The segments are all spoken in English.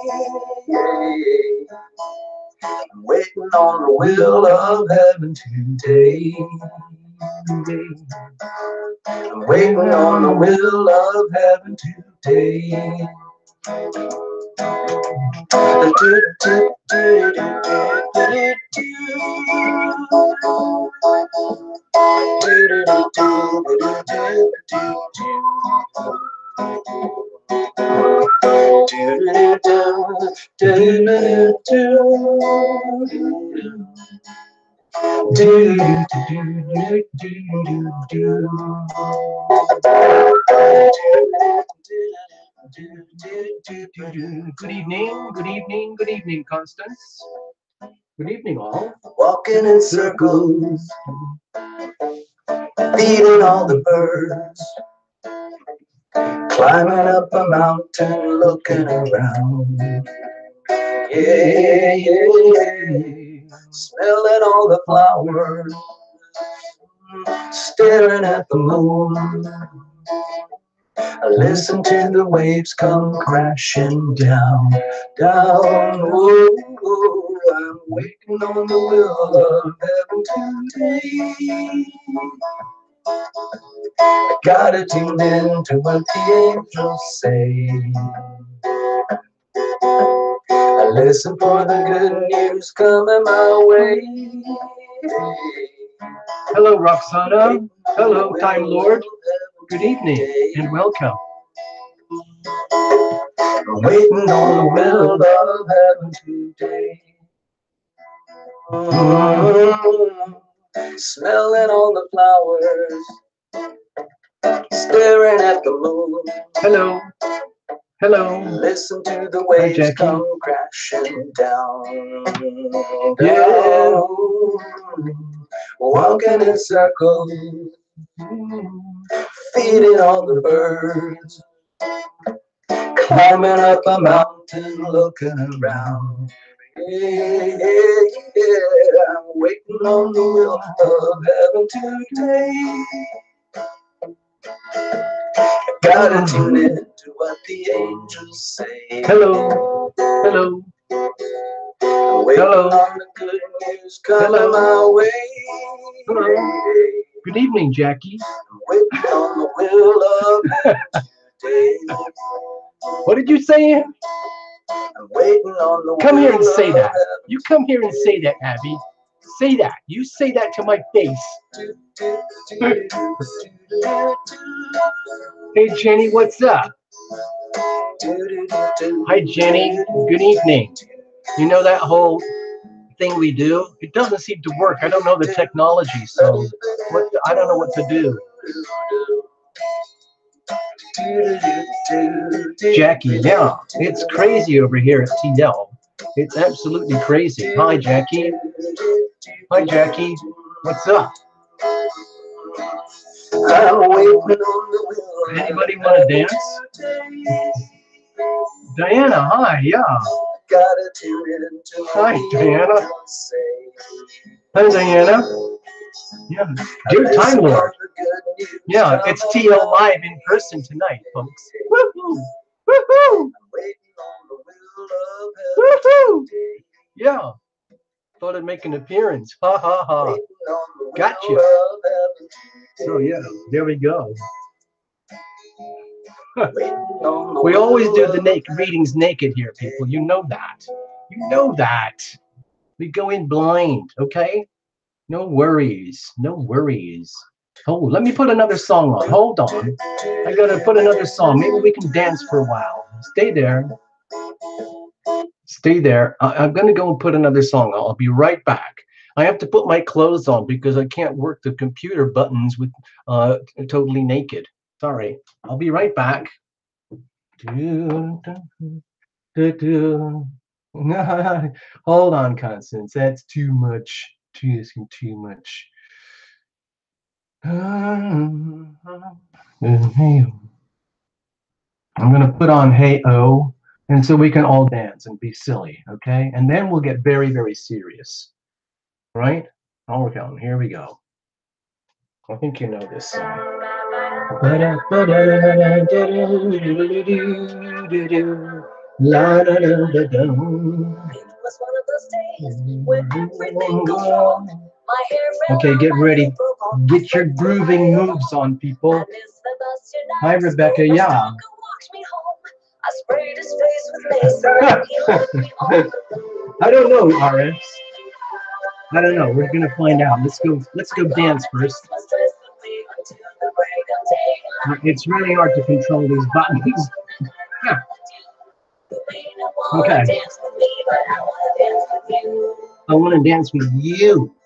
I'm waiting on the will of heaven today. I'm waiting on the will of heaven today. Good evening, good evening, good evening, Constance. Good evening, all. Walking in circles, feeding all the birds, climbing up a mountain, looking around. Yeah, yeah, yeah. Smelling all the flowers, staring at the moon. I listen to the waves come crashing down, down. Oh, oh, I'm waiting on the will of heaven today. I gotta tune in to what the angels say. I listen for the good news coming my way. Hello, Roxana. Hello, Time Lord. Good evening and welcome. I'm waiting on the will of heaven today. Smelling all the flowers, staring at the moon. Hello. Hello. Listen to the waves Jackie. come crashing down. Yeah. Walking in circles, feeding all the birds, climbing up a mountain, looking around. Yeah, yeah, yeah. I'm waiting on the will of heaven today. Gotta tune in to what the angels say. Hello. Hello. I'm waiting Hello. on the good news coming my way. Hello. Good evening, Jackie. I'm waiting on the will of heaven today. What did you say? I'm waiting on the Come here and will say of that. heaven. You come here and say that, Abby. Say that. You say that to my face. Hey, Jenny, what's up? Hi, Jenny. Good evening. You know that whole thing we do? It doesn't seem to work. I don't know the technology, so I don't know what to do. Jackie, yeah, it's crazy over here at TL. It's absolutely crazy. Hi, Jackie. Hi, Jackie. What's up? Anybody want to dance? Diana, hi, yeah. Hi, Diana. Hi, Diana. Yeah, dear Time Lord. Yeah, it's TL Live in person tonight, folks. Woohoo! Woohoo! Woohoo! Yeah. Thought I'd make an appearance. Ha ha ha. Gotcha. So yeah, there we go. We always do the readings naked here, people. You know that. You know that. We go in blind, okay? No worries. No worries. Oh, let me put another song on. Hold on. I gotta put another song. Maybe we can dance for a while. Stay there. Stay there. I'm gonna go and put another song on. I'll be right back. I have to put my clothes on because I can't work the computer buttons with totally naked. Sorry. I'll be right back. Hold on, Constance. That's too much. Too much. I'm gonna put on Hey Oh, and so we can all dance and be silly, okay? And then we'll get very, very serious, right? Okay, here we go. I think you know this song. La da da da da. It was one of those days when everything goes wrong. My hair fell Okay, out, get my ready. leg broke off, I Get your slipped to my grooving moves elbow. on, people. I missed the bus Hi, tonight to school. Rebecca. My Yeah. stalker walked me home. I sprayed his face with mace and then he left me home. I don't know, RS. I don't know. We're gonna find out. Let's go. Let's go dance first. My stress away until the break of daylight. It's really hard to control these buttons. You may not wanna Okay. dance with me, but I wanna dance with you. I want to dance with you.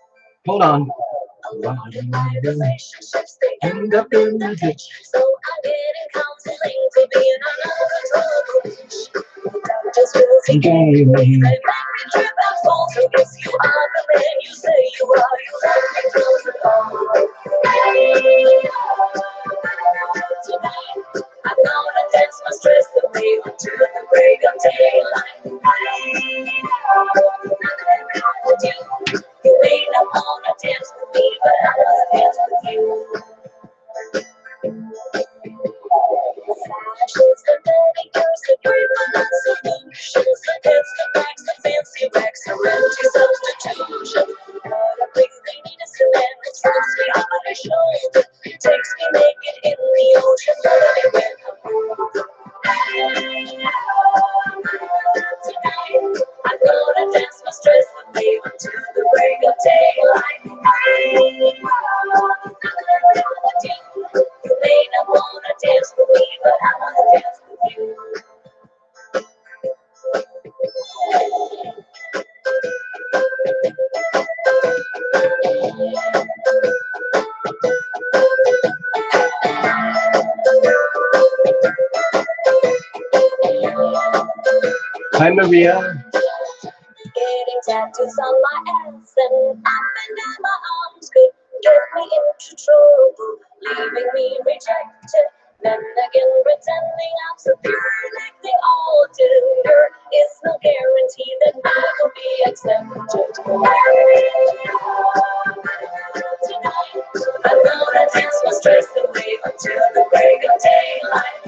Hold on. Alone in my relationships, they end up in the ditch. So I'm getting counseling to be in another trouble bitch. Just feels Okay. they make me trip and fall. So guess you are the man you say you are. You let me close it all. Tonight, I'm gonna dance my stress away until the break of daylight. With you, you may not wanna dance with me, but I wanna dance with you. Fashions, the manicures, the great solutions, the hits, the backs, the fancy racks, the empty substitution. But everything they need is a man that throws me on my shoulder, takes me naked in the ocean, let me win. Tonight, I'm gonna dance my stress away until the break of daylight. You may not wanna dance with me, but I wanna dance with you. Hi, Maria. Getting tattoos on my ass and up and down my arms could get me into trouble, leaving me rejected. Then again, pretending I'm superior, acting all tender is no guarantee that I will be accepted. Tonight, I'm gonna dance my stress away until the break of daylight.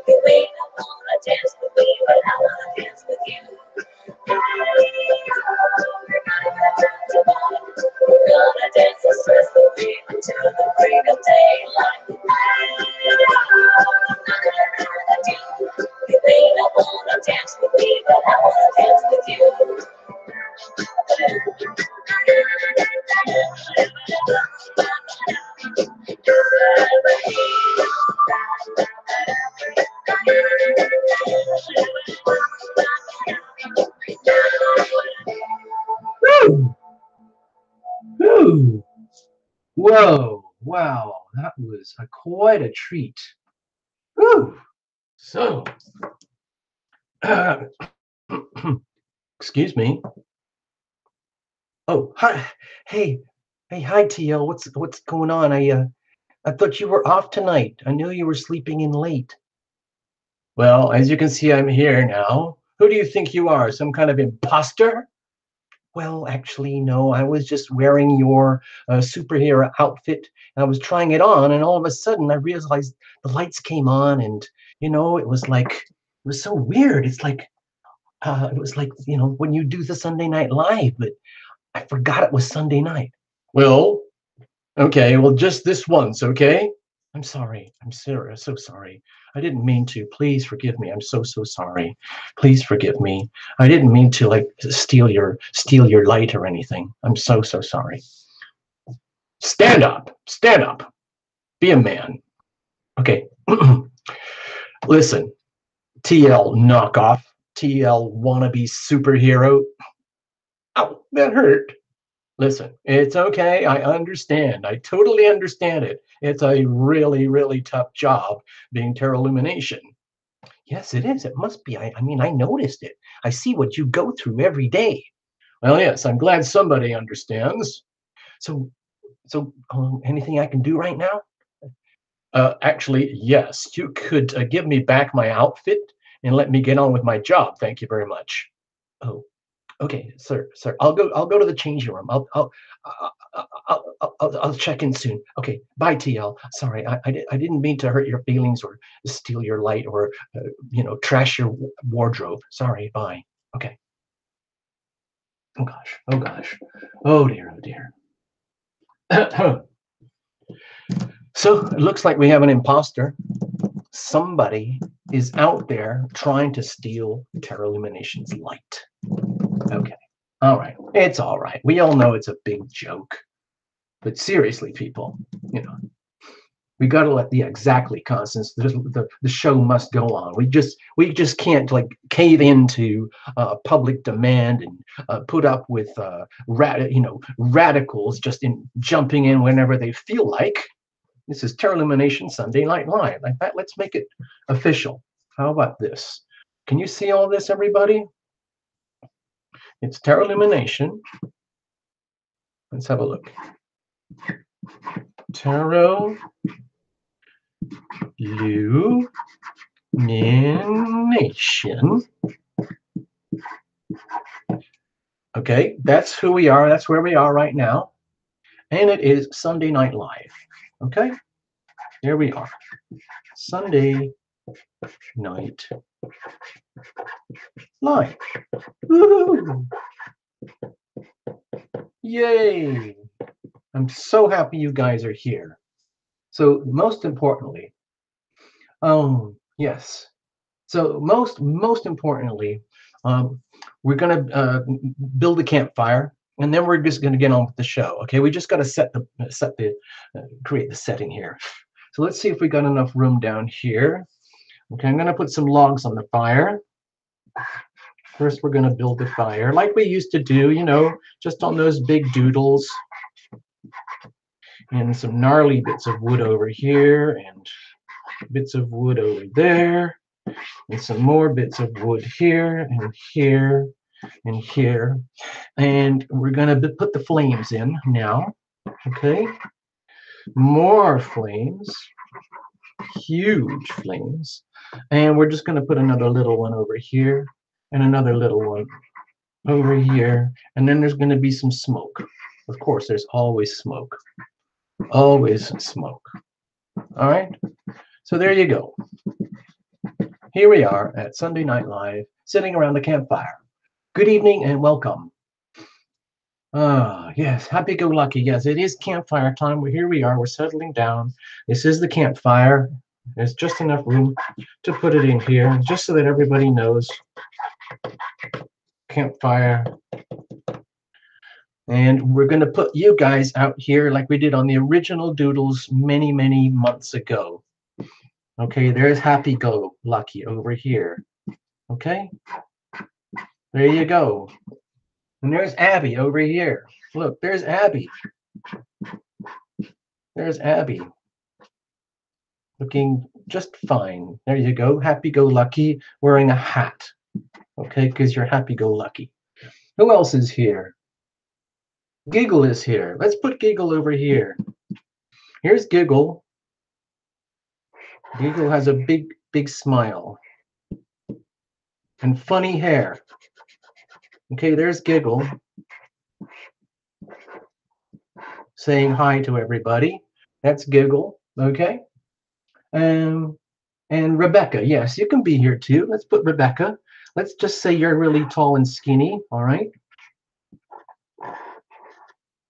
You may not wanna dance with me, but I wanna dance with you. We're gonna dance the stress away until the break of daylight. You may not wanna dance with me, but I wanna dance with you. Woo! Woo! Whoa! Wow! That was quite a treat. Woo! So, excuse me. Oh, hi. Hey, hey, hi, TL. What's going on? I thought you were off tonight. I knew you were sleeping in late. Well, as you can see, I'm here now. Who do you think you are? Some kind of imposter? Well, actually, no. I was just wearing your superhero outfit. And I was trying it on, and all of a sudden, I realized the lights came on, and it was so weird. It was like when you do the Sunday Night Live, but I forgot it was Sunday night. Well, okay, well, just this once, okay? I'm sorry. I'm serious. So sorry. I didn't mean to. Please forgive me. I'm so sorry. Please forgive me. I didn't mean to like steal your light or anything. I'm so sorry. Stand up. Stand up. Be a man. Okay. Listen, TL knockoff, TL wannabe superhero. Ow, that hurt. Listen, it's okay. I understand. I totally understand it. It's a really tough job being Terra Lumination. Yes, it is. It must be. I mean, I noticed it. I see what you go through every day. Well, yes, I'm glad somebody understands. So, anything I can do right now? Actually, yes. You could give me back my outfit and let me get on with my job. Thank you very much. Oh, okay, sir. I'll go to the changing room. I'll check in soon. Okay, bye, TL. Sorry, I didn't mean to hurt your feelings or steal your light or, trash your wardrobe. Sorry, bye. Okay. Oh gosh, oh gosh. Oh dear, oh dear. So it looks like we have an imposter. Somebody is out there trying to steal Terra Illumination's light. Okay. All right. It's all right. We all know it's a big joke. But seriously, people, we got to exactly, Constance. The show must go on. We just can't cave into public demand and put up with radicals just jumping in whenever they feel like. This is Terra Illumination Sunday Night Live. Like that, let's make it official. How about this? Can you see all this, everybody? It's Terra Illumination. Let's have a look. Tarot Illumination. Okay, that's who we are. That's where we are right now. And it is Sunday Night Live. Okay, there we are. Sunday Night Live. Woohoo! Yay! I'm so happy you guys are here. So most importantly, yes. So most importantly, we're gonna build a campfire, and then we're just gonna get on with the show. Okay, we just got to create the setting here. So let's see if we got enough room down here. Okay, I'm gonna put some logs on the fire. First, we're gonna build the fire like we used to do, just on those big doodles. And some gnarly bits of wood over here, and bits of wood over there, and some more bits of wood here, and here, and here. And we're gonna put the flames in now, okay? More flames, huge flames. And we're just gonna put another little one over here, and another little one over here, and then there's gonna be some smoke. Of course, there's always smoke. Always smoke. All right, so there you go. Here we are at Sunday Night Live, sitting around the campfire. Good evening and welcome. Yes, happy-go-lucky. Yes, it is campfire time. Here we are. We're settling down. This is the campfire. There's just enough room to put it in here, just so that everybody knows. Campfire. And we're going to put you guys out here like we did on the original doodles many, many months ago. Okay, there's happy-go-lucky over here. Okay, there you go. And there's Abby over here. Look, there's Abby. There's Abby. Looking just fine. There you go. Happy-go-lucky, wearing a hat. Okay, because you're happy-go-lucky. Who else is here? Giggle is here. Let's put Giggle over here. Here's Giggle. Giggle has a big, big smile. And funny hair. Okay, there's Giggle. Saying hi to everybody. That's Giggle. Okay. And Rebecca. Yes, you can be here too. Let's put Rebecca. Let's just say you're really tall and skinny. All right.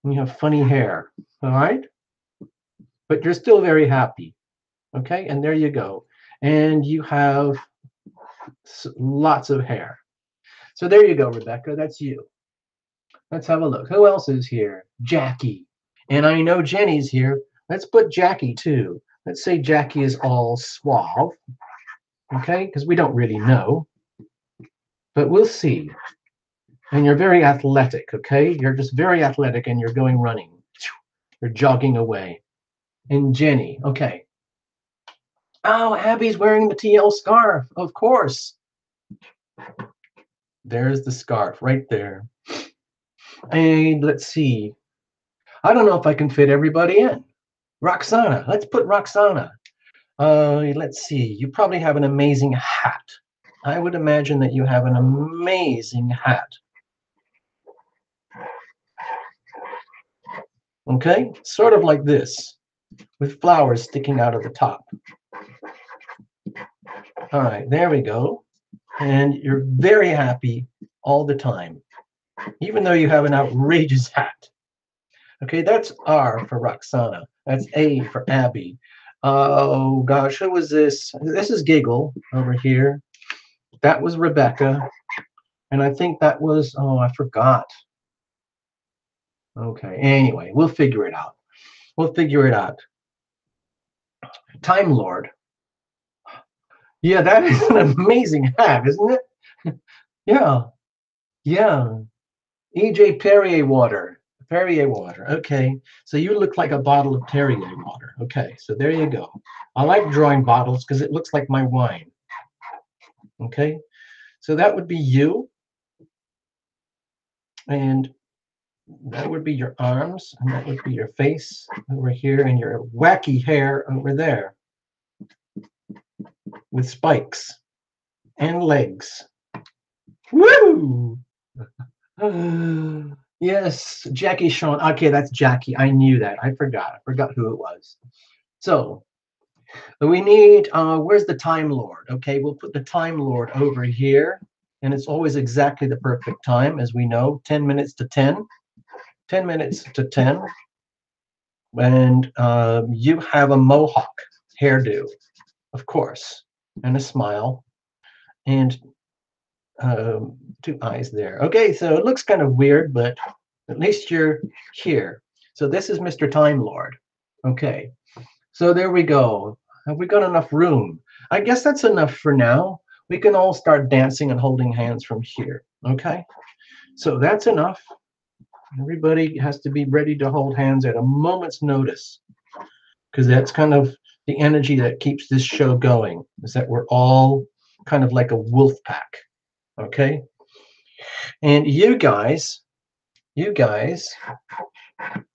You have funny hair. All right. But you're still very happy. Okay. And there you go. And you have lots of hair. So there you go, Rebecca. That's you. Let's have a look. Who else is here? Jackie. And I know Jenny's here. Let's put Jackie too. Let's say Jackie is all suave. Okay, because we don't really know. But we'll see. And you're very athletic, okay? You're just very athletic and you're going running. You're jogging away. And Jenny, okay. Oh, Abby's wearing the TL scarf, of course. There's the scarf right there. And let's see. I don't know if I can fit everybody in. Roxana, let's put Roxana. Let's see. You probably have an amazing hat. I would imagine that you have an amazing hat. Okay, sort of like this, with flowers sticking out of the top. All right, there we go. And you're very happy all the time, even though you have an outrageous hat. Okay, that's R for Roxana. That's A for Abby. Oh gosh, who was this? This is Giggle over here. That was Rebecca. And I think that was, oh, I forgot. Okay, anyway, we'll figure it out. We'll figure it out. Time Lord. Yeah, that is an amazing hat, isn't it? Yeah, yeah. EJ Perrier water. Perrier water. Okay, so you look like a bottle of Perrier water. Okay, so there you go. I like drawing bottles because it looks like my wine. Okay, so that would be you. And that would be your arms, and that would be your face over here, and your wacky hair over there with spikes and legs. Woo! Yes, Jackie Sean. Okay, that's Jackie. I knew that. I forgot. I forgot who it was. So we need, where's the Time Lord? Okay, we'll put the Time Lord over here. And it's always exactly the perfect time, as we know, 10 minutes to 10. 10 minutes to 10. And you have a mohawk hairdo, of course, and a smile. And two eyes there. Okay, so it looks kind of weird, but at least you're here. So this is Mr. Time Lord. Okay, so there we go. Have we got enough room? I guess that's enough for now. We can all start dancing and holding hands from here. Okay, so that's enough. Everybody has to be ready to hold hands at a moment's notice, because that's kind of the energy that keeps this show going, is that we're all kind of like a wolf pack. Okay, and you guys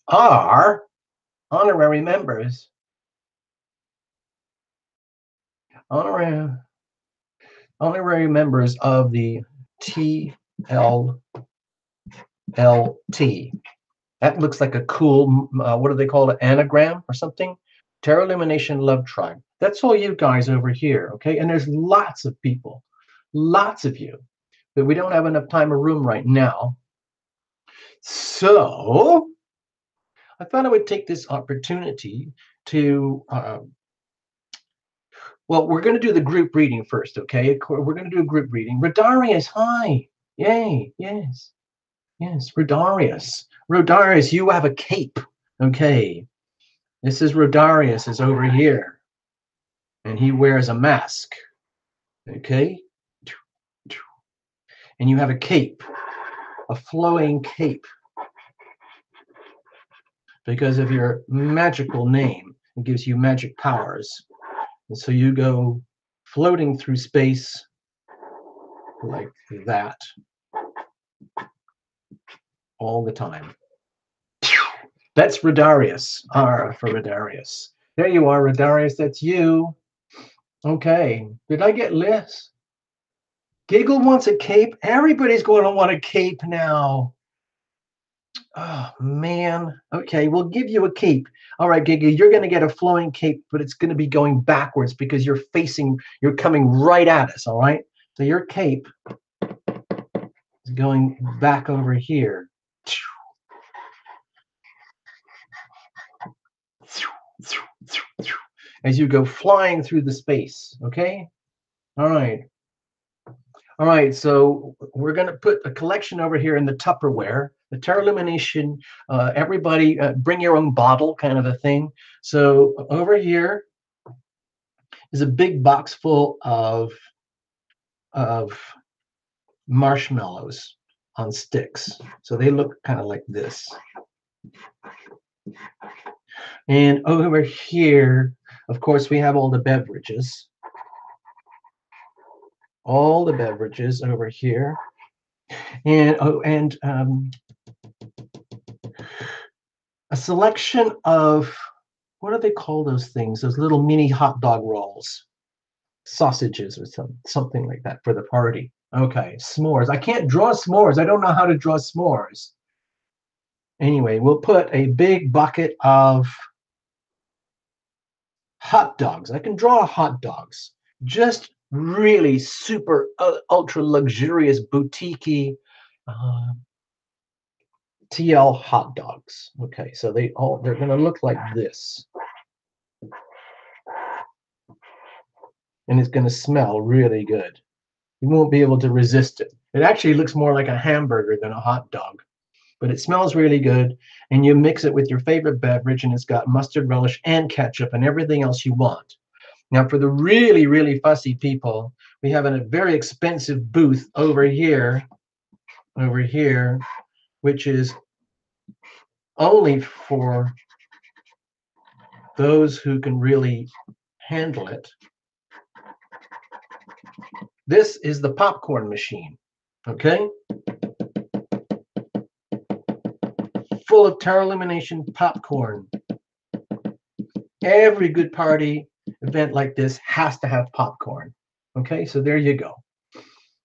are honorary members. Honorary members of the TLLT. That looks like a cool, what do they call it, anagram or something? Terra Illumination Love Tribe. That's all you guys over here, okay? And there's lots of people, lots of you, but we don't have enough time or room right now. So I thought I would take this opportunity to, well, we're going to do the group reading first, okay? We're going to do a group reading. Rodarius, hi. Yay, yes. Yes, Rodarius. Rodarius, you have a cape. Okay. This is Rodarius is over here. And he wears a mask. Okay? And you have a cape. A flowing cape. Because of your magical name. It gives you magic powers. And so you go floating through space like that all the time. That's Rodarius. R for Rodarius. There you are, Rodarius. That's you. Okay. Did I get Liz? Giggle wants a cape. Everybody's going to want a cape now. Oh, man. Okay, we'll give you a cape. All right, Giggle, you're going to get a flowing cape, but it's going to be going backwards because you're coming right at us, all right? So your cape is going back over here. As you go flying through the space, okay? All right. All right, so we're going to put a collection over here in the Tupperware, the Terra Illumination, everybody bring your own bottle kind of a thing. So over here is a big box full of marshmallows on sticks. So they look kind of like this. And over here, of course, we have all the beverages. All the beverages over here. And a selection of, what do they call those things? Those little mini hot dog rolls, sausages or something like that for the party. Okay, s'mores. I can't draw s'mores. I don't know how to draw s'mores. Anyway, we'll put a big bucket of hot dogs. I can draw hot dogs. Just really super ultra luxurious boutique TL hot dogs. Okay, so they're going to look like this. And it's going to smell really good. You won't be able to resist it. It actually looks more like a hamburger than a hot dog, but it smells really good. And you mix it with your favorite beverage, and it's got mustard relish and ketchup and everything else you want. Now, for the really, really fussy people, we have a very expensive booth over here, which is only for those who can really handle it. This is the popcorn machine, okay? Full of Terra Lumination popcorn. Every good party event like this has to have popcorn. Okay, so there you go.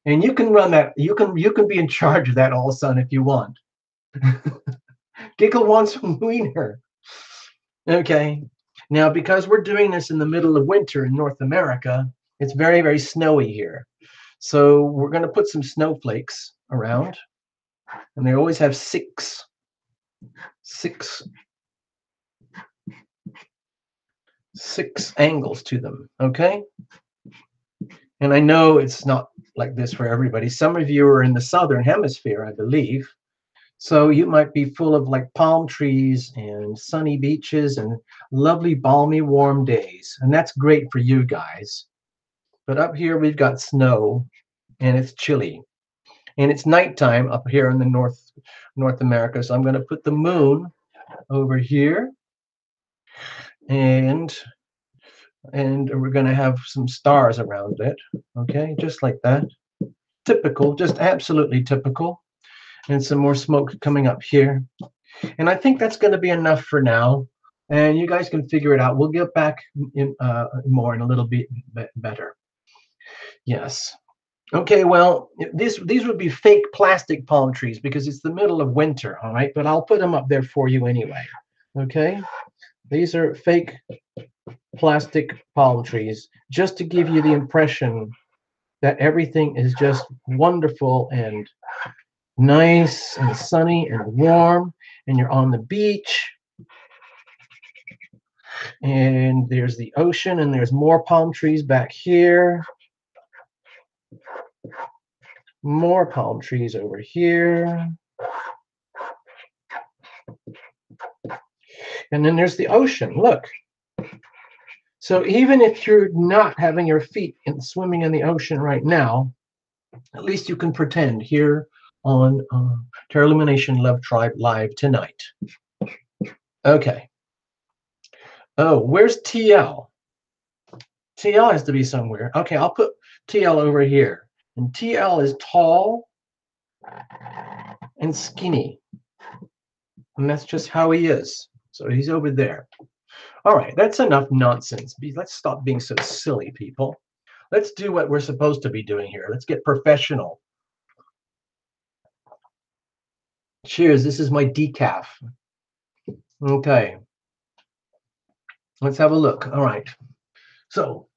And you can run that, you can be in charge of that all of a sudden if you want. Giggle wants some wiener. Okay. Now, because we're doing this in the middle of winter in North America, it's very, very snowy here. So we're going to put some snowflakes around, and they always have six angles to them, okay? And I know it's not like this for everybody. Some of you are in the southern hemisphere, I believe. So you might be full of like palm trees and sunny beaches and lovely, balmy, warm days. And that's great for you guys. But up here, we've got snow, and it's chilly. And it's nighttime up here in the North America. So I'm going to put the moon over here. And we're going to have some stars around it. Okay, just like that. Typical, just absolutely typical. And some more smoke coming up here. And I think that's going to be enough for now. And you guys can figure it out. We'll get back in, more in a little bit better. Yes. Okay, well, these would be fake plastic palm trees because it's the middle of winter, all right? But I'll put them up there for you anyway, okay? These are fake plastic palm trees just to give you the impression that everything is just wonderful and nice and sunny and warm, and you're on the beach, and there's the ocean, and there's more palm trees back here. More palm trees over here. And then there's the ocean, look. So even if you're not having your feet swimming in the ocean right now, at least you can pretend here on Terra Lumination Love Tribe Live tonight. Okay. Oh, where's TL? TL has to be somewhere. Okay, I'll put TL over here. And TL is tall and skinny. And that's just how he is. So he's over there. All right, that's enough nonsense. Let's stop being so silly, people. Let's do what we're supposed to be doing here. Let's get professional. Cheers, this is my decaf. Okay. Let's have a look. All right. So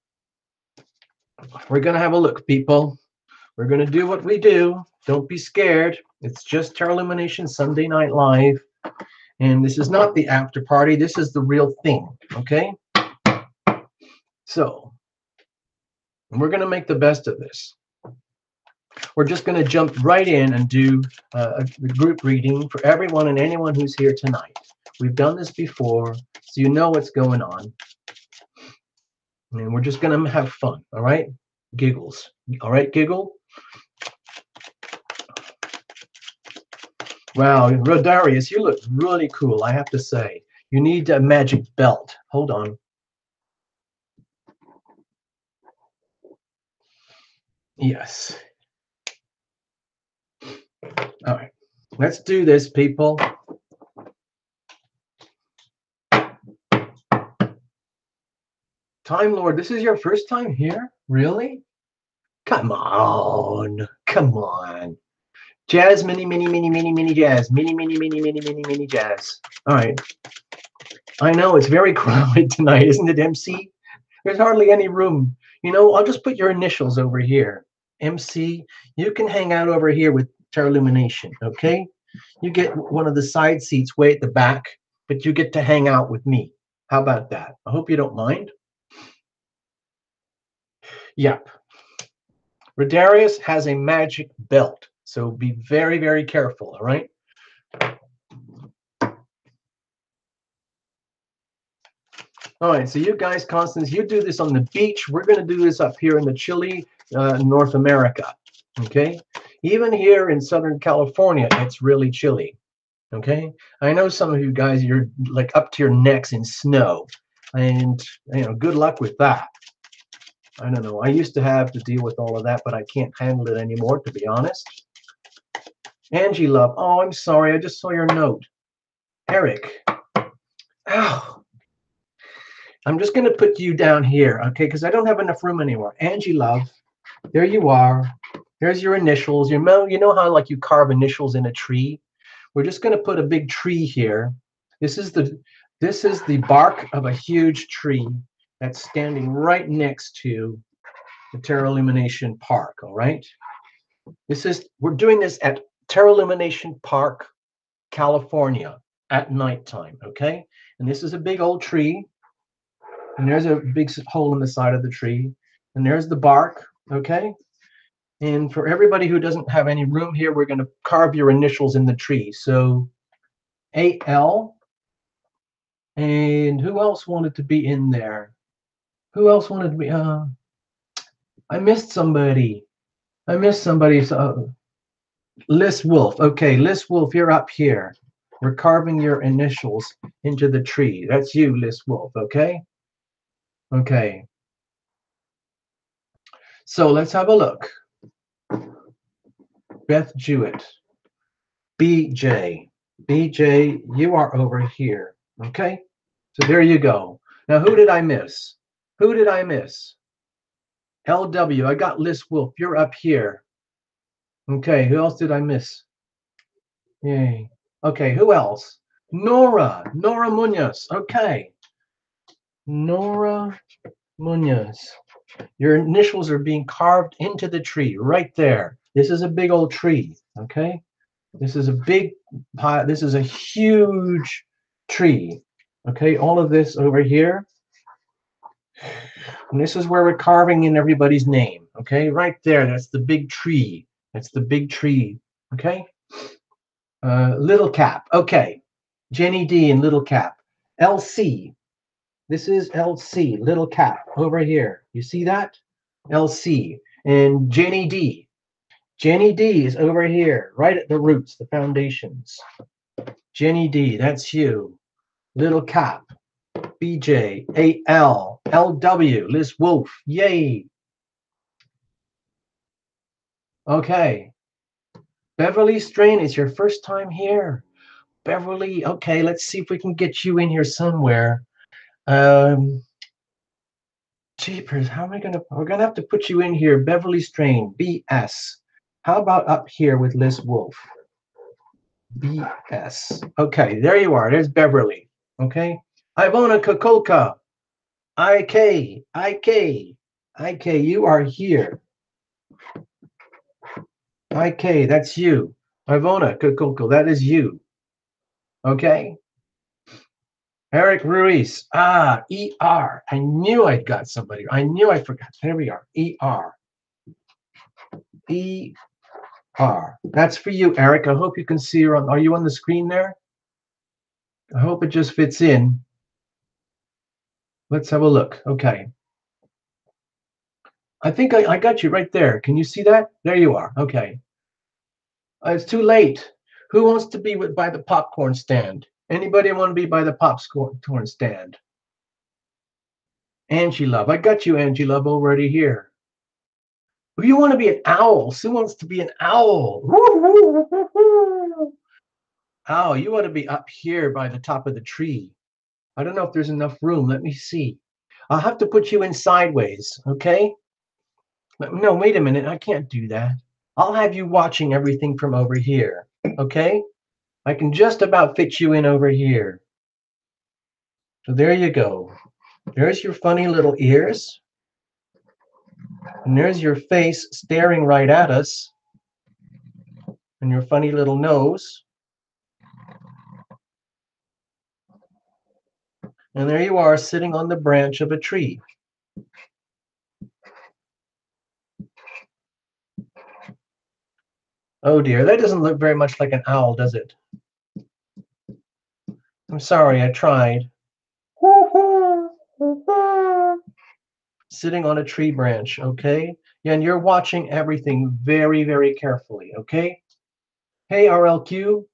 we're going to have a look, people. We're going to do what we do. Don't be scared. It's just Terra Lumination Sunday Night Live. And this is not the after party. This is the real thing, okay? So we're going to make the best of this. We're just going to jump right in and do a group reading for everyone and anyone who's here tonight. We've done this before, so you know what's going on. And we're just going to have fun, all right? Giggles. All right, giggle? Wow, Rodarius, you look really cool, I have to say. You need a magic belt. Hold on. Yes. All right, let's do this, people. Time Lord, this is your first time here? Really? Come on. Come on. Jazz, mini jazz. Mini jazz. All right. I know it's very crowded tonight, isn't it, MC? There's hardly any room. You know, I'll just put your initials over here. MC, you can hang out over here with Terra Illumination, okay? You get one of the side seats way at the back, but you get to hang out with me. How about that? I hope you don't mind. Yep. Rodarius has a magic belt, so be very, very careful, all right? All right, so you guys, Constance, you do this on the beach. We're going to do this up here in the chilly North America, okay? Even here in Southern California, it's really chilly, okay? I know some of you guys, you're like up to your necks in snow, and, you know, good luck with that. I don't know. I used to have to deal with all of that, but I can't handle it anymore, to be honest. Angie Love, oh, I'm sorry. I just saw your note. Eric, oh, I'm just going to put you down here, okay, because I don't have enough room anymore. Angie Love, there you are. There's your initials. You know how like you carve initials in a tree? We're just going to put a big tree here. This is the bark of a huge tree that's standing right next to the Terra Illumination Park, all right? We're doing this at Terra Illumination Park, California at nighttime, okay? And this is a big old tree. And there's a big hole in the side of the tree. And there's the bark, okay? And for everybody who doesn't have any room here, we're going to carve your initials in the tree. So AL. And who else wanted to be in there? Who else wanted to be? I missed somebody. So, Liz Wolf. Okay, Liz Wolf, you're up here. We're carving your initials into the tree. That's you, Liz Wolf, okay? Okay. So let's have a look. Beth Jewett. BJ. BJ, you are over here. Okay? So there you go. Now, who did I miss? Who did I miss? LW. I got Liz Wolf. You're up here. Okay. Who else did I miss? Yay. Okay. Who else? Nora. Nora Munoz. Okay. Nora Munoz. Your initials are being carved into the tree right there. This is a big old tree. Okay. This is a big pile. This is a huge tree. Okay, all of this over here. And this is where we're carving in everybody's name. Okay, right there. That's the big tree. That's the big tree. Okay. Little Cap. Okay. Jenny D and Little Cap. LC. This is LC. Little Cap over here. You see that? LC. And Jenny D. Jenny D is over here, right at the roots, the foundations. Jenny D, that's you. Little Cap, BJ, AL, LW, Liz Wolf, yay. Okay. Beverly Strain, it's your first time here. Beverly, okay, let's see if we can get you in here somewhere. Jeepers, how am I gonna, we're gonna have to put you in here. Beverly Strain, BS. How about up here with Liz Wolf? BS. Okay, there you are. There's Beverly. Okay. Ivona Kokolka. IK, you are here. IK, that's you. Ivona Kokolka, that is you. Okay. Eric Ruiz. ER. I knew I'd got somebody. I knew I forgot. There we are. ER. ER. That's for you, Eric. I hope you can see her on. Are you on the screen there? I hope it just fits in. Let's have a look. Okay. I think I got you right there. Can you see that? There you are. Okay. It's too late. Who wants to be by the popcorn stand? Anybody want to be by the popcorn stand? Angie Love. I got you, Angie Love, already here. You want to be an owl? Sue wants to be an owl. Owl, you want to be up here by the top of the tree. I don't know if there's enough room. Let me see. I'll have to put you in sideways, okay? No, wait a minute. I can't do that. I'll have you watching everything from over here, okay? I can just about fit you in over here. So there you go. There's your funny little ears. And there's your face staring right at us. And your funny little nose. And there you are sitting on the branch of a tree. Oh dear, that doesn't look very much like an owl, does it? I'm sorry, I tried. Sitting on a tree branch, okay? Yeah, and you're watching everything very, very carefully, okay? Hey, RLQ.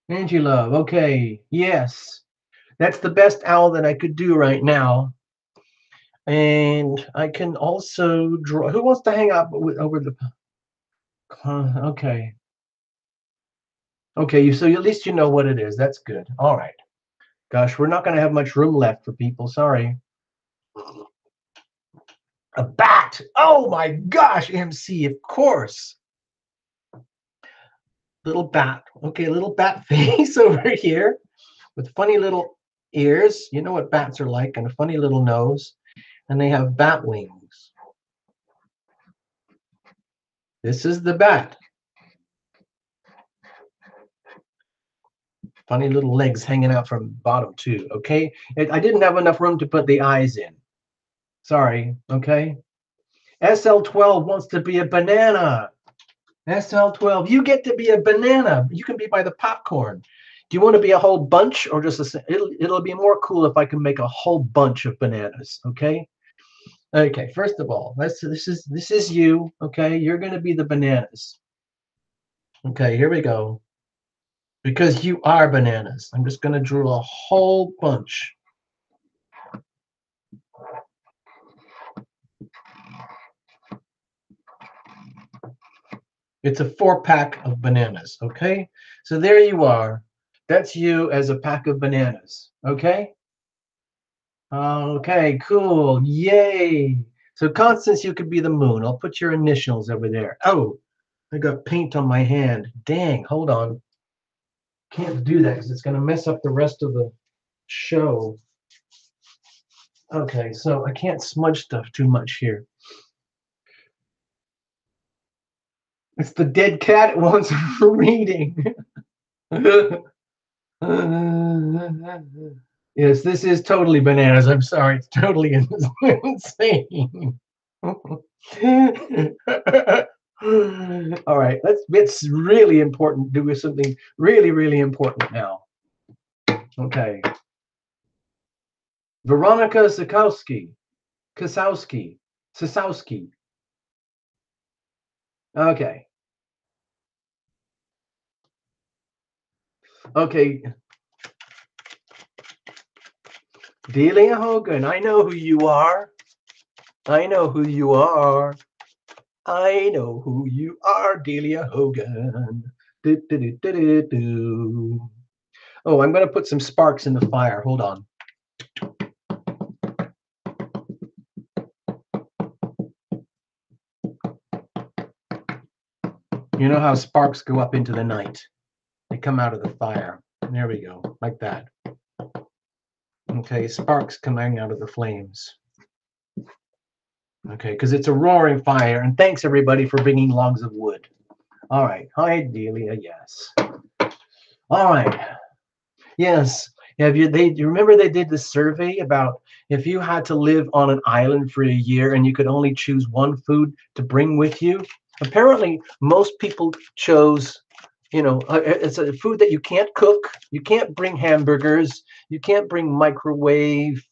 Angie Love, okay, yes. That's the best owl that I could do right now. And I can also draw. Who wants to hang out over the... okay. Okay, so at least you know what it is. That's good. All right. Gosh, we're not going to have much room left for people. Sorry. A bat. Oh my gosh, MC, of course. Little bat. Okay, little bat face over here with funny little ears. You know what bats are like, and a funny little nose. And they have bat wings. This is the bat. Funny little legs hanging out from the bottom too, okay? I didn't have enough room to put the eyes in. Sorry, okay? SL12 wants to be a banana. SL12, you get to be a banana. You can be by the popcorn. Do you want to be a whole bunch or just a... It'll be more cool if I can make a whole bunch of bananas, okay? Okay, first of all, this is you, okay? You're going to be the bananas. Okay, here we go. Because you are bananas. I'm just going to draw a whole bunch. It's a 4-pack of bananas, okay? So there you are. That's you as a pack of bananas, okay? Okay, cool. Yay. So Constance, you could be the moon. I'll put your initials over there. Oh, I got paint on my hand. Dang, hold on. Can't do that because it's going to mess up the rest of the show. Okay, so I can't smudge stuff too much here. It's the dead cat it wants reading. Yes, this is totally bananas. I'm sorry, it's totally insane. All right, it's really important. Do something really, really important now. Okay. Veronica Kasowski. Okay. Okay. Delia Hogan, I know who you are. I know who you are. I know who you are, Delia Hogan. Do, do, do, do, do, do. Oh, I'm going to put some sparks in the fire. Hold on. You know how sparks go up into the night? They come out of the fire. There we go, like that. Okay, sparks coming out of the flames. Okay, because it's a roaring fire. And thanks, everybody, for bringing logs of wood. All right. Hi, Delia. Yes. All right. Yes. You remember they did this survey about if you had to live on an island for a year and you could only choose one food to bring with you? Apparently, most people chose, it's a food that you can't cook. You can't bring hamburgers. You can't bring microwave,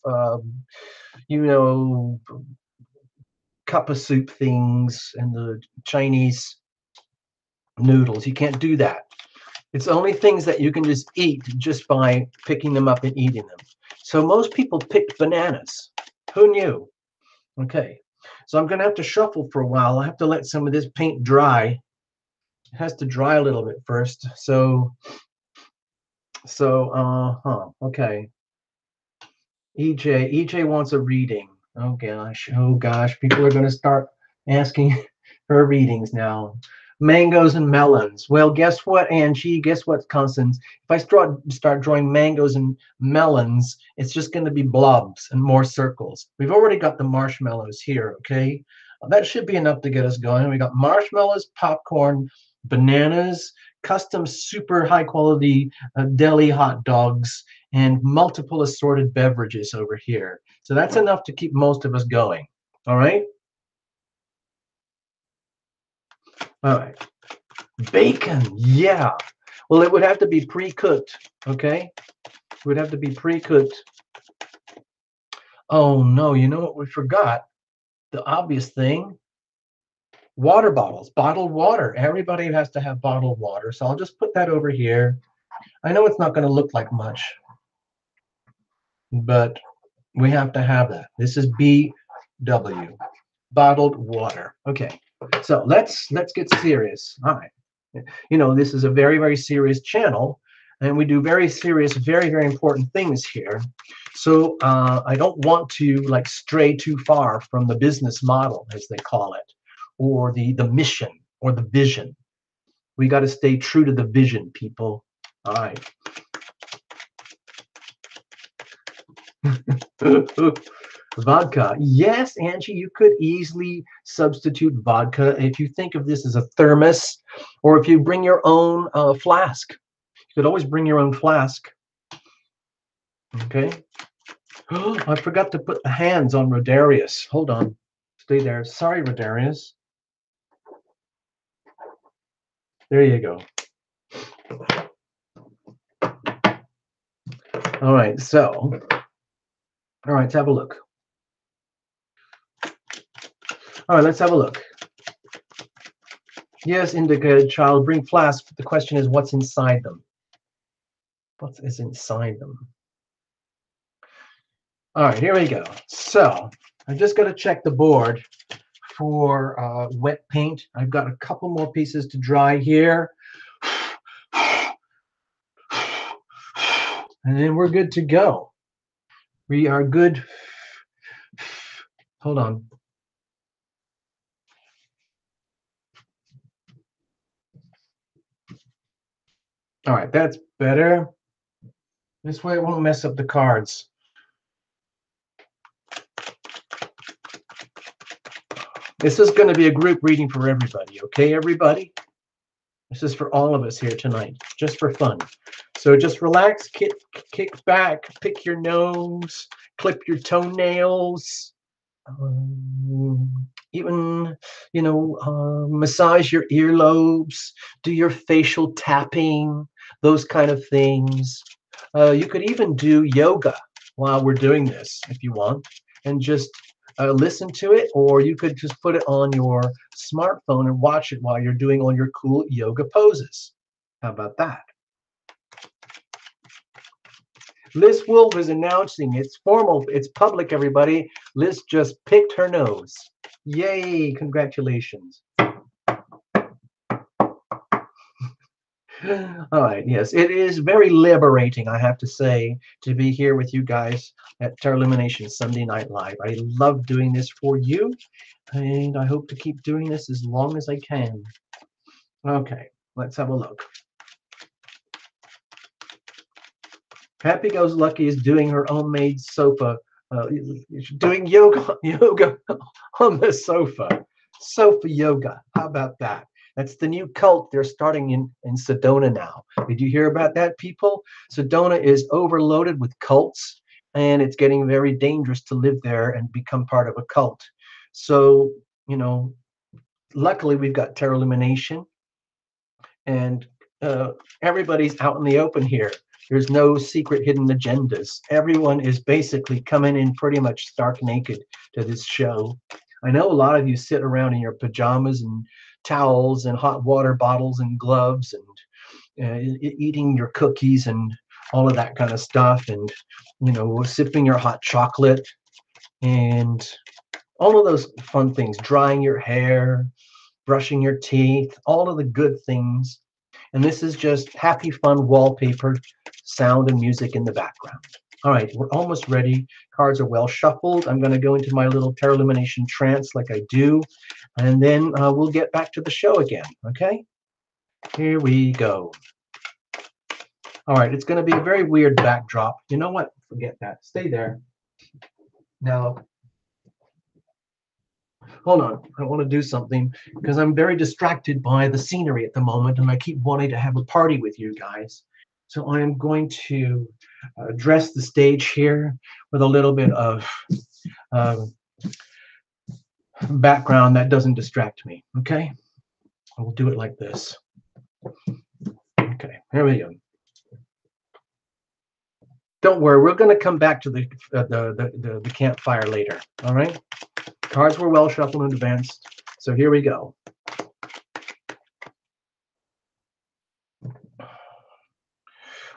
cup of soup things and the Chinese noodles. You can't do that. It's only things that you can just eat just by picking them up and eating them. So most people picked bananas. Who knew? Okay. So I'm going to have to shuffle for a while. I have to let some of this paint dry. It has to dry a little bit first. Okay. EJ wants a reading. Oh gosh, people are going to start asking her readings now. Mangoes and melons. Well, guess what, Angie? Guess what, Constance? If I start drawing mangoes and melons, it's just going to be blobs and more circles. We've already got the marshmallows here, okay? That should be enough to get us going. We got marshmallows, popcorn, bananas, custom super high quality deli hot dogs, and multiple assorted beverages over here. So that's enough to keep most of us going. All right? All right. Bacon, yeah. Well, it would have to be pre-cooked, okay? It would have to be pre-cooked. Oh no, you know what we forgot? The obvious thing. Water bottles, bottled water. Everybody has to have bottled water. So I'll just put that over here. I know it's not going to look like much, but we have to have that. This is BW, bottled water. Okay, so let's get serious. All right. You know, this is a very, very serious channel, and we do very serious, very, very important things here. So I don't want to like stray too far from the business model, as they call it, or the mission or the vision. We got to stay true to the vision, people. All right. Vodka. Yes, Angie, you could easily substitute vodka if you think of this as a thermos, or if you bring your own flask. You could always bring your own flask. Okay. Oh, I forgot to put the hands on Rodarius. Hold on. Stay there. Sorry, Rodarius. There you go. All right, so, all right, let's have a look. All right, let's have a look. Yes, indicated child, bring flasks. But the question is, what's inside them? What is inside them? All right, here we go. So I'm just going to check the board for wet paint. I've got a couple more pieces to dry here. And then we're good to go. We are good. Hold on. All right, that's better. This way it won't mess up the cards. This is going to be a group reading for everybody, okay, everybody? This is for all of us here tonight, just for fun. So just relax, kick back, pick your nose, clip your toenails, even, you know, massage your earlobes, do your facial tapping, those kind of things. You could even do yoga while we're doing this if you want, and just listen to it, or you could just put it on your smartphone and watch it while you're doing all your cool yoga poses. How about that? Liz Wolf is announcing. It's formal. It's public, everybody. Liz just picked her nose. Yay, congratulations. All right, yes, it is very liberating, I have to say, to be here with you guys at Terra Lumination Sunday Night Live. I love doing this for you, and I hope to keep doing this as long as I can. Okay, let's have a look. Happy Goes Lucky is doing her own made sofa, doing yoga on the sofa. Sofa yoga, how about that? That's the new cult they're starting in Sedona now. Did you hear about that, people? Sedona is overloaded with cults, and it's getting very dangerous to live there and become part of a cult. So, you know, luckily we've got Terra Lumination, and everybody's out in the open here. There's no secret hidden agendas. Everyone is basically coming in pretty much stark naked to this show. I know a lot of you sit around in your pajamas and towels and hot water bottles and gloves and eating your cookies and all of that kind of stuff, and, you know, sipping your hot chocolate and all of those fun things, drying your hair, brushing your teeth, all of the good things. And this is just happy, fun wallpaper, sound and music in the background. All right, we're almost ready. Cards are well shuffled. I'm going to go into my little Terra Lumination trance like I do. and then we'll get back to the show again. Okay, here we go. All right, it's going to be a very weird backdrop. You know what? Forget that. Stay there. Now, hold on. I want to do something because I'm very distracted by the scenery at the moment, and I keep wanting to have a party with you guys. So I am going to dress the stage here with a little bit of uh, background that doesn't distract me. Okay, I will do it like this. Okay, here we go. Don't worry, we're going to come back to the campfire later. All right. Cards were well shuffled in advance, so here we go.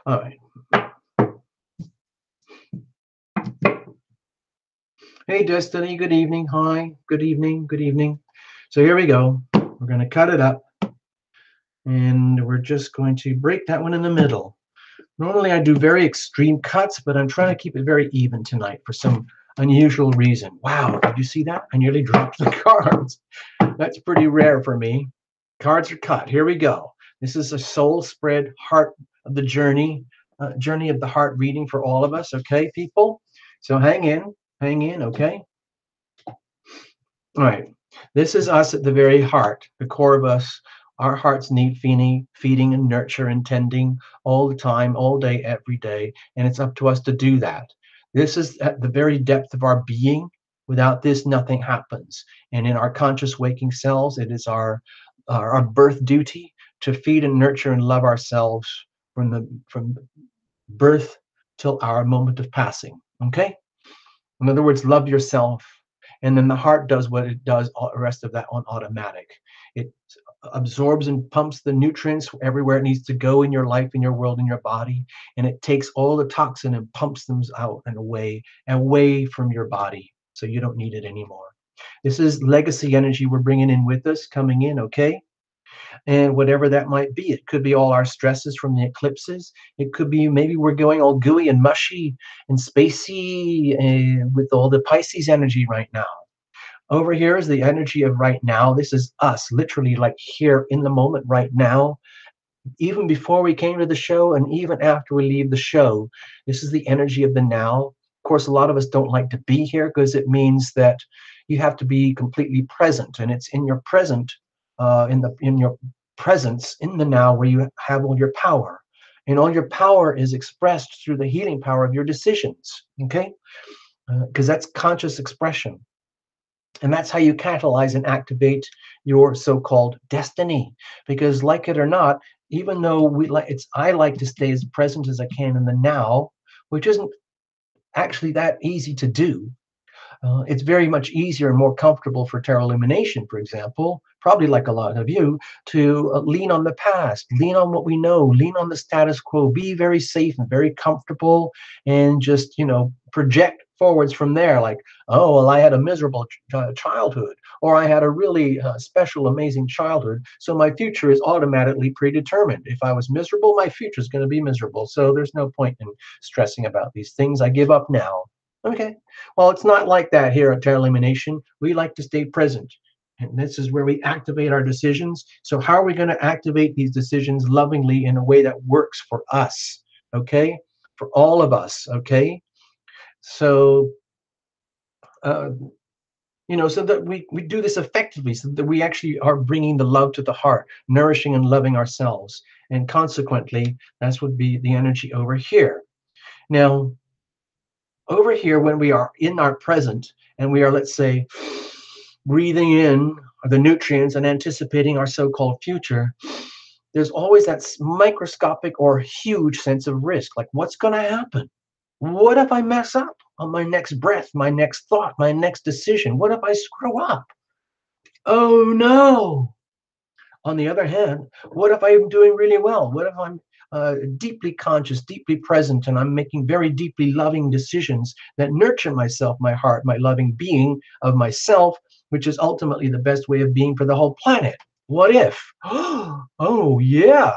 All right. Hey, Destiny. Good evening. Hi. Good evening. Good evening. So here we go. We're going to cut it up, and we're just going to break that one in the middle. Normally, I do very extreme cuts, but I'm trying to keep it very even tonight for some unusual reason. Wow, did you see that? I nearly dropped the cards. That's pretty rare for me. Cards are cut. Here we go. This is a soul spread heart of the journey, journey of the heart reading for all of us. Okay, people? So hang in, okay? All right. This is us at the very heart, the core of us. Our hearts need feeding and nurture and tending all the time, all day, every day. And it's up to us to do that. This is at the very depth of our being. Without this, nothing happens. And in our conscious waking selves, it is our birth duty to feed and nurture and love ourselves from birth till our moment of passing. Okay? In other words, love yourself. And then the heart does what it does, all the rest of that on automatic. It absorbs and pumps the nutrients everywhere it needs to go in your life, in your world, in your body. And it takes all the toxin and pumps them out and away from your body. So you don't need it anymore. This is legacy energy we're bringing in with us, coming in, okay? And whatever that might be. It could be all our stresses from the eclipses. It could be maybe we're going all gooey and mushy and spacey with all the Pisces energy right now. Over here is the energy of right now. This is us, literally like here in the moment right now. Even before we came to the show and even after we leave the show, this is the energy of the now. Of course, a lot of us don't like to be here because it means that you have to be completely present, and it's in your present, in your presence in the now where you have all your power, and all your power is expressed through the healing power of your decisions. Okay, because that's conscious expression. And that's how you catalyze and activate your so-called destiny. Because like it or not, even though I like to stay as present as I can in the now, which isn't actually that easy to do. It's very much easier and more comfortable for tarot illumination, for example, probably like a lot of you, to lean on the past, lean on what we know, lean on the status quo, be very safe and very comfortable, and just, project forwards from there, like, oh, well, I had a miserable childhood, or I had a really special, amazing childhood, so my future is automatically predetermined. If I was miserable, my future is going to be miserable, so there's no point in stressing about these things. I give up now. Okay, well, it's not like that here at Tarot Illumination. We like to stay present. And this is where we activate our decisions. So how are we going to activate these decisions lovingly in a way that works for us? Okay, for all of us. Okay, so so that we do this effectively, so that we actually are bringing the love to the heart, nourishing and loving ourselves. And consequently, that's would be the energy over here. Now, over here, when we are in our present and we are, let's say, breathing in the nutrients and anticipating our so-called future, there's always that microscopic or huge sense of risk. Like, what's going to happen? What if I mess up on my next breath, my next thought, my next decision? What if I screw up? Oh no. On the other hand, what if I'm doing really well? What if I'm deeply conscious, deeply present, and I'm making very deeply loving decisions that nurture myself, my heart, my loving being of myself, which is ultimately the best way of being for the whole planet? What if? Oh, yeah.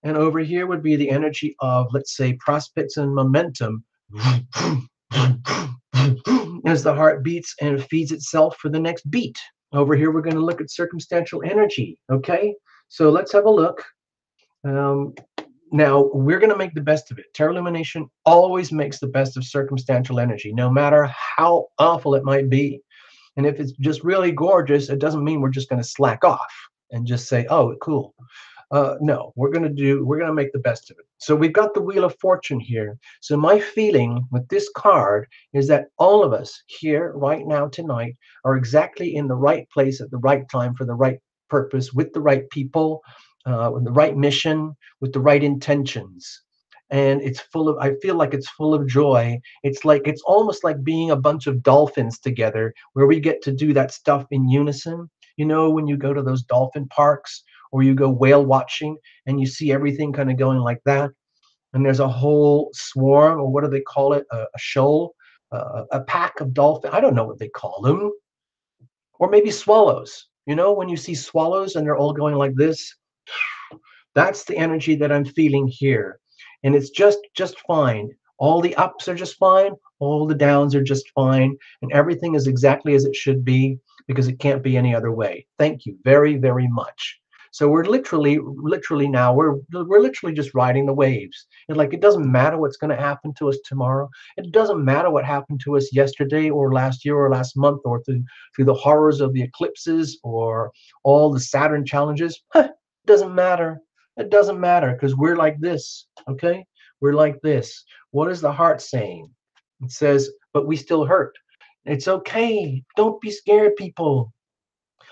And over here would be the energy of, let's say, prospects and momentum as the heart beats and feeds itself for the next beat. Over here, we're going to look at circumstantial energy. Okay, so let's have a look. Um, Now, we're going to make the best of it. Terra Illumination always makes the best of circumstantial energy, no matter how awful it might be. And if it's just really gorgeous, it doesn't mean we're just going to slack off and just say, oh, cool. No, we're going to make the best of it. So we've got the Wheel of Fortune here. So my feeling with this card is that all of us here right now tonight are exactly in the right place at the right time for the right purpose, with the right people, with the right mission, with the right intentions. And it's full of, I feel like it's full of joy. It's almost like being a bunch of dolphins together where we get to do that stuff in unison. You know, when you go to those dolphin parks or you go whale watching and you see everything kind of going like that. And there's a whole swarm, or what do they call it? A shoal, a pack of dolphins. I don't know what they call them. Or maybe swallows. You know, when you see swallows and they're all going like this, that's the energy that I'm feeling here. And it's just fine. All the ups are just fine. All the downs are just fine. And everything is exactly as it should be because it can't be any other way. Thank you very, very much. So we're literally now, we're literally just riding the waves. And like, it doesn't matter what's going to happen to us tomorrow. It doesn't matter what happened to us yesterday or last year or last month or through the horrors of the eclipses or all the Saturn challenges. It doesn't matter. It doesn't matter because we're like this, okay? We're like this. What is the heart saying? It says, but we still hurt. It's okay. Don't be scared, people.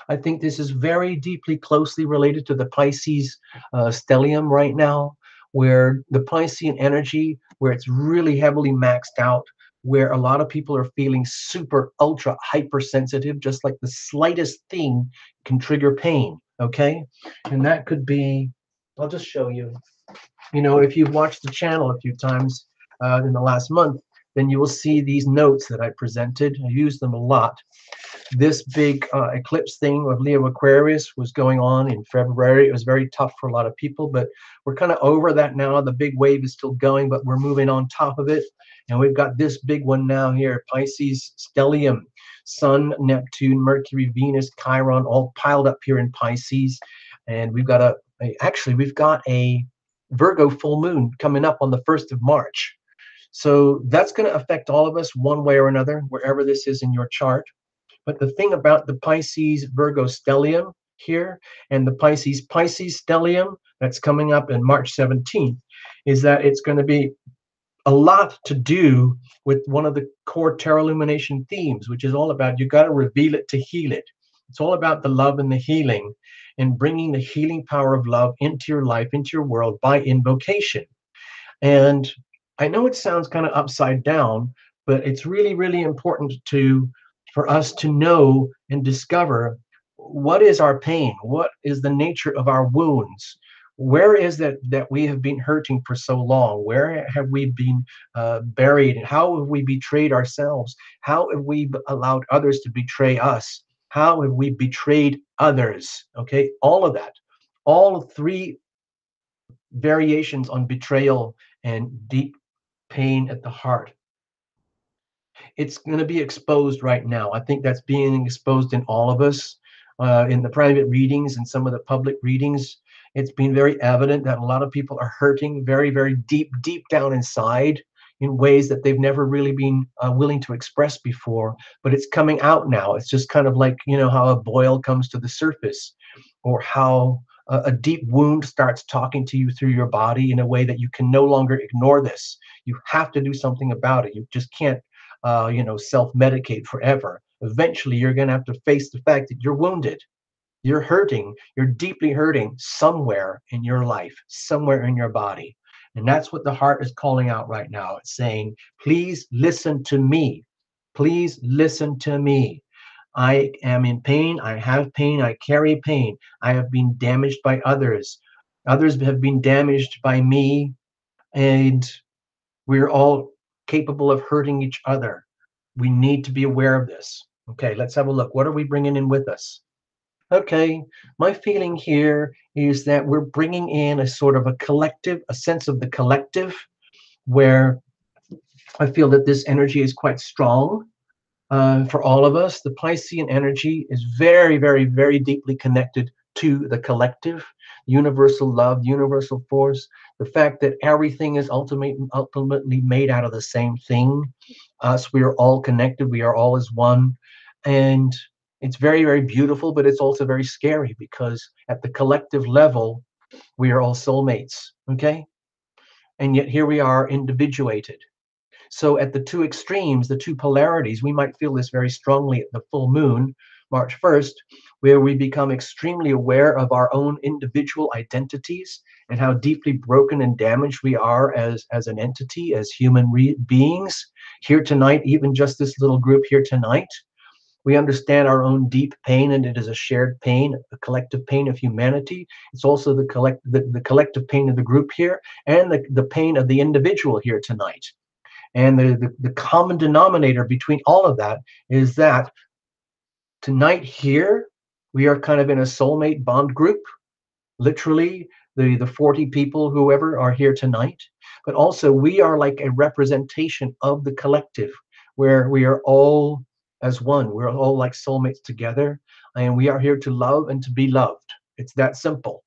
I think this is very deeply closely related to the Pisces stellium right now, where the Piscean energy, where it's really heavily maxed out, where a lot of people are feeling super, ultra hypersensitive, just like the slightest thing can trigger pain, okay? And that could be, I'll just show you. You know, if you've watched the channel a few times in the last month, then you will see these notes that I presented. I use them a lot. This big eclipse thing of Leo Aquarius was going on in February. It was very tough for a lot of people, but we're kind of over that now. The big wave is still going, but we're moving on top of it. And we've got this big one now here, Pisces stellium, Sun, Neptune, Mercury, Venus, Chiron, all piled up here in Pisces. And we've got actually, we've got a Virgo full moon coming up on the 1st of March. So that's going to affect all of us one way or another, wherever this is in your chart. But the thing about the Pisces Virgo stellium here and the Pisces stellium that's coming up in March 17th is that it's going to be a lot to do with one of the core Terra Illumination themes, which is all about you got to reveal it to heal it. It's all about the love and the healing and bringing the healing power of love into your life, into your world by invocation. And I know it sounds kind of upside down, but it's really, really important for us to know and discover what is our pain, what is the nature of our wounds, where is that we have been hurting for so long, where have we been buried, how have we betrayed ourselves, how have we allowed others to betray us, how have we betrayed others, okay, all of that, all three variations on betrayal and deep pain at the heart. It's going to be exposed right now. I think that's being exposed in all of us, in the private readings and some of the public readings. It's been very evident that a lot of people are hurting very, very deep, deep down inside in ways that they've never really been willing to express before. But it's coming out now. It's just kind of like, you know, how a boil comes to the surface, or how a deep wound starts talking to you through your body in a way that you can no longer ignore this. You have to do something about it. You just can't self-medicate forever. Eventually, you're going to have to face the fact that you're wounded. You're hurting. You're deeply hurting somewhere in your life, somewhere in your body. And that's what the heart is calling out right now. It's saying, please listen to me. Please listen to me. I am in pain. I have pain. I carry pain. I have been damaged by others. Others have been damaged by me. And we're all capable of hurting each other. We need to be aware of this. Okay, let's have a look. What are we bringing in with us? Okay, my feeling here is that we're bringing in a sort of a collective, a sense of the collective, where I feel that this energy is quite strong. For all of us, the Piscean energy is very, very, very deeply connected to the collective, universal love, universal force, the fact that everything is ultimately made out of the same thing. Us, we are all connected, we are all as one. And it's very, very beautiful, but it's also very scary because at the collective level, we are all soulmates, okay? And yet here we are individuated. So at the two extremes, the two polarities, we might feel this very strongly at the full moon, March 1st, where we become extremely aware of our own individual identities and how deeply broken and damaged we are as an entity, as human beings. Here tonight, even just this little group here tonight, we understand our own deep pain, and it is a shared pain, a collective pain of humanity. It's also the collective pain of the group here and the pain of the individual here tonight. And the common denominator between all of that is that tonight here, we are kind of in a soulmate bond group, literally the 40 people, whoever are here tonight. But also we are like a representation of the collective where we are all as one. We're all like soulmates together. And we are here to love and to be loved. It's that simple.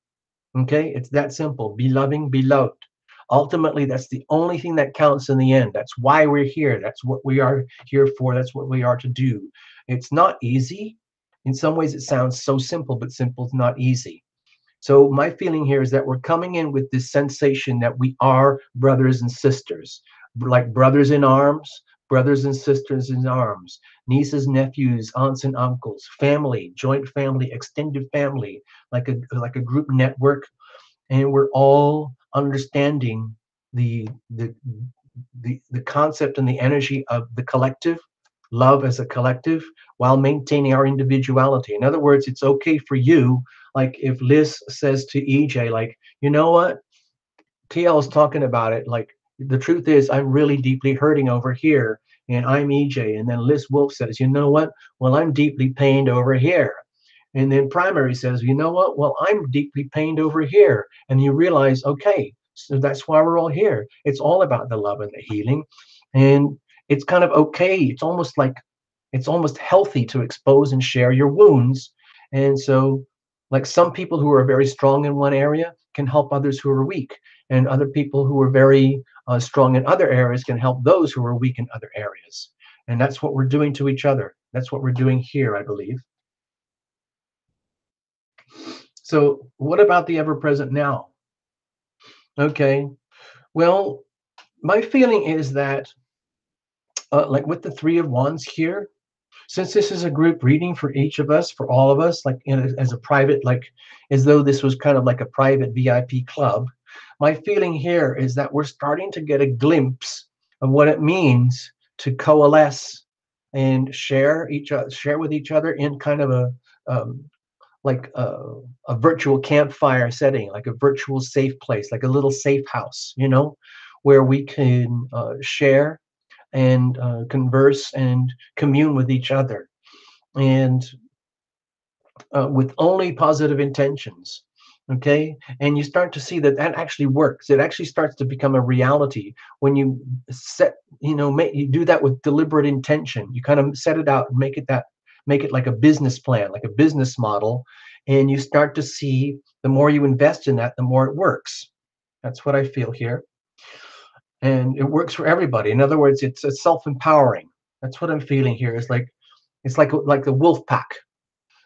Okay, it's that simple. Be loving, be loved. Ultimately, that's the only thing that counts in the end. That's why we're here. That's what we are here for. That's what we are to do. It's not easy. In some ways, it sounds so simple, but simple is not easy. So my feeling here is that we're coming in with this sensation that we are brothers and sisters, like brothers in arms, brothers and sisters in arms, nieces, nephews, aunts and uncles, family, joint family, extended family, like a group network, and we're all understanding the the the concept and the energy of the collective, love as a collective, while maintaining our individuality. In other words, it's okay for you, like if Liz says to EJ, like, you know what, TL is talking about it, like the truth is I'm really deeply hurting over here and I'm EJ. And then Liz Wolf says, you know what, well, I'm deeply pained over here. And then primary says, you know what? Well, I'm deeply pained over here. And you realize, okay, so that's why we're all here. It's all about the love and the healing. And it's kind of okay. It's almost healthy to expose and share your wounds. And so, like some people who are very strong in one area can help others who are weak. And other people who are very strong in other areas can help those who are weak in other areas. And that's what we're doing to each other. That's what we're doing here, I believe. So, what about the ever present now? Okay. Well, my feeling is that, like with the Three of Wands here, since this is a group reading for each of us, for all of us, like as a private, like as though this was kind of like a private VIP club, my feeling here is that we're starting to get a glimpse of what it means to coalesce and share with each other in kind of um, like a virtual campfire setting, like a virtual safe place, like a little safe house, where we can share and converse and commune with each other, and with only positive intentions. Okay, and you start to see that that actually works. It actually starts to become a reality when you you do that with deliberate intention. You kind of set it out and make it like a business plan, like a business model, and you start to see the more you invest in that, the more it works. That's what I feel here, and it works for everybody. In other words, it's self-empowering. That's what I'm feeling here. It's like the wolf pack,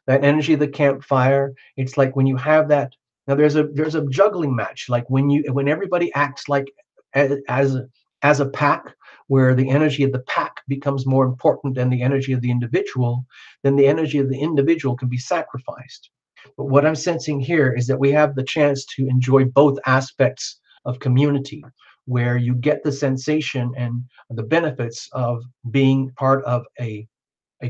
that energy of the campfire. It's like when you have that. Now there's a juggling match, like when everybody acts like as as a pack, where the energy of the pack becomes more important than the energy of the individual, then the energy of the individual can be sacrificed. But what I'm sensing here is that we have the chance to enjoy both aspects of community, where you get the sensation and the benefits of being part of a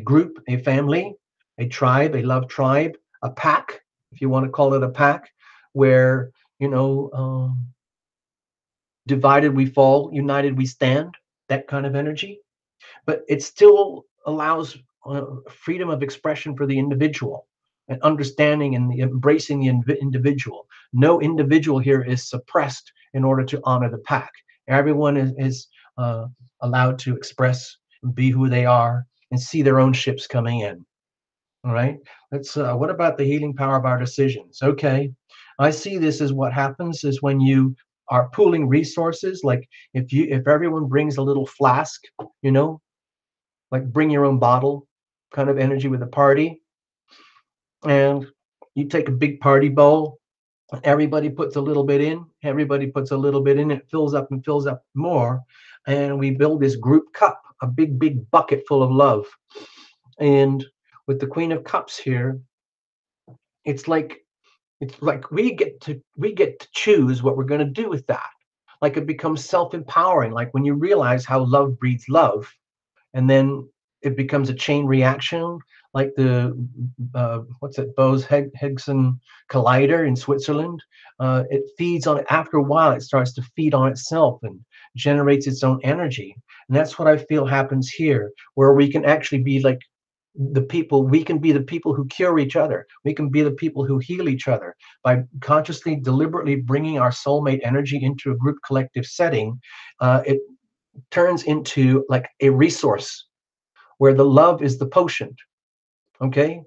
group, a family, a tribe, a love tribe, a pack, if you want to call it a pack, where, you know, divided we fall, united we stand, that kind of energy. But it still allows freedom of expression for the individual, and understanding and embracing the individual. No individual here is suppressed in order to honor the pack. Everyone is allowed to express and be who they are, and see their own ships coming in. All right. Let's. What about the healing power of our decisions? Okay, I see this as what happens is when you are pooling resources. Like if everyone brings a little flask, you know, like bring your own bottle kind of energy with a party, and you take a big party bowl. Everybody puts a little bit in. Everybody puts a little bit in. It fills up and fills up more, and we build this group cup, a big bucket full of love. And with the Queen of Cups here, it's like we get to choose what we're going to do with that. Like it becomes self-empowering. Like when you realize how love breeds love, and then it becomes a chain reaction, like the what's it, Bose-Higson collider in Switzerland. It feeds on it. After a while, it starts to feed on itself and generates its own energy. And that's what I feel happens here, where we can actually be like the people. We can be the people who cure each other. We can be the people who heal each other by consciously, deliberately bringing our soulmate energy into a group collective setting. It turns into like a resource where the love is the potion. Okay,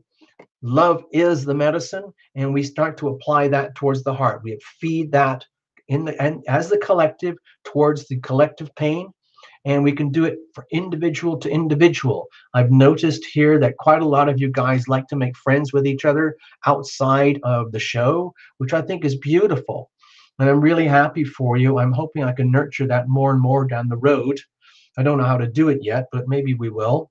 love is the medicine, and we start to apply that towards the heart. We feed that in the and as the collective towards the collective pain, and we can do it for individual to individual. I've noticed here that quite a lot of you guys like to make friends with each other outside of the show, which I think is beautiful. And I'm really happy for you. I'm hoping I can nurture that more and more down the road. I don't know how to do it yet, but maybe we will.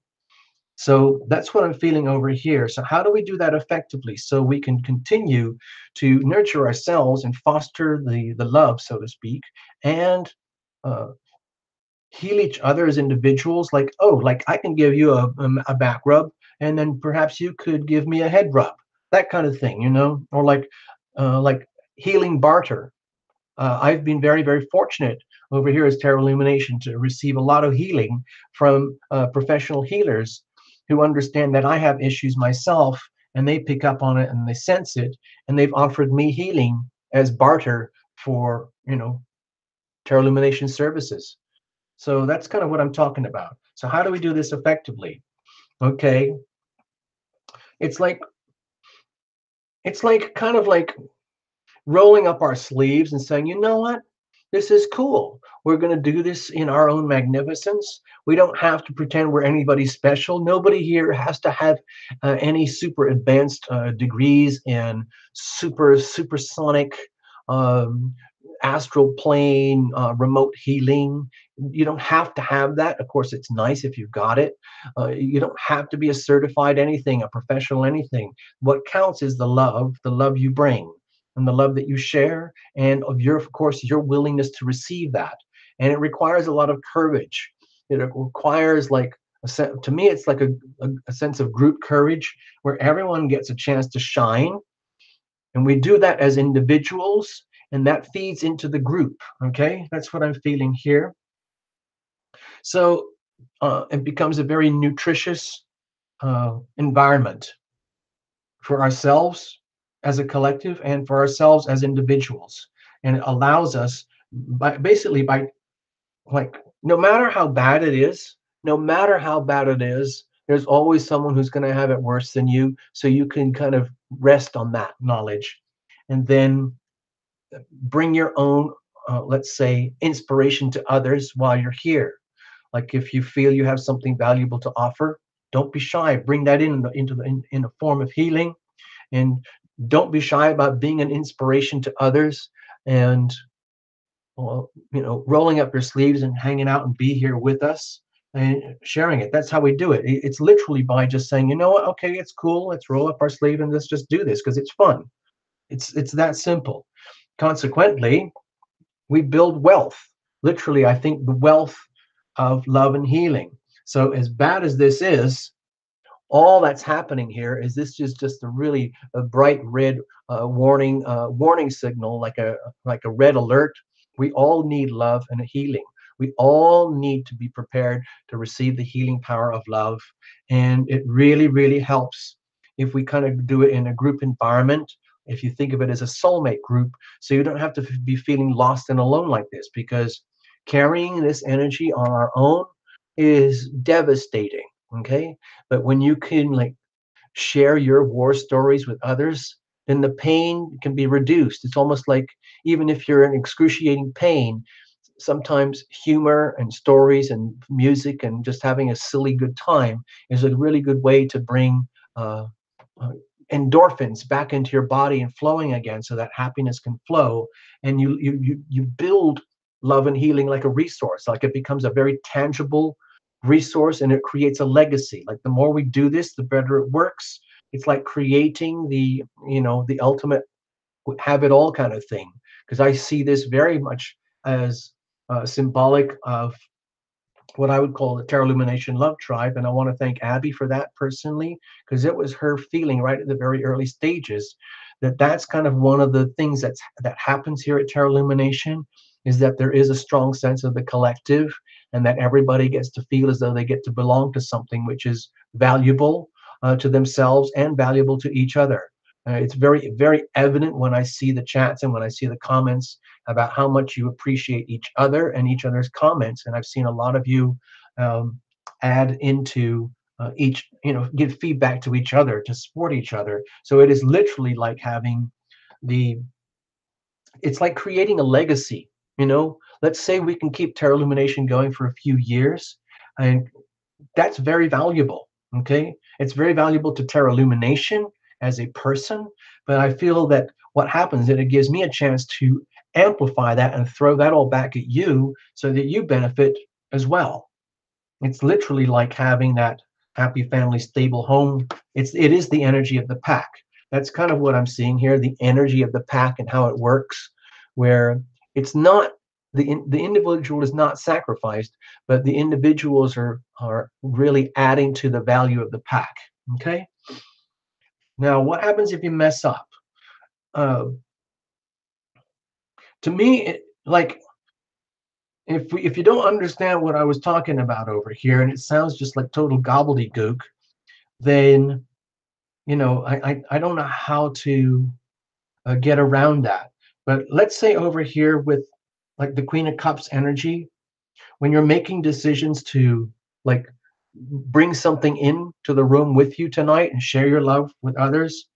So that's what I'm feeling over here. So how do we do that effectively so we can continue to nurture ourselves and foster the love, so to speak, and uh, heal each other as individuals? Like, oh, like I can give you a back rub, and then perhaps you could give me a head rub, that kind of thing, you know, or like healing barter. I've been very fortunate over here as Tarot Illumination to receive a lot of healing from professional healers who understand that I have issues myself, and they pick up on it and they sense it, and they've offered me healing as barter for, you know, Tarot Illumination services. So that's kind of what I'm talking about. So how do we do this effectively? Okay, it's like kind of like rolling up our sleeves and saying, you know what? This is cool. We're going to do this in our own magnificence. We don't have to pretend we're anybody special. Nobody here has to have any super advanced degrees in supersonic um, astral plane remote healing. You don't have to have that. Of course, it's nice if you've got it. You don't have to be a certified anything, a professional anything. What counts is the love you bring and the love that you share, and of course, your willingness to receive that. And it requires a lot of courage. It requires like to me, it's like a sense of group courage where everyone gets a chance to shine. And we do that as individuals, and that feeds into the group. Okay, that's what I'm feeling here. So it becomes a very nutritious environment for ourselves as a collective and for ourselves as individuals. And it allows us by like, no matter how bad it is, no matter how bad it is, there's always someone who's going to have it worse than you. So you can kind of rest on that knowledge and then bring your own, let's say, inspiration to others while you're here. Like if you feel you have something valuable to offer, don't be shy. Bring that in a form of healing, and don't be shy about being an inspiration to others, and well, you know, rolling up your sleeves and hanging out and be here with us and sharing it. That's how we do it. It's literally by just saying, you know what, okay, it's cool, let's roll up our sleeve and let's just do this because it's fun. It's that simple. Consequently, we build wealth. Literally, I think the wealth of love and healing. So as bad as this is, all that's happening here is this is just a bright red warning signal, like a red alert. We all need love and healing. We all need to be prepared to receive the healing power of love, and it really helps if we kind of do it in a group environment. If you think of it as a soulmate group, so you don't have to be feeling lost and alone like this, because carrying this energy on our own is devastating. Okay. But when you can like share your war stories with others, then the pain can be reduced. It's almost like even if you're in excruciating pain, sometimes humor and stories and music and just having a silly good time is a really good way to bring uh, uh, endorphins back into your body and flowing again so that happiness can flow, and you build love and healing like a resource, like it becomes a very tangible resource, and it creates a legacy. Like the more we do this, the better it works. It's like creating the ultimate have it all kind of thing, because I see this very much as symbolic of what I would call the Terra Lumination Love Tribe. And I want to thank Abby for that personally, because it was her feeling right at the very early stages that that's kind of one of the things that happens here at Terra Lumination, is that there is a strong sense of the collective, and that everybody gets to feel as though they get to belong to something which is valuable to themselves and valuable to each other. It's very, very evident when I see the chats and when I see the comments about how much you appreciate each other and each other's comments. And I've seen a lot of you um, add into each, give feedback to each other to support each other. So it is literally like having the, it's like creating a legacy. Let's say we can keep Terra Illumination going for a few years, and that's very valuable. Okay, it's very valuable to Terra Illumination as a person, but I feel that what happens is it gives me a chance to amplify that and throw that all back at you so that you benefit as well. It's literally like having that happy family stable home. It is the energy of the pack. That's kind of what I'm seeing here, the energy of the pack and how it works, where it's not the individual is not sacrificed, but the individuals are really adding to the value of the pack. Okay. Now, what happens if you mess up? Uh, to me, like if you don't understand what I was talking about over here, and it sounds just like total gobbledygook, then I don't know how to get around that. But let's say over here with like the Queen of Cups energy, when you're making decisions to like bring something into the room with you tonight and share your love with others,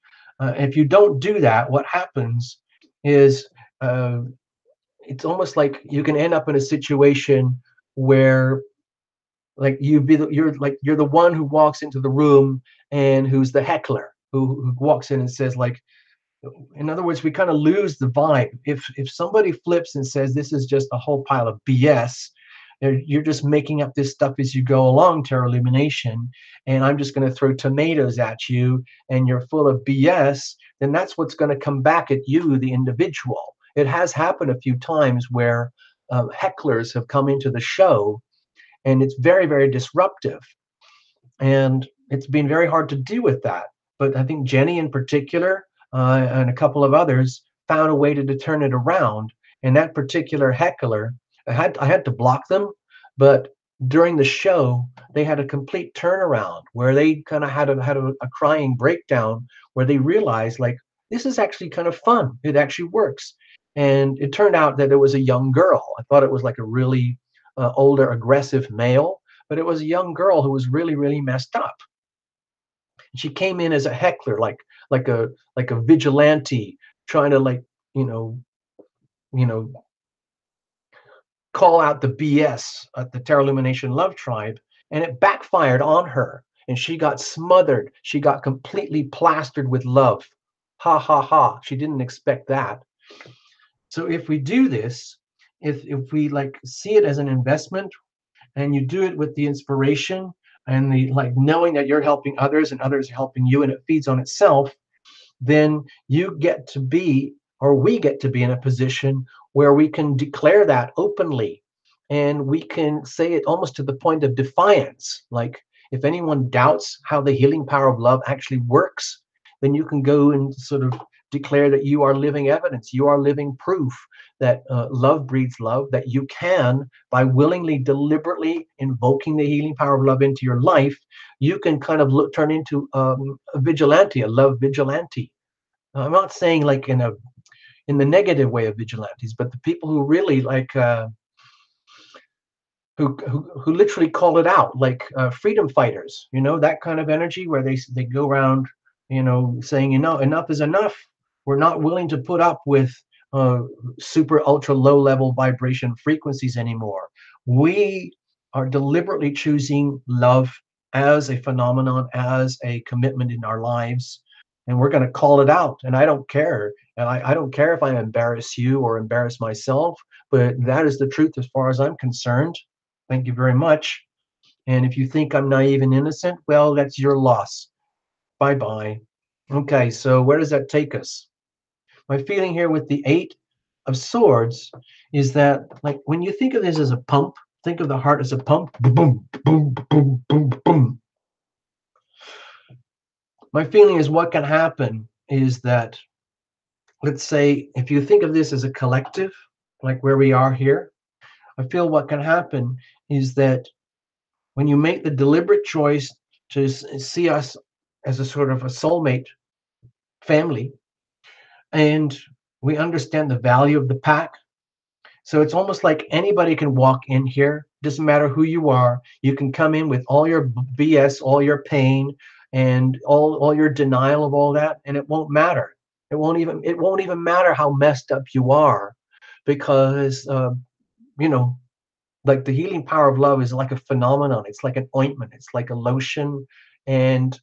if you don't do that, what happens is uh, it's almost like you can end up in a situation where like you're the one who walks into the room and who's the heckler who walks in and says like, in other words, we kind of lose the vibe. If somebody flips and says this is just a whole pile of BS, you're just making up this stuff as you go along, Terra Illumination, and I'm just going to throw tomatoes at you, and you're full of BS, then that's what's going to come back at you, the individual. It has happened a few times where hecklers have come into the show, and it's very, very disruptive. And it's been very hard to deal with that. But I think Jenny in particular and a couple of others found a way to turn it around. And that particular heckler, I had to block them, but during the show they had a complete turnaround where they kind of had a crying breakdown where they realized like this is actually kind of fun. It actually works. And it turned out that it was a young girl. I thought it was like a really older, aggressive male, but it was a young girl who was really, really messed up. She came in as a heckler, like a vigilante, trying to like you know you know call out the BS at the Terra Illumination Love Tribe, and it backfired on her, and she got smothered. She got completely plastered with love. Ha ha ha! She didn't expect that. So if we do this, if we like see it as an investment, and you do it with the inspiration and the like knowing that you're helping others and others are helping you and it feeds on itself, then you get to be, or we get to be in a position where we can declare that openly, and we can say it almost to the point of defiance. Like if anyone doubts how the healing power of love actually works, then you can go and sort of declare that you are living evidence, you are living proof that love breeds love, that you can, by willingly, deliberately invoking the healing power of love into your life, you can kind of turn into a vigilante, a love vigilante. I'm not saying like in the negative way of vigilantes, but the people who really like who literally call it out, like freedom fighters. You know, that kind of energy where they go around, you know, saying, you know, enough is enough. We're not willing to put up with uh, super ultra low level vibration frequencies anymore. We are deliberately choosing love as a phenomenon, as a commitment in our lives, and we're going to call it out. And I don't care. And I don't care if I embarrass you or embarrass myself, but that is the truth as far as I'm concerned. Thank you very much. And if you think I'm naive and innocent, well, that's your loss. Bye bye. Okay, so where does that take us? My feeling here with the Eight of Swords is that, like, when you think of this as a pump, think of the heart as a pump. Boom, boom, boom, boom, boom. My feeling is what can happen is that, let's say, if you think of this as a collective, like where we are here, I feel what can happen is that when you make the deliberate choice to see us as a sort of a soulmate family, and we understand the value of the pack. So it's almost like anybody can walk in here, doesn't matter who you are. You can come in with all your BS, all your pain, and all your denial of all that, and it won't matter. It won't even matter how messed up you are, because you know, like the healing power of love is like a phenomenon. It's like an ointment. It's like a lotion, and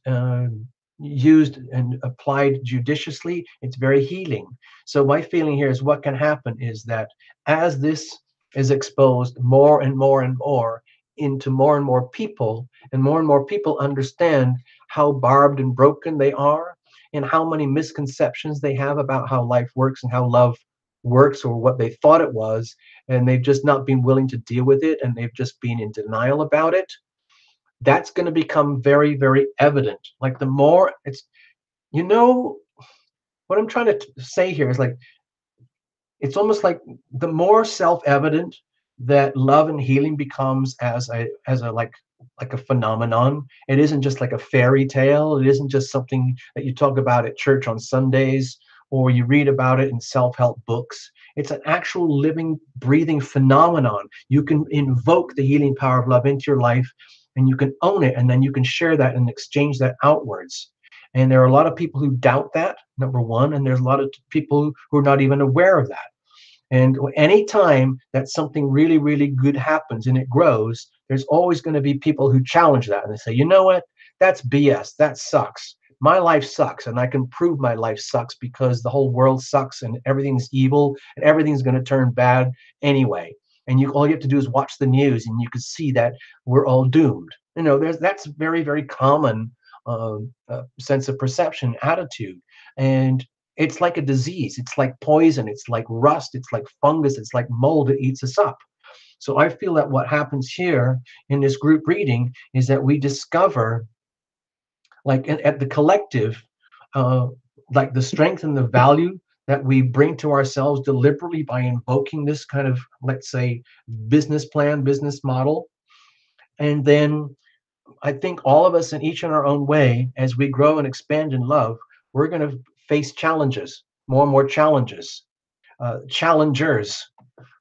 used and applied judiciously, it's very healing. So my feeling here is what can happen is that as this is exposed more and more and more into more and more people understand how barbed and broken they are, and how many misconceptions they have about how life works and how love works, or what they thought it was, and they've just not been willing to deal with it, and they've just been in denial about it. That's going to become very, very evident. Like the more it's, you know, what I'm trying to say here is, like, it's almost like the more self-evident that love and healing becomes as a like a phenomenon. It isn't just like a fairy tale. It isn't just something that you talk about at church on Sundays, or you read about it in self-help books. It's an actual living, breathing phenomenon. You can invoke the healing power of love into your life, and you can own it, and then you can share that and exchange that outwards. And there are a lot of people who doubt that, number one, and there's a lot of people who are not even aware of that. And anytime that something really, really good happens and it grows, there's always going to be people who challenge that, and they say, you know what? That's BS. That sucks. My life sucks, and I can prove my life sucks because the whole world sucks and everything's evil and everything's going to turn bad anyway. And all you have to do is watch the news, and you can see that we're all doomed. You know, that's very, very common sense of perception, attitude. And it's like a disease. It's like poison. It's like rust. It's like fungus. It's like mold that eats us up. So I feel that what happens here in this group reading is that we discover, like at the collective, uh, like the strength and the value that we bring to ourselves deliberately by invoking this kind of, let's say, business plan, business model. And then I think all of us, in each in our own way, as we grow and expand in love, we're going to face challenges, more and more challenges, challengers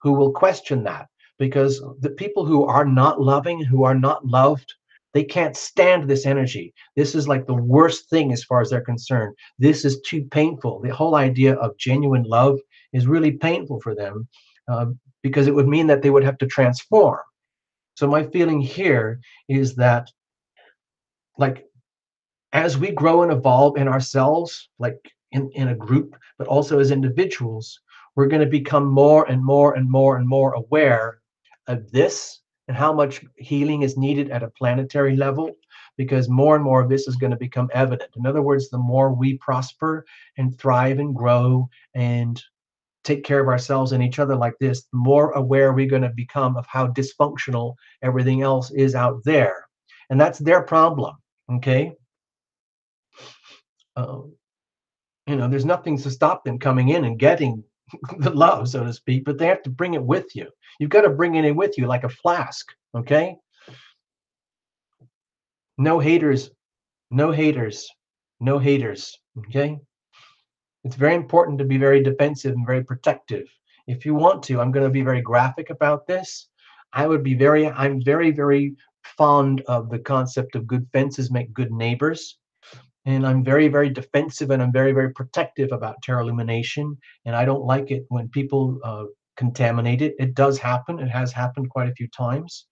who will question that, because the people who are not loving, who are not loved, they can't stand this energy. This is like the worst thing as far as they're concerned. This is too painful. The whole idea of genuine love is really painful for them, uh, because it would mean that they would have to transform. So my feeling here is that, like, as we grow and evolve in ourselves, like in a group, but also as individuals, we're going to become more and more and more and more aware of this, and how much healing is needed at a planetary level, because more and more of this is going to become evident. In other words, the more we prosper and thrive and grow and take care of ourselves and each other like this, the more aware we're going to become of how dysfunctional everything else is out there. And that's their problem. Okay. Um, there's nothing to stop them coming in and getting the love, so to speak, but they have to bring it with you. You've got to bring it in with you like a flask. Okay. No haters, no haters, no haters. Okay. It's very important to be very defensive and very protective. If you want to, I'm going to be very graphic about this. I'm very, very fond of the concept of good fences make good neighbors. And I'm very, very defensive and I'm very, very protective about terra illumination. And I don't like it when people contaminate it. It does happen. It has happened quite a few times.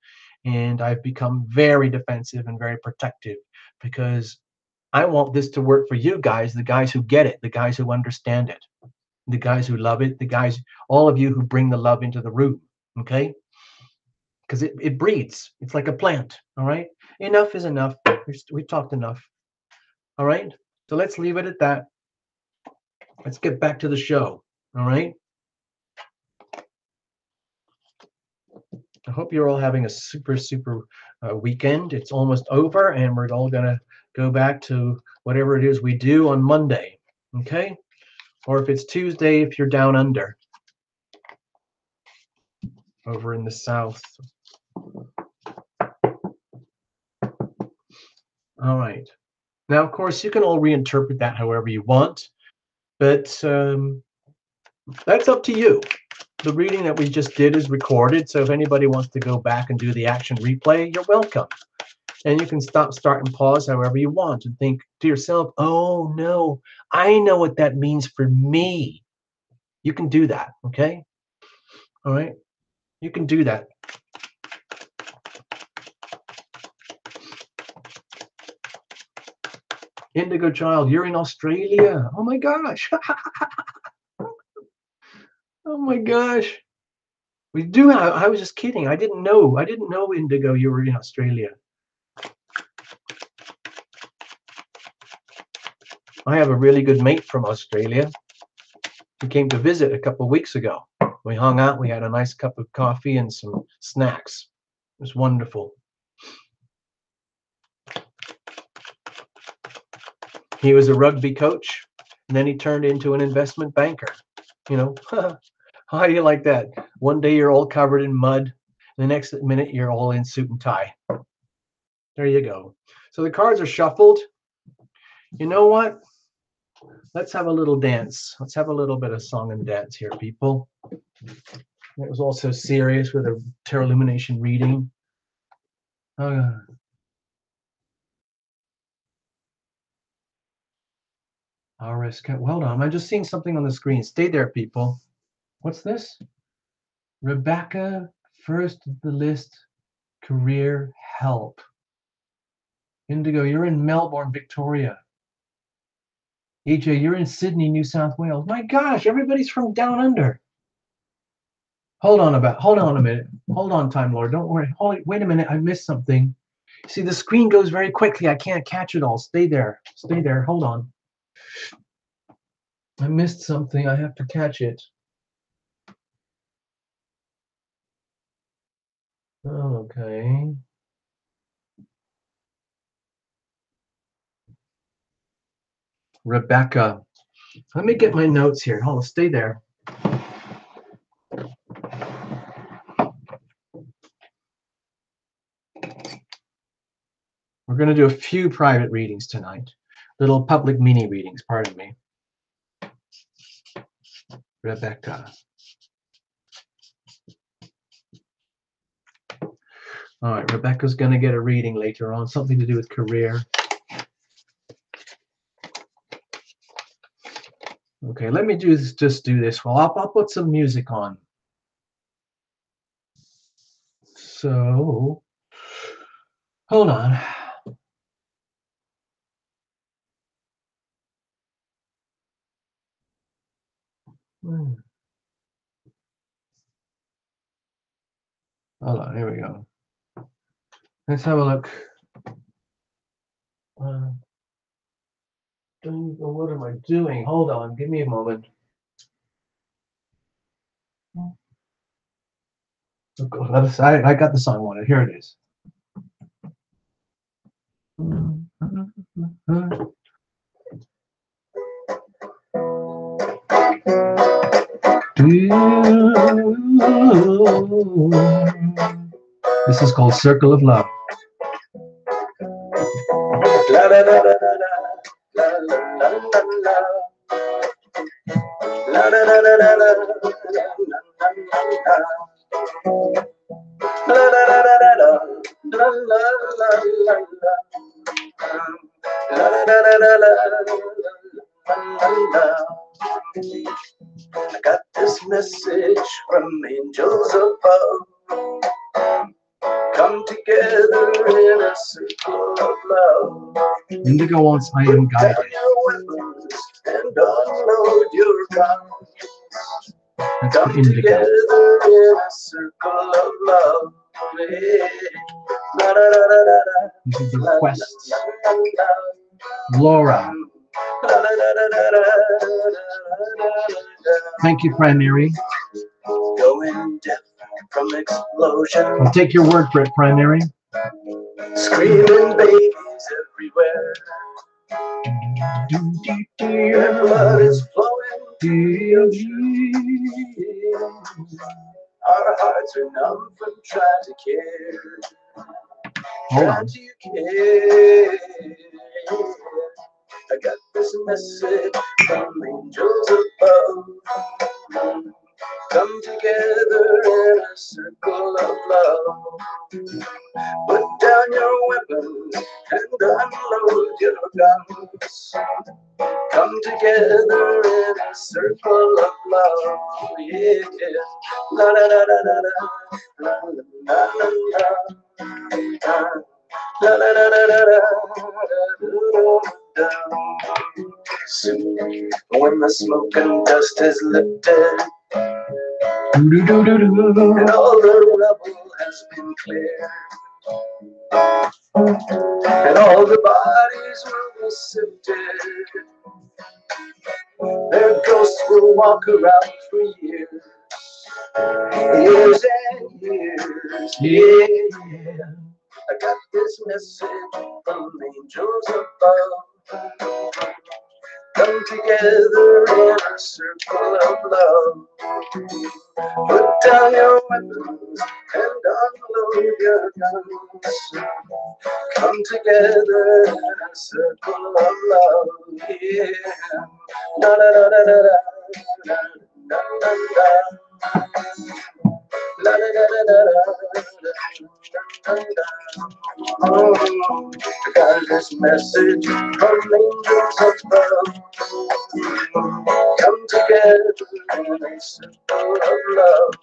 And I've become very defensive and very protective because I want this to work for you guys, the guys who get it, the guys who understand it, the guys who love it, the guys, all of you who bring the love into the room. Okay? Because it breeds. It's like a plant. All right? Enough is enough. We've talked enough. All right? So let's leave it at that. Let's get back to the show. All right? I hope you're all having a super, super weekend. It's almost over, and we're all going to go back to whatever it is we do on Monday. Okay? Or if it's Tuesday, if you're down under, over in the south. All right. Now, of course, you can all reinterpret that however you want, but that's up to you. The reading that we just did is recorded, so if anybody wants to go back and do the action replay, you're welcome. And you can stop, start, and pause however you want and think to yourself, oh, no, I know what that means for me. You can do that, okay? All right? You can do that. Indigo Child, you're in Australia. Oh, my gosh. Oh, my gosh. We do have, I was just kidding. I didn't know, Indigo, you were in Australia. I have a really good mate from Australia. He came to visit a couple of weeks ago. We hung out, we had a nice cup of coffee and some snacks. It was wonderful. He was a rugby coach, and then he turned into an investment banker. You know, how do you like that? One day you're all covered in mud, the next minute you're all in suit and tie. There you go. So the cards are shuffled. You know what? Let's have a little dance. Let's have a little bit of song and dance here, people. It was also serious with a terra illumination reading. Hold on, I'm just seeing something on the screen. Stay there, people. What's this? Rebecca, first of the list, career help. Indigo, you're in Melbourne, Victoria. EJ, you're in Sydney, New South Wales. My gosh, everybody's from down under. Hold on a minute. Hold on, Time Lord. Don't worry. Wait a minute. I missed something. See, the screen goes very quickly. I can't catch it all. Stay there. Stay there. Hold on. I missed something. I have to catch it. Okay. Rebecca. Let me get my notes here. Hold on. Stay there. We're going to do a few private readings tonight. Little public mini readings, pardon me. Rebecca. All right, Rebecca's going to get a reading later on, something to do with career. Okay, let me just do this. Well, I'll put some music on. So, hold on. Hold on, here we go. Let's have a look. What am I doing? Hold on, give me a moment. I got the song I wanted. Here it is. This is called Circle of Love. La, la, la, la, la, la, la, la, la. La, la, la, la, la, la, la, la, la, la. la la la la la la. I got this message from angels above. Come together in a circle of love. Indigo wants I am Put down guided. your weapons and unload your guns. That's for Come Indigo. together in a circle of love. Yeah. La, la, la, la, la, la. These are the La, la, requests. la, la, la. Laura, La, la, la, la, la, la, la, la. thank you, Primary. Going deaf from explosion. I'll take your word for it, Primary. Screaming babies everywhere. Their blood is flowing through the ocean. Our hearts are numb from trying to care. Hold on. Trying to care. I got this message from angels above. Come together in a circle of love. Put down your weapons and unload your guns. Come together in a circle of love. Yeah. La la la la la la la la la la. La la la la la la la. Soon, when the smoke and dust is lifted, and all the rubble has been cleared, and all the bodies will be sifted, their ghosts will walk around for years, years and years. Yeah. I got this message from angels above. Come together in a circle of love. Put down your weapons and unload your guns. Come together in a circle of love. Yeah. La la la la la la la la la. La la la la la la la. Oh, I got this message from angels above. Come together in a circle of love.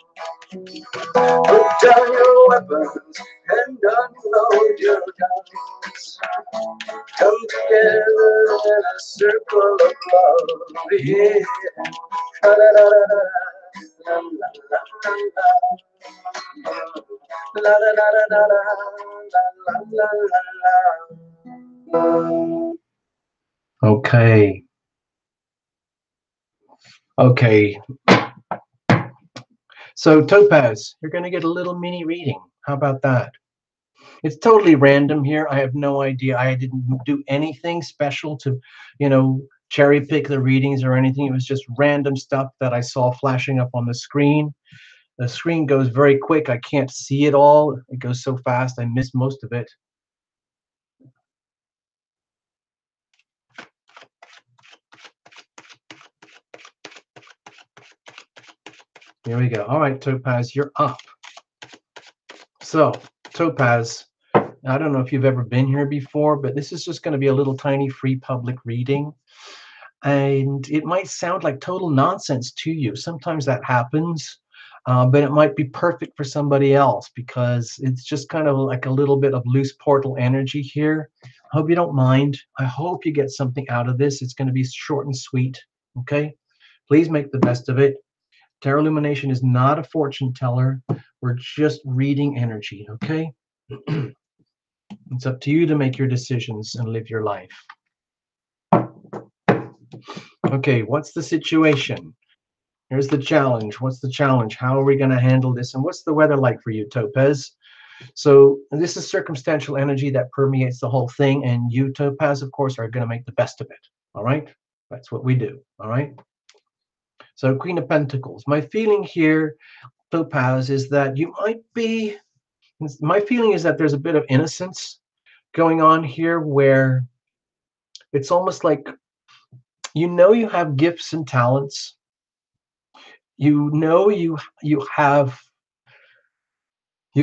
Put down your weapons and unload your guns. Come together in a circle of love. Yeah. La la la la la la la la la la la la la la. Okay. Okay. So Topaz, you're going to get a little mini reading. How about that? It's totally random here. I have no idea. I didn't do anything special to, cherry pick the readings or anything. It was just random stuff that I saw flashing up on the screen. The screen goes very quick. I can't see it all. It goes so fast. I miss most of it. Here we go. All right, Topaz, you're up. So, Topaz, I don't know if you've ever been here before, but this is just going to be a little tiny free public reading. And it might sound like total nonsense to you. Sometimes that happens, but it might be perfect for somebody else because it's just kind of like a little bit of loose portal energy here. I hope you don't mind. I hope you get something out of this. It's going to be short and sweet, okay? Please make the best of it. Tarot Lumination is not a fortune teller. We're just reading energy, okay? It's up to you to make your decisions and live your life. Okay, what's the situation? Here's the challenge. What's the challenge? How are we going to handle this? And what's the weather like for you, Topaz? So this is circumstantial energy that permeates the whole thing. And you, Topaz, of course, are going to make the best of it. All right? That's what we do. All right? So Queen of Pentacles. My feeling here, Topaz, is that you might be... My feeling is that there's a bit of innocence going on here where it's almost like you have gifts and talents. You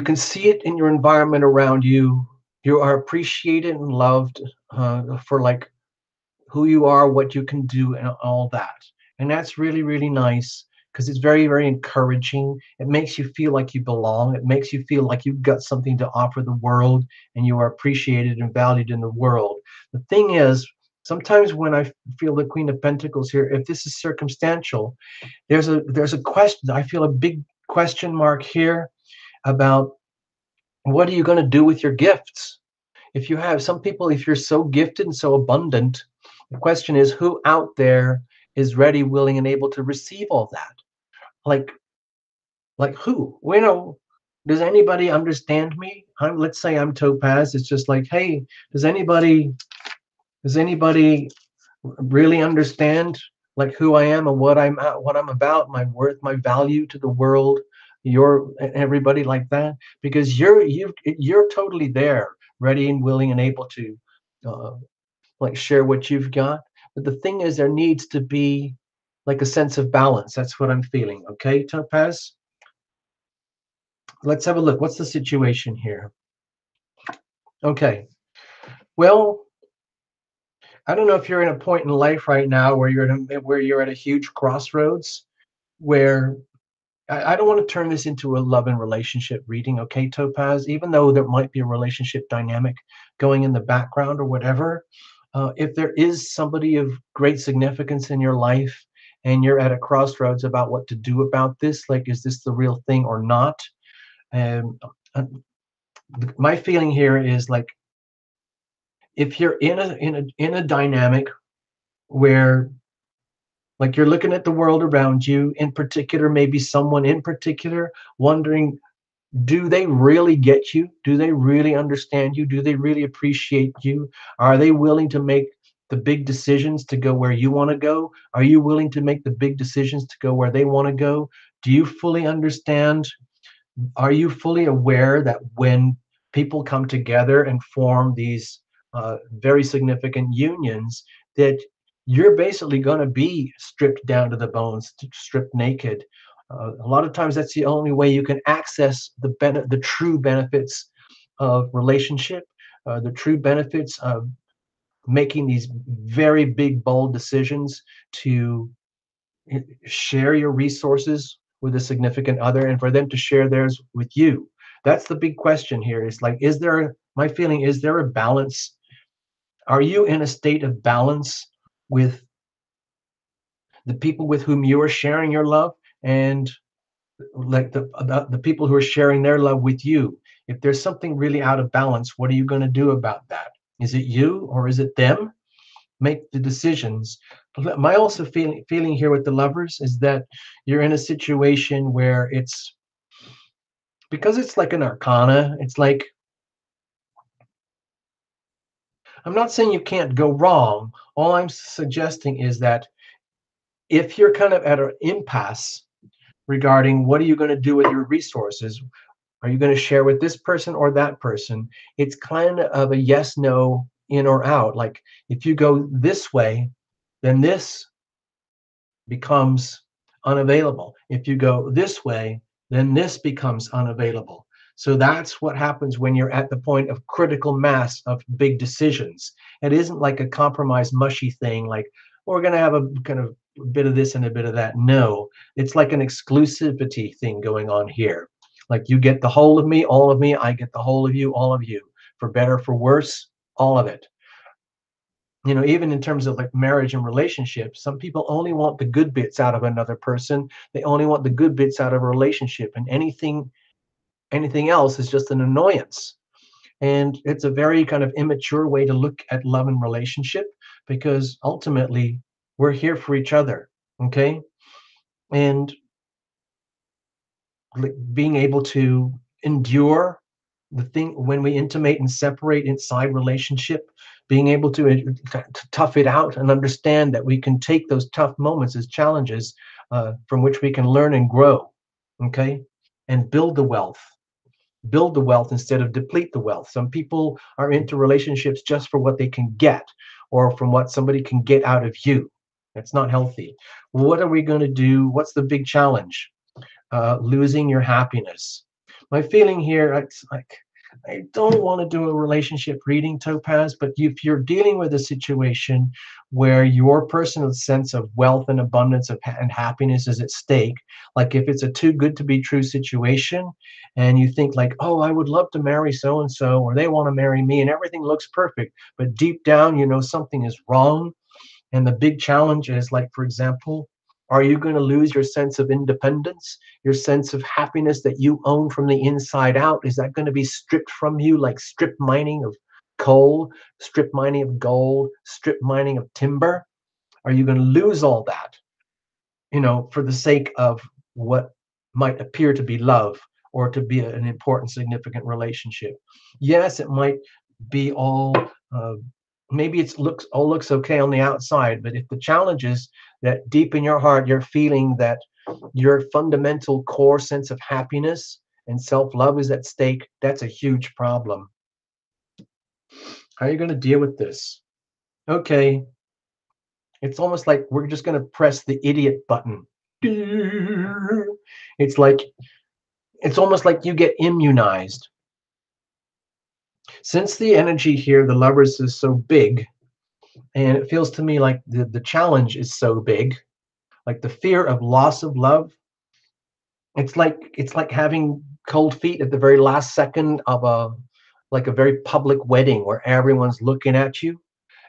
can see it in your environment around you, You are appreciated and loved for like who you are, what you can do, and all that. And that's really, really nice because it's very, very encouraging. It makes you feel like you belong. It makes you feel like you've got something to offer the world and you are appreciated and valued in the world. The thing is, sometimes when I feel the Queen of Pentacles here, if this is circumstantial, there's a question. I feel a big question mark here about what are you going to do with your gifts? If you have some people, if you're so gifted and so abundant, the question is who out there is ready, willing, and able to receive all that? Like, like who? You know, does anybody understand me? Let's say I'm Topaz. It's just like, hey, does anybody really understand like who I am and what I'm about, my worth, my value to the world, your everybody like that? Because you're totally there, ready and willing and able to uh, like share what you've got. But the thing is, there needs to be like a sense of balance. That's what I'm feeling. Okay, Topaz. Let's have a look. What's the situation here? Okay. Well, I don't know if you're in a point in life right now where you're at a huge crossroads where I don't want to turn this into a love and relationship reading, okay, Topaz? Even though there might be a relationship dynamic going in the background or whatever, if there is somebody of great significance in your life and you're at a crossroads about what to do about this, like, is this the real thing or not? Um, uh, my feeling here is like if you're in a dynamic where like you're looking at the world around you, in particular, maybe someone in particular, wondering, do they really get you? Do they really understand you? Do they really appreciate you? Are they willing to make the big decisions to go where you want to go? Are you willing to make the big decisions to go where they want to go? Do you fully understand? Are you fully aware that when people come together and form these very significant unions, that you're basically going to be stripped down to the bones, stripped naked? A lot of times, that's the only way you can access the true benefits of relationship, the true benefits of making these very big, bold decisions to share your resources with a significant other and for them to share theirs with you. That's the big question here. Is like, is there, my feeling, is there a balance? Are you in a state of balance with the people with whom you are sharing your love and like the people who are sharing their love with you? If there's something really out of balance, what are you going to do about that? Is it you or is it them? Make the decisions. My also feeling here with the lovers is that you're in a situation where it's because it's like an arcana. It's like I'm not saying you can't go wrong. All I'm suggesting is that if you're kind of at an impasse regarding what are you going to do with your resources, are you going to share with this person or that person? It's kind of a yes, no, in or out. Like if you go this way, then this becomes unavailable. If you go this way, then this becomes unavailable. So that's what happens when you're at the point of critical mass of big decisions. It isn't like a compromise mushy thing like we're going to have a kind of bit of this and a bit of that. No, it's like an exclusivity thing going on here. Like you get the whole of me, all of me, I get the whole of you, all of you, for better, for worse, all of it. You know, even in terms of like marriage and relationships, some people only want the good bits out of another person. They only want the good bits out of a relationship, and anything else is just an annoyance. And it's a very kind of immature way to look at love and relationship because ultimately we're here for each other. Okay. And being able to endure the thing when we intimate and separate inside relationship, being able to tough it out and understand that we can take those tough moments as challenges from which we can learn and grow. Okay. And build the wealth instead of deplete the wealth. Some people are into relationships just for what they can get or from what somebody can get out of you. That's not healthy. What are we going to do? What's the big challenge? Losing your happiness. My feeling here, it's like I don't want to do a relationship reading, Topaz, but if you're dealing with a situation where your personal sense of wealth and abundance and happiness is at stake, like if it's a too good to be true situation, and you think like, oh, I would love to marry so and so, or they want to marry me, and everything looks perfect, but deep down, you know something is wrong. And the big challenge is, like, for example, are you going to lose your sense of independence, your sense of happiness that you own from the inside out? Is that going to be stripped from you, like strip mining of coal, strip mining of gold, strip mining of timber? Are you going to lose all that, for the sake of what might appear to be love or to be an important, significant relationship? Yes, it might be all. Uh, Maybe it looks okay on the outside, but if the challenge is that deep in your heart you're feeling that your fundamental core sense of happiness and self-love is at stake, that's a huge problem. How are you going to deal with this? Okay, it's almost like we're just going to press the idiot button. It's like it's almost like you get immunized. Since the energy here, the lovers, is so big, and it feels to me like the challenge is so big, like the fear of loss of love. It's like having cold feet at the very last second of a very public wedding where everyone's looking at you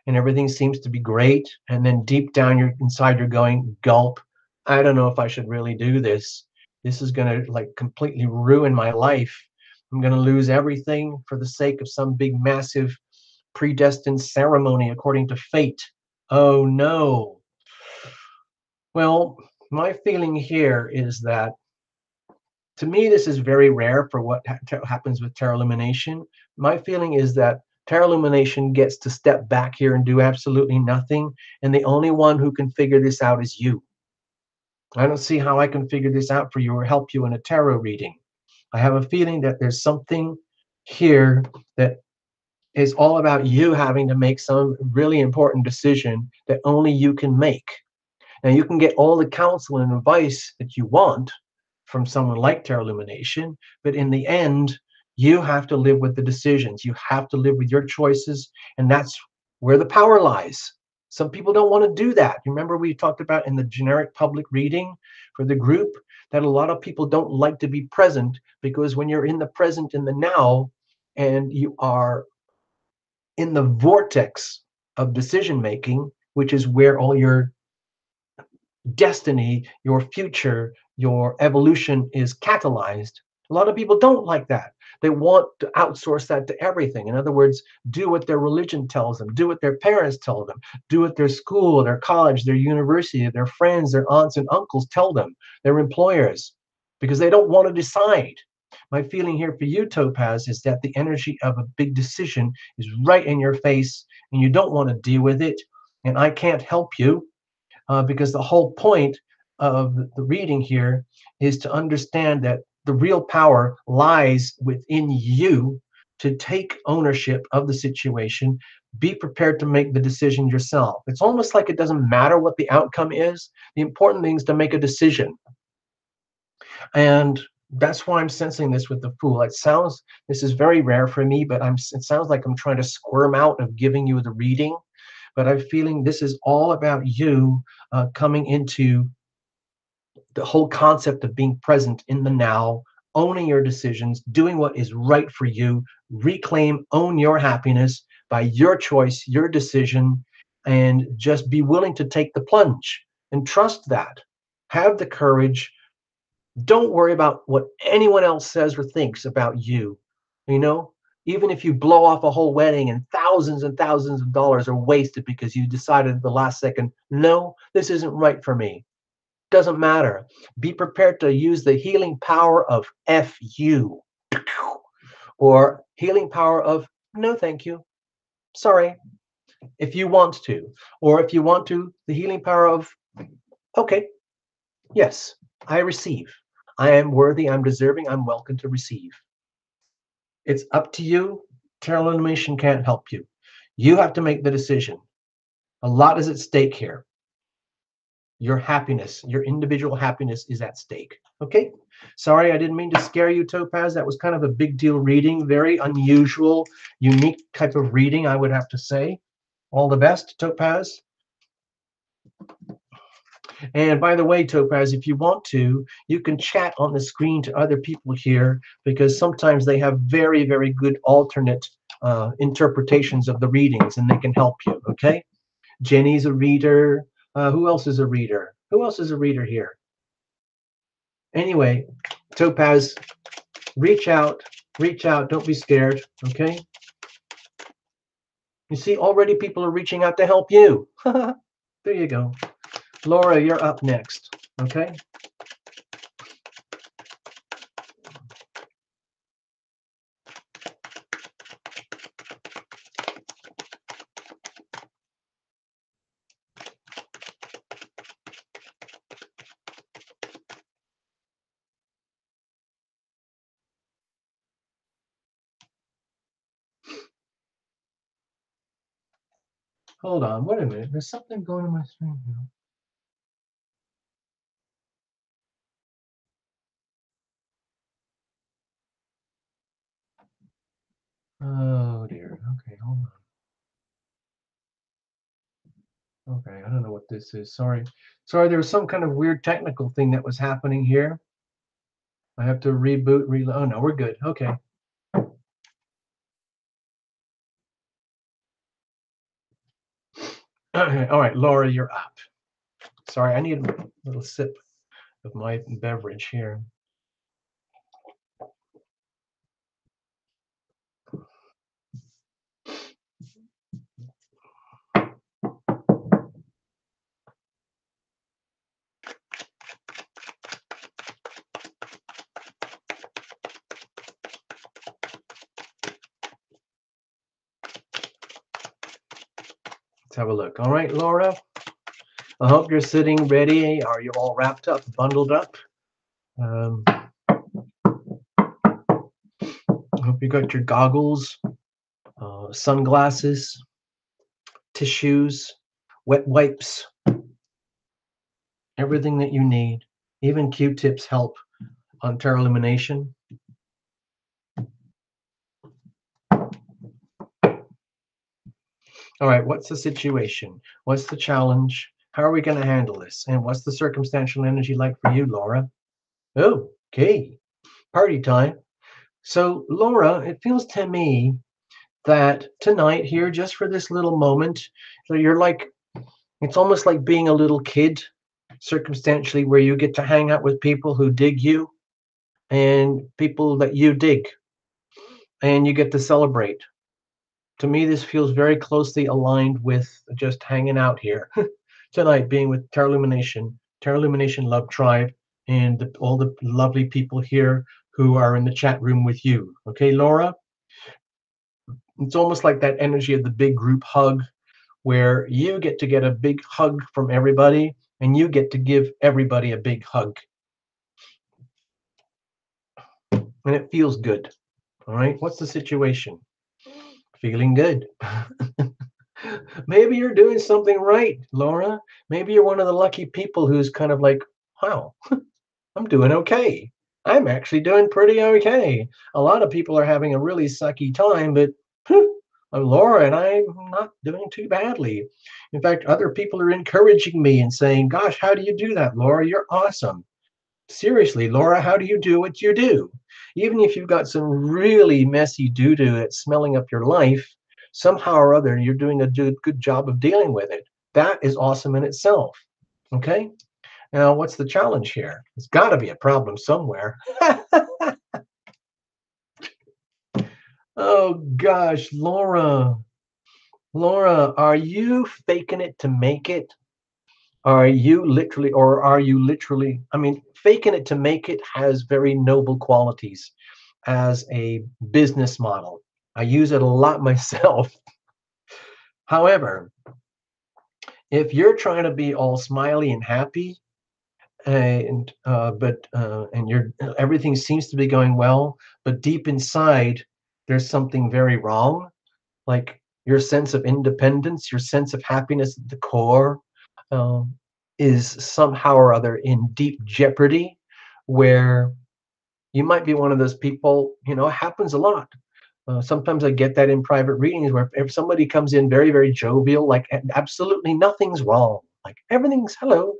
and everything seems to be great, and then deep down you're inside you're going, gulp, I don't know if I should really do this. This is going to like completely ruin my life. I'm going to lose everything for the sake of some big massive predestined ceremony according to fate. Oh no. Well, my feeling here is that, to me, this is very rare for what happens with tarot illumination. My feeling is that tarot illumination gets to step back here and do absolutely nothing, and the only one who can figure this out is you. I don't see how I can figure this out for you or help you in a tarot reading. I have a feeling that there's something here that is all about you having to make some really important decision that only you can make. Now, you can get all the counsel and advice that you want from someone like Tarot Illumination, but in the end, you have to live with the decisions. You have to live with your choices, and that's where the power lies. Some people don't want to do that. Remember, we talked about in the generic public reading for the group that a lot of people don't like to be present, because when you're in the present, in the now, and you are in the vortex of decision making, which is where all your destiny, your future, your evolution is catalyzed. A lot of people don't like that. They want to outsource that to everything. In other words, do what their religion tells them, do what their parents tell them, do what their school, their college, their university, their friends, their aunts and uncles tell them, their employers, because they don't want to decide. My feeling here for you, Topaz, is that the energy of a big decision is right in your face and you don't want to deal with it. And I can't help you, because the whole point of the reading here is to understand that the real power lies within you to take ownership of the situation. Be prepared to make the decision yourself. It's almost like it doesn't matter what the outcome is. The important thing is to make a decision. And that's why I'm sensing this with the Fool. This is very rare for me, but it sounds like I'm trying to squirm out of giving you the reading. But I'm feeling this is all about you coming into the whole concept of being present in the now, owning your decisions, doing what is right for you, reclaim, own your happiness by your choice, your decision, and just be willing to take the plunge and trust that. Have the courage. Don't worry about what anyone else says or thinks about you. You know, even if you blow off a whole wedding and thousands of dollars are wasted because you decided at the last second, no, this isn't right for me. Doesn't matter. Be prepared to use the healing power of FU, or healing power of no, thank you. Sorry. If you want to, or if you want to, the healing power of okay, yes, I receive. I am worthy, I'm deserving, I'm welcome to receive. It's up to you. Tarot Illumination can't help you. You have to make the decision. A lot is at stake here. Your happiness, your individual happiness is at stake. Okay? Sorry, I didn't mean to scare you, Topaz. That was kind of a big deal reading. Very unusual, unique type of reading, I would have to say. All the best, Topaz. And by the way, Topaz, if you want to, you can chat on the screen to other people here because sometimes they have very, very good alternate interpretations of the readings and they can help you. Okay? Jenny's a reader. Who else is a reader? Who else is a reader here? Anyway, Topaz, reach out, don't be scared, okay? You see, already people are reaching out to help you. There you go. Laura, you're up next, okay? Hold on, wait a minute. There's something going on my screen here. Oh dear. Okay, hold on. Okay, I don't know what this is. Sorry. Sorry, there was some kind of weird technical thing that was happening here. I have to reboot, reload. Oh no, we're good. Okay. All right, Laura, you're up. Sorry, I need a little sip of my beverage here. Let's have a look. All right, Laura. I hope you're sitting ready. Are you all wrapped up, bundled up? I hope you got your goggles, sunglasses, tissues, wet wipes, everything that you need. Even Q-tips help on tarot illumination. All right, what's the situation? What's the challenge? How are we going to handle this? And what's the circumstantial energy like for you, Laura? Oh, okay. Party time. So, Laura, it feels to me that tonight here, just for this little moment, so you're like, it's almost like being a little kid, circumstantially, where you get to hang out with people who dig you and people that you dig, and you get to celebrate. To me, this feels very closely aligned with just hanging out here tonight, being with Terra Illumination Love Tribe, and all the lovely people here who are in the chat room with you. Okay, Laura? It's almost like that energy of the big group hug where you get a big hug from everybody and you get to give everybody a big hug. And it feels good. All right, what's the situation? Feeling good. Maybe you're doing something right, Laura. Maybe you're one of the lucky people who's kind of like, wow, I'm doing okay. I'm actually doing pretty okay. A lot of people are having a really sucky time, but I'm Laura and I'm not doing too badly. In fact, other people are encouraging me and saying, gosh, how do you do that, Laura? You're awesome. Seriously, Laura, how do you do what you do? Even if you've got some really messy doo-doo at smelling up your life, somehow or other, you're doing a good job of dealing with it. That is awesome in itself. Okay? Now, what's the challenge here? There's got to be a problem somewhere. Oh, gosh, Laura. Laura, are you faking it to make it? Are you literally, I mean, faking it to make it has very noble qualities as a business model. I use it a lot myself. However, if you're trying to be all smiley and happy, and you're everything seems to be going well, but deep inside there's something very wrong, like your sense of independence, your sense of happiness at the core. is somehow or other in deep jeopardy, where you might be one of those people, it happens a lot. Sometimes I get that in private readings where if somebody comes in very, very jovial, like absolutely nothing's wrong, like everything's hello,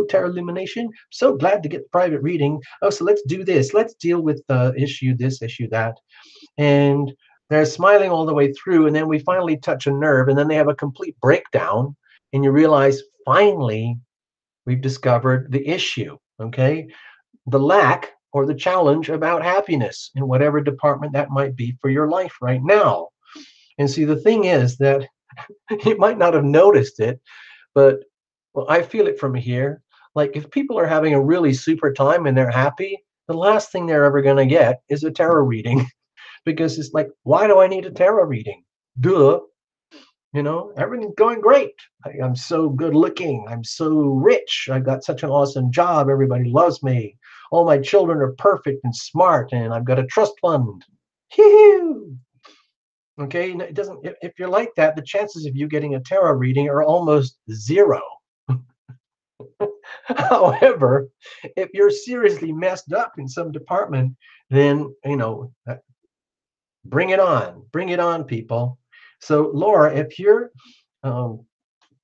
Terra Illumination. So glad to get the private reading. Oh, so let's do this. Let's deal with the issue, this issue, that. And they're smiling all the way through. And then we finally touch a nerve, and then they have a complete breakdown. And you realize finally we've discovered the issue. Okay. The lack or the challenge about happiness in whatever department that might be for your life right now. And see, the thing is that you might not have noticed it, but well, I feel it from here. Like if people are having a really super time and they're happy, the last thing they're ever going to get is a tarot reading because it's like, why do I need a tarot reading? Duh. Everything's going great. I'm so good looking. I'm so rich. I've got such an awesome job. Everybody loves me. All my children are perfect and smart, and I've got a trust fund. Hee-hoo! Okay, it doesn't. If you're like that, the chances of you getting a tarot reading are almost zero. However, if you're seriously messed up in some department, then bring it on, people. So, Laura, um,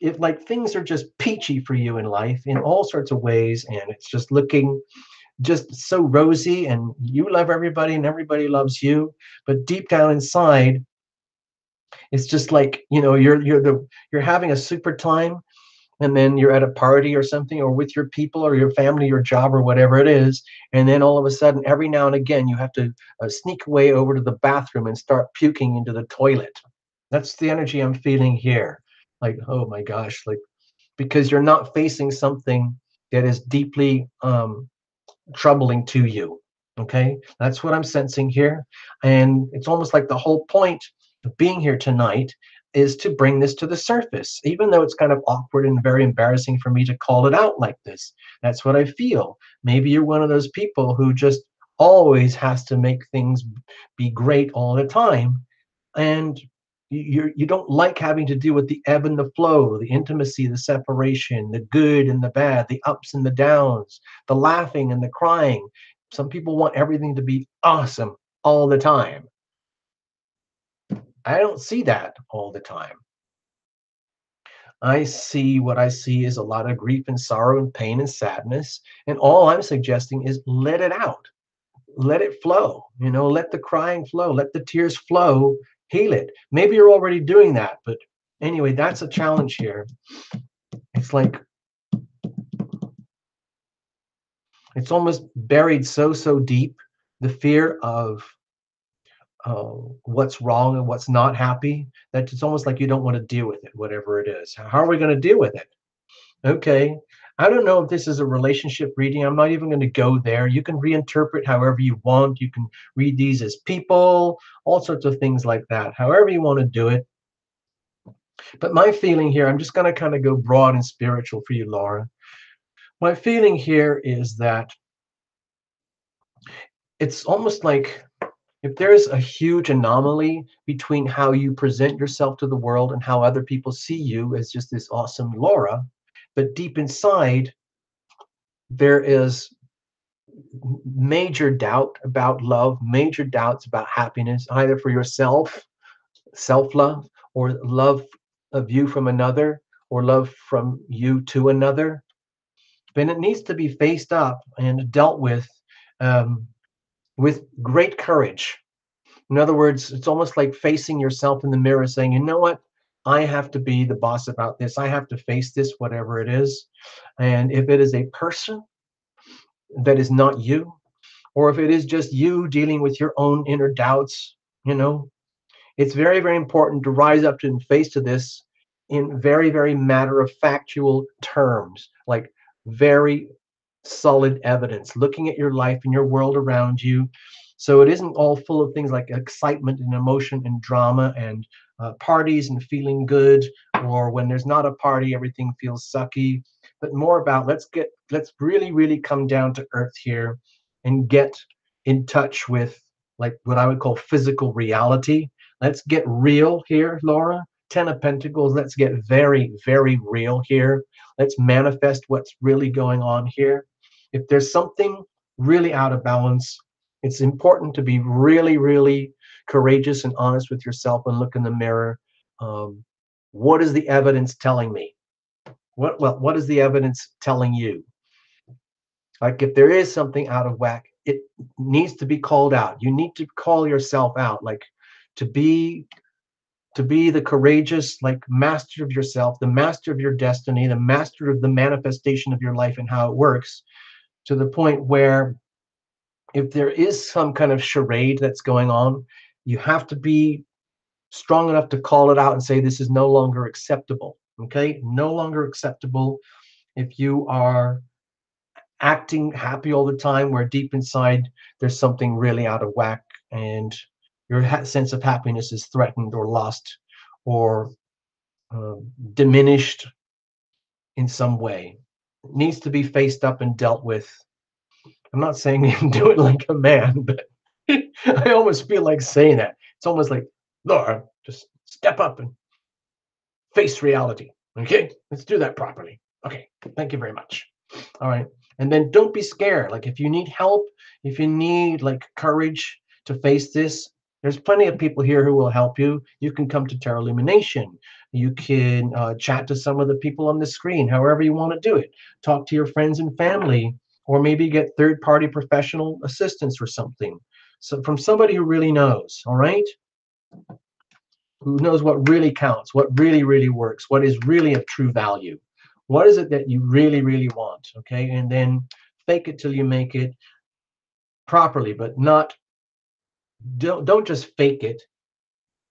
if like things are just peachy for you in life in all sorts of ways, and it's just looking just so rosy, and you love everybody and everybody loves you, but deep down inside, it's just like you're having a super time, and then you're at a party or something, or with your people or your family, your job, or whatever it is, and then all of a sudden, every now and again, you have to sneak away over to the bathroom and start puking into the toilet. That's the energy I'm feeling here. Like, oh my gosh, like because you're not facing something that is deeply troubling to you. Okay, that's what I'm sensing here. And it's almost like the whole point of being here tonight is to bring this to the surface, even though it's kind of awkward and very embarrassing for me to call it out like this. That's what I feel. Maybe you're one of those people who just always has to make things be great all the time. And you don't like having to deal with the ebb and the flow, the intimacy, the separation, the good and the bad, the ups and the downs, the laughing and the crying. Some people want everything to be awesome all the time. I don't see that all the time. I see what I see is a lot of grief and sorrow and pain and sadness. And all I'm suggesting is let it out, let it flow, let the crying flow, let the tears flow, heal it. Maybe you're already doing that, but anyway, that's a challenge here. It's like it's almost buried so deep, the fear of what's wrong and what's not happy, that it's almost like you don't want to deal with it, whatever it is. How are we going to deal with it? Okay. I don't know if this is a relationship reading. I'm not even going to go there. You can reinterpret however you want. You can read these as people, all sorts of things like that, however you want to do it. But my feeling here, I'm just going to kind of go broad and spiritual for you, Laura. My feeling here is that it's almost like if there's a huge anomaly between how you present yourself to the world and how other people see you as just this awesome Laura, but deep inside, there is major doubt about love, major doubts about happiness, either for yourself, self love, or love of you from another, or love from you to another. Then it needs to be faced up and dealt um, with great courage. In other words, it's almost like facing yourself in the mirror saying, you know what? I have to be the boss about this. I have to face this, whatever it is. And if it is a person that is not you, or if it is just you dealing with your own inner doubts, you know, it's very, very important to rise up and face to this in very, very matter of factual terms, like very solid evidence, looking at your life and your world around you. So it isn't all full of things like excitement and emotion and drama and parties and feeling good, or when there's not a party, everything feels sucky. But more about let's really, really come down to earth here and get in touch with like what I would call physical reality. Let's get real here, Laura. Ten of Pentacles. Let's get very, very real here. Let's manifest what's really going on here. If there's something really out of balance, it's important to be really, really courageous and honest with yourself and look in the mirror. What is the evidence telling me? What is the evidence telling you? Like if there is something out of whack, it needs to be called out. You need to call yourself out, like to be the courageous, like master of yourself, the master of your destiny, the master of the manifestation of your life and how it works, to the point where if there is some kind of charade that's going on, you have to be strong enough to call it out and say, this is no longer acceptable. Okay? No longer acceptable. If you are acting happy all the time, where deep inside there's something really out of whack and your sense of happiness is threatened or lost or diminished in some way, it needs to be faced up and dealt with. I'm not saying you do it like a man, but I almost feel like saying that. It's almost like, Laura, just step up and face reality. Okay, let's do that properly. Okay, thank you very much. All right. And then don't be scared. Like if you need help, if you need like courage to face this, there's plenty of people here who will help you. You can come to Tarot Lumination. You can chat to some of the people on the screen, however you want to do it. Talk to your friends and family, or maybe get third-party professional assistance or something. So from somebody who really knows, all right? Who knows what really counts, what really, really works, what is really of true value. What is it that you really, really want, okay? And then fake it till you make it properly, but don't just fake it,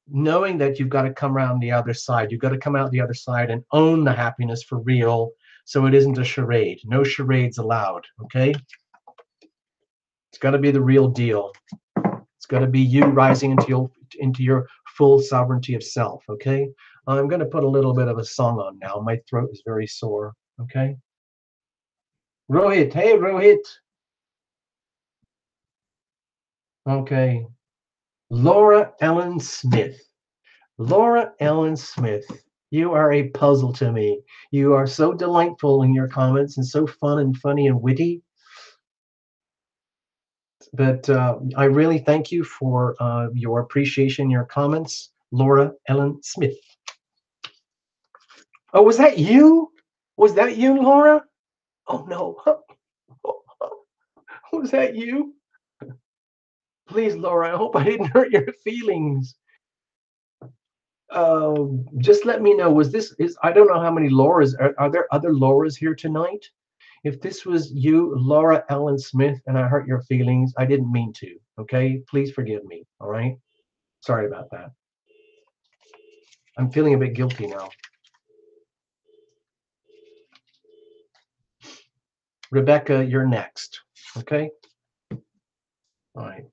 knowing that you've got to come around the other side. You've got to come out the other side and own the happiness for real, so it isn't a charade. No charades allowed, okay? It's got to be the real deal. It's got to be you rising into your full sovereignty of self, okay? I'm going to put a little bit of a song on now. My throat is very sore, okay? Rohit, hey Rohit. Okay. Laura Ellen Smith. Laura Ellen Smith, you are a puzzle to me. You are so delightful in your comments and so fun and funny and witty. But I really thank you for your appreciation, your comments, Laura Ellen Smith. Oh, was that you? Was that you, Laura? Oh, no. Was that you? Please, Laura, I hope I didn't hurt your feelings. Just let me know. I don't know how many Lauras. Are there other Lauras here tonight? If this was you, Laura Ellen Smith, and I hurt your feelings, I didn't mean to. Okay? Please forgive me. All right? Sorry about that. I'm feeling a bit guilty now. Rebecca, you're next. Okay? All right.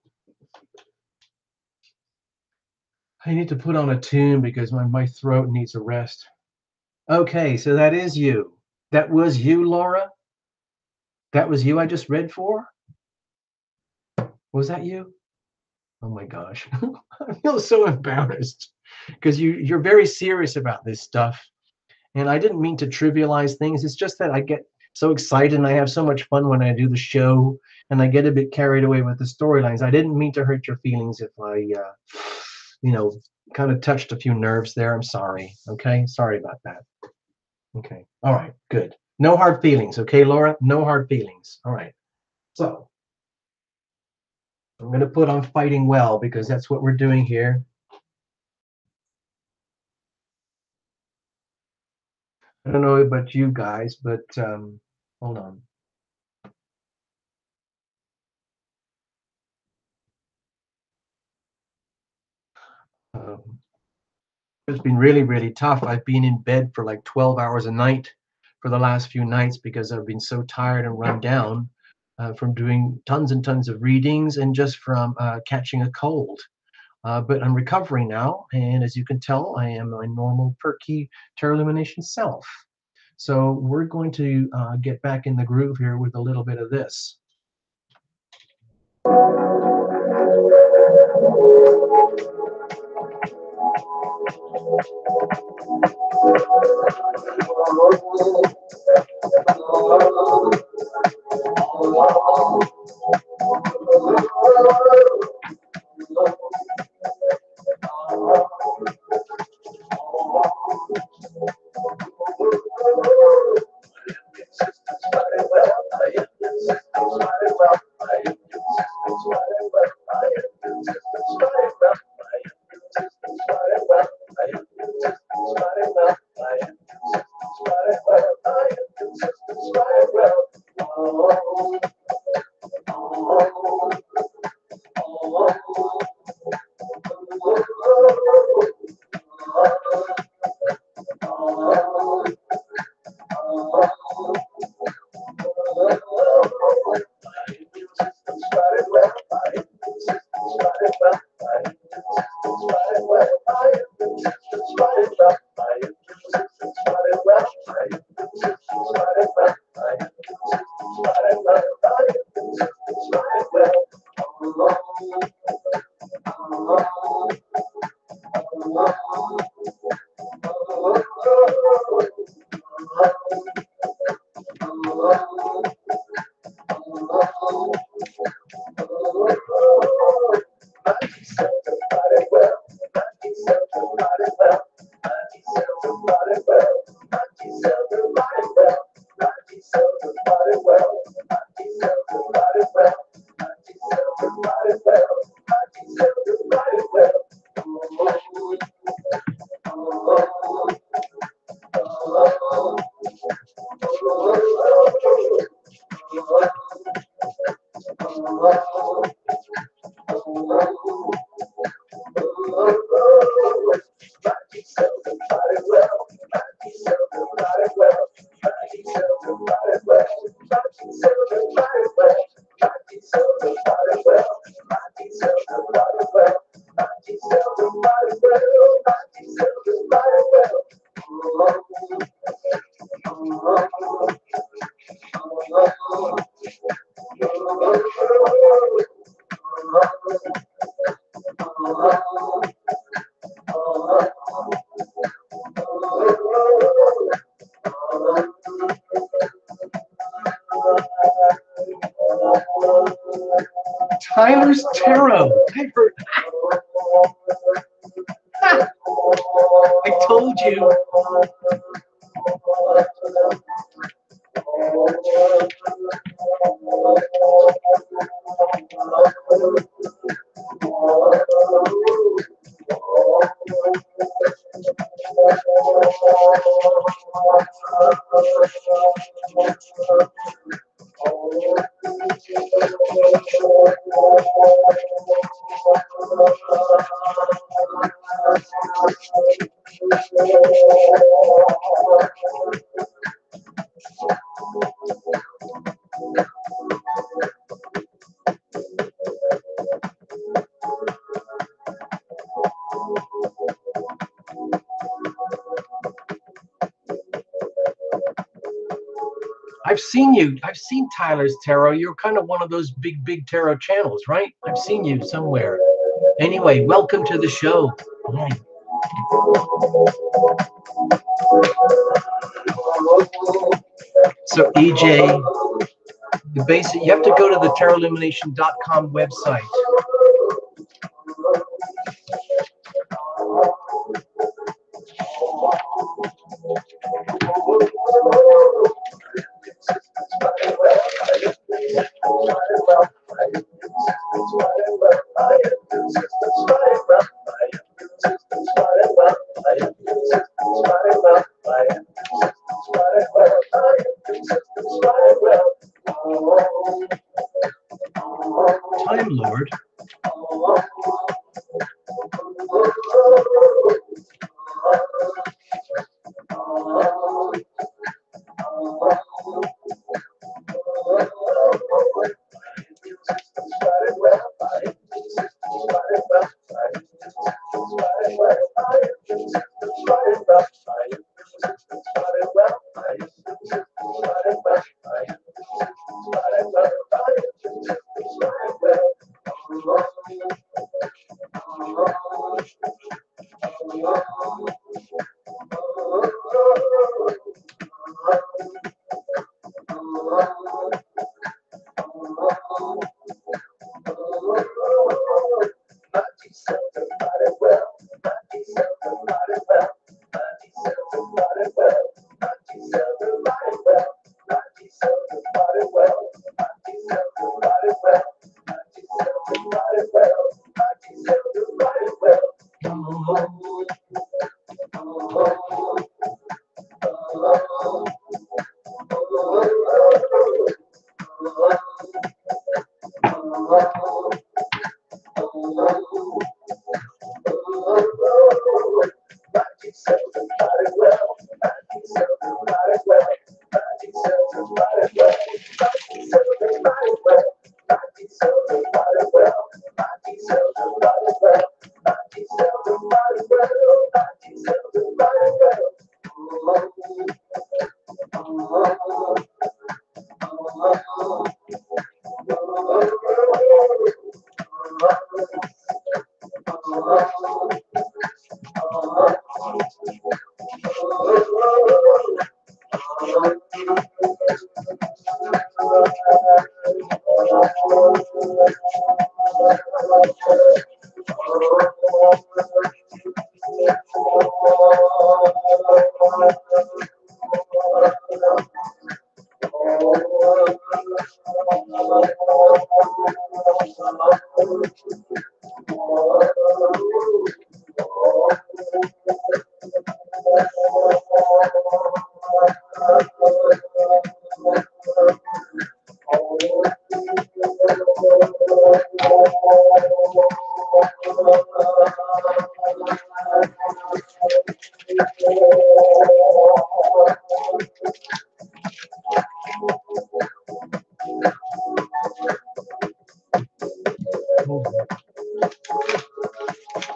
I need to put on a tune because my throat needs a rest. Okay, so that is you. That was you, Laura? That was you I just read for? Was that you? Oh my gosh. I feel so embarrassed because you're very serious about this stuff. And I didn't mean to trivialize things. It's just that I get so excited and I have so much fun when I do the show and I get a bit carried away with the storylines. I didn't mean to hurt your feelings if I, kind of touched a few nerves there. I'm sorry. Okay. Sorry about that. Okay. All right. Good. No hard feelings. Okay, Laura? No hard feelings. All right. So I'm going to put on Fighting Well because that's what we're doing here. I don't know about you guys, but hold on. It's been really, really tough. I've been in bed for like 12 hours a night for the last few nights because I've been so tired and run down from doing tons and tons of readings and just from catching a cold. But I'm recovering now, and as you can tell, I am my normal perky Tarot Lumination self. So we're going to get back in the groove here with a little bit of this. Tyler's Tarot. I heard. I told you. I've seen Tyler's Tarot. You're kind of one of those big tarot channels, right? I've seen you somewhere. Anyway, welcome to the show. So EJ, the basic, you have to go to the tarotlumination.com website. Time Lord.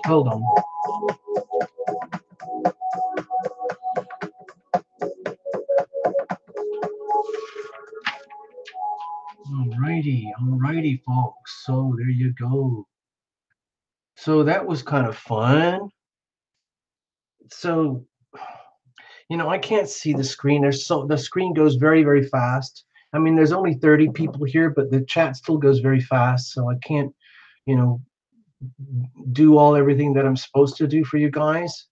Hold on. Alrighty, folks. So there you go. So that was kind of fun. So, I can't see the screen. The screen goes very, very fast. I mean, there's only 30 people here, but the chat still goes very fast. So I can't, you know, do everything that I'm supposed to do for you guys.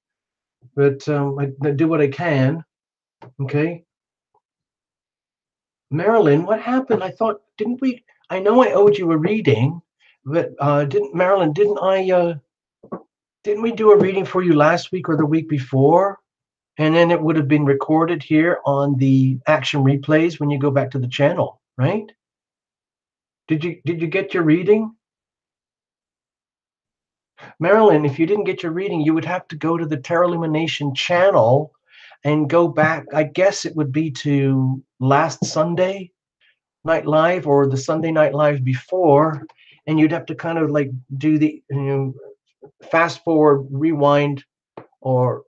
But I do what I can. Okay. Marilyn, what happened? I thought, didn't we? I know I owed you a reading, but Marilyn, didn't we do a reading for you last week or the week before? And then it would have been recorded here on the action replays when you go back to the channel, right? Did you get your reading? Marilyn, if you didn't get your reading, you would have to go to the Tarot Lumination channel and go back. I guess it would be to last Sunday Night Live or the Sunday Night Live before, and you'd have to kind of like do the fast forward, rewind, or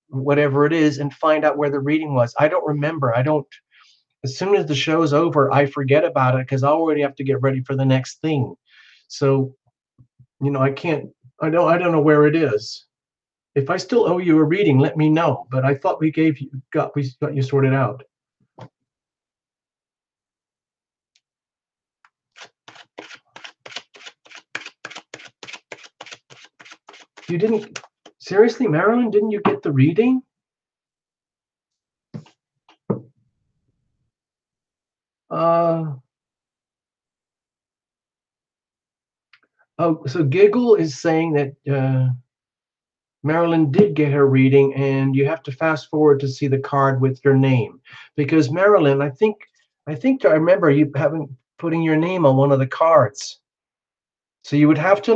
whatever it is, and find out where the reading was. I don't remember. As soon as the show's over, I forget about it because I already have to get ready for the next thing. So, I don't know where it is. If I still owe you a reading, let me know. But I thought we got you sorted out. You didn't, seriously, Marilyn, didn't you get the reading? So Giggle is saying that Marilyn did get her reading, and you have to fast forward to see the card with your name, because Marilyn, I think I remember you putting your name on one of the cards. So you'd have to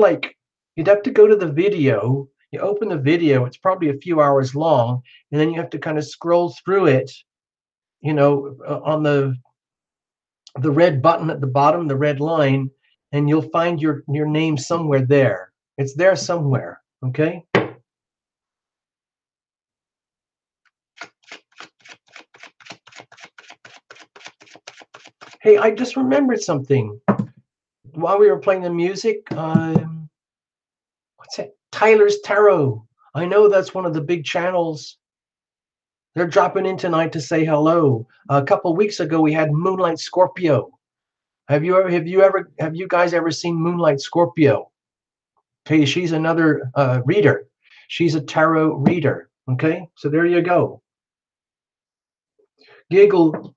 go to the video. You open the video; it's probably a few hours long, and then you have to kind of scroll through it. On the red button at the bottom, the red line, and you'll find your name somewhere there. It's there somewhere. Okay. Hey, I just remembered something. While we were playing the music, what's that? Tyler's Tarot. I know that's one of the big channels. They're dropping in tonight to say hello. A couple of weeks ago, we had Moonlight Scorpio. Have you guys ever seen Moonlight Scorpio? Okay, she's another reader. She's a tarot reader. Okay, so there you go. Giggle,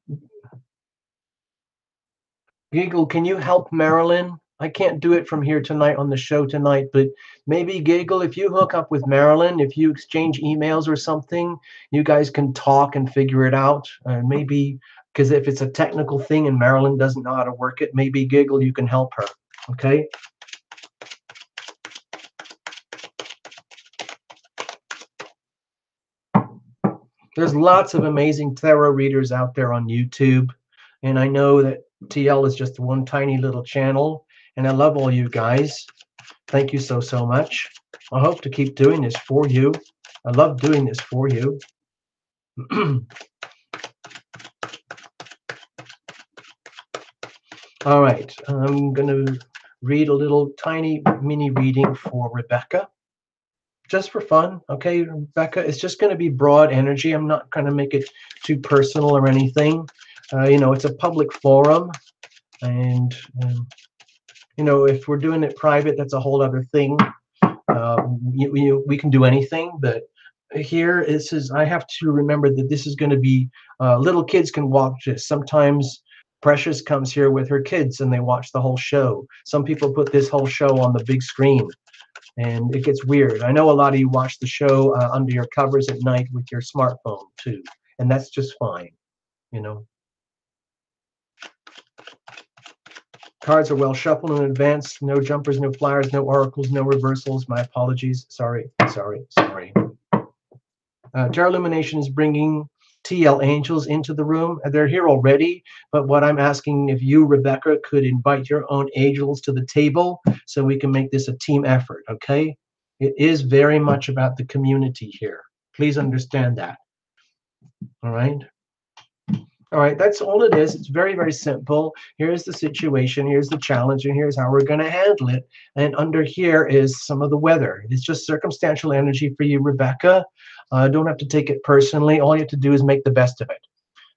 can you help Marilyn? I can't do it from here tonight on the show tonight, but maybe Giggle, if you hook up with Marilyn, if you exchange emails or something, you guys can talk and figure it out. Maybe, because if it's a technical thing and Marilyn doesn't know how to work it, maybe Giggle, you can help her. Okay. There's lots of amazing tarot readers out there on YouTube, and I know that TL is just one tiny little channel, and I love all you guys. Thank you so much. I hope to keep doing this for you. I love doing this for you. All right, I'm going to read a little tiny mini reading for Rebecca. Just for fun, okay, Rebecca? It's just going to be broad energy. I'm not going to make it too personal or anything. It's a public forum, And you know, if we're doing it private, that's a whole other thing. We can do anything, but here this is, I have to remember that this is going to be, little kids can watch this. Sometimes Precious comes here with her kids and they watch the whole show. Some people put this whole show on the big screen and it gets weird. I know a lot of you watch the show under your covers at night with your smartphone too, and that's just fine, you know. Cards are well shuffled in advance. No jumpers, no flyers, no oracles, no reversals. My apologies. Sorry. Tarot Illumination is bringing TL angels into the room. They're here already, but what I'm asking, if you, Rebecca, could invite your own angels to the table so we can make this a team effort, okay? It is very much about the community here. Please understand that. All right? All right, that's all it is. It's very, very simple. Here's the situation, here's the challenge, and here's how we're going to handle it. And under here is some of the weather. It's just circumstantial energy for you, Rebecca. Don't have to take it personally. All you have to do is make the best of it.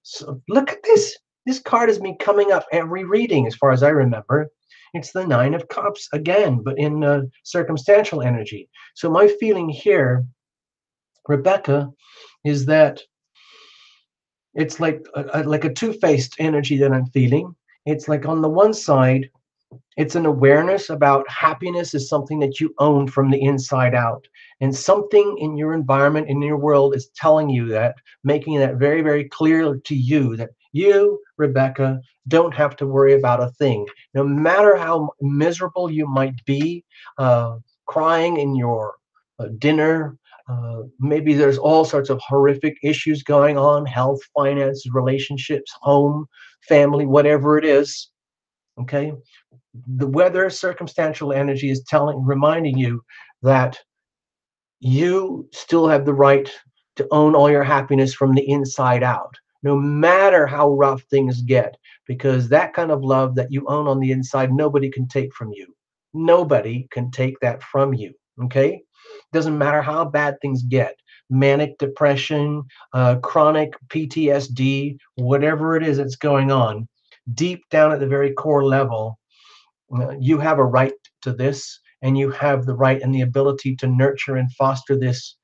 So look at this. This card has been coming up every reading, as far as I remember. It's the Nine of Cups again, but in circumstantial energy. So my feeling here, Rebecca, is that it's like a two-faced energy that I'm feeling. It's like on the one side, it's an awareness about happiness is something that you own from the inside out. And something in your environment, in your world, is telling you that, making that very, very clear to you that you, Rebecca, don't have to worry about a thing. No matter how miserable you might be, crying in your dinner, maybe there's all sorts of horrific issues going on, health, finances, relationships, home, family, whatever it is, okay? The weather, circumstantial energy is reminding you that you still have the right to own all your happiness from the inside out, no matter how rough things get, because that kind of love that you own on the inside, nobody can take from you. Nobody can take that from you, okay? Doesn't matter how bad things get, manic depression, chronic PTSD, whatever it is that's going on, deep down at the very core level, you have a right to this, and you have the right and the ability to nurture and foster this,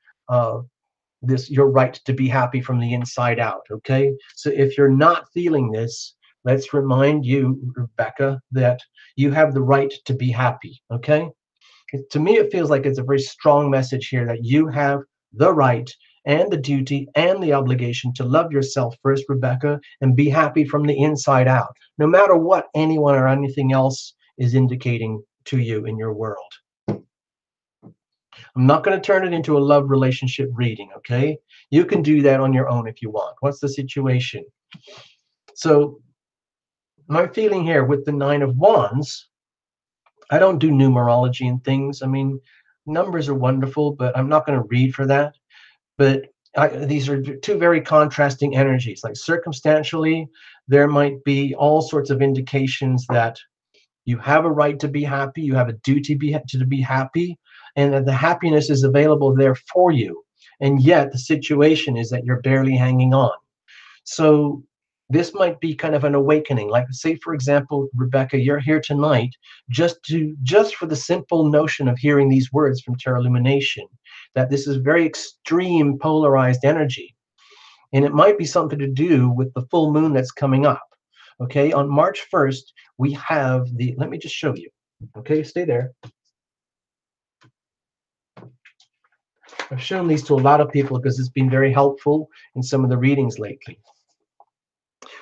your right to be happy from the inside out, okay? So if you're not feeling this, let's remind you, Rebecca, that you have the right to be happy, okay? To me, it feels like it's a very strong message here that you have the right and the duty and the obligation to love yourself first, Rebecca, and be happy from the inside out, no matter what anyone or anything else is indicating to you in your world. I'm not going to turn it into a love relationship reading, okay? You can do that on your own if you want. What's the situation? So my feeling here with the Nine of Wands, I don't do numerology and things. I mean, numbers are wonderful, but I'm not going to read for that. But these are two very contrasting energies. Like circumstantially, there might be all sorts of indications that you have a right to be happy, you have a duty to be happy, and that the happiness is available there for you. And yet the situation is that you're barely hanging on. So this might be kind of an awakening. Like, say, for example, Rebecca, you're here tonight just for the simple notion of hearing these words from Tarot Illumination, that this is very extreme polarized energy. And it might be something to do with the full moon that's coming up. Okay, on March 1st, we have let me just show you. Okay, stay there. I've shown these to a lot of people because it's been very helpful in some of the readings lately.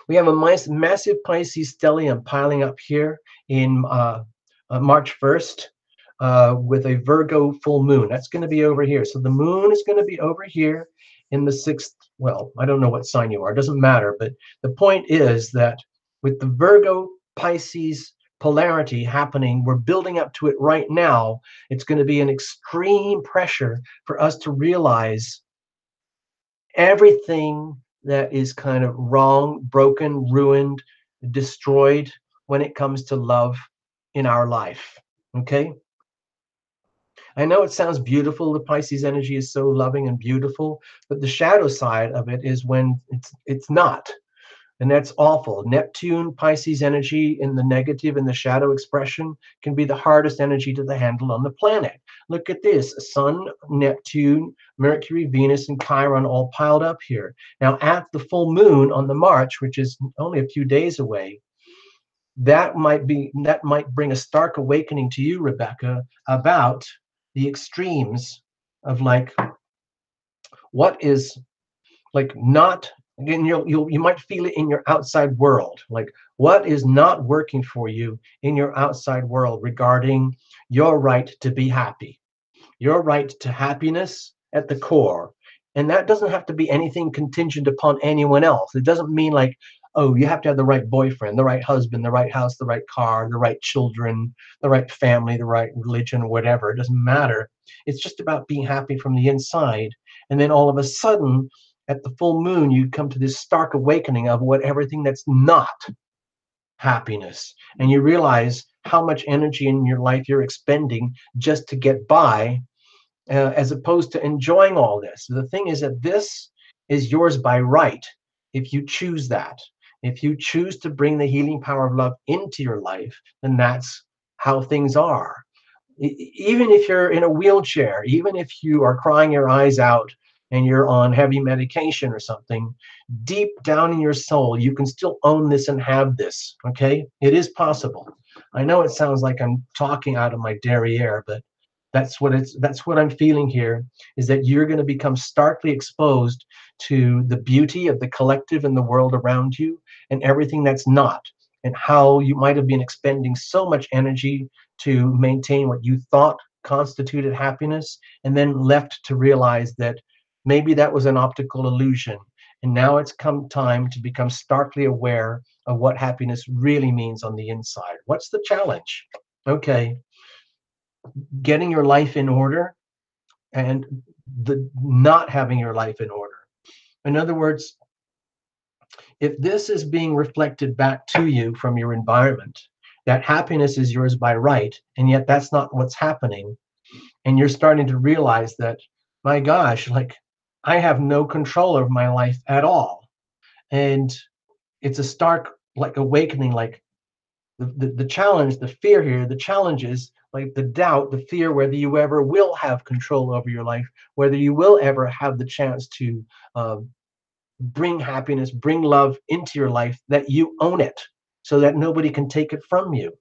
We have a massive Pisces stellium piling up here in March 1st with a Virgo full moon. That's going to be over here. So the moon is going to be over here in the 6th. Well, I don't know what sign you are. It doesn't matter. But the point is that with the Virgo Pisces polarity happening, we're building up to it right now. It's going to be an extreme pressure for us to realize everything that is kind of wrong, broken, ruined, destroyed when it comes to love in our life. Okay? I know it sounds beautiful. The Pisces energy is so loving and beautiful, but the shadow side of it is when it's not. And that's awful. Neptune, Pisces energy in the negative and the shadow expression can be the hardest energy to handle on the planet. Look at this: Sun, Neptune, Mercury, Venus, and Chiron all piled up here. Now, at the full moon on the March, which is only a few days away, that might bring a stark awakening to you, Rebecca, about the extremes of like what is like not, again, you might feel it in your outside world, like what is not working for you in your outside world regarding your right to be happy, your right to happiness at the core. And that doesn't have to be anything contingent upon anyone else. It doesn't mean like, oh, you have to have the right boyfriend, the right husband, the right house, the right car, the right children, the right family, the right religion, whatever. It doesn't matter. It's just about being happy from the inside. And then all of a sudden, at the full moon, you come to this stark awakening of what everything that's not happiness. And you realize how much energy in your life you're expending just to get by, as opposed to enjoying all this. The thing is that this is yours by right if you choose that. If you choose to bring the healing power of love into your life, then that's how things are. Even if you're in a wheelchair, even if you are crying your eyes out and you're on heavy medication or something, deep down in your soul, you can still own this and have this, okay? It is possible. I know it sounds like I'm talking out of my derriere, but that's what I'm feeling here, is that you're going to become starkly exposed to the beauty of the collective and the world around you and everything that's not, and how you might have been expending so much energy to maintain what you thought constituted happiness, and then left to realize that maybe that was an optical illusion. And now it's come time to become starkly aware of what happiness really means on the inside. What's the challenge? Okay, getting your life in order and the not having your life in order. In other words, if this is being reflected back to you from your environment, that happiness is yours by right, and yet that's not what's happening, and you're starting to realize that, my gosh, like I have no control over my life at all. And it's a stark like awakening, like the challenge, the fear here, the challenge is like the doubt, the fear whether you ever will have control over your life, whether you will ever have the chance to uh, bring happiness, bring love into your life, that you own it so that nobody can take it from you.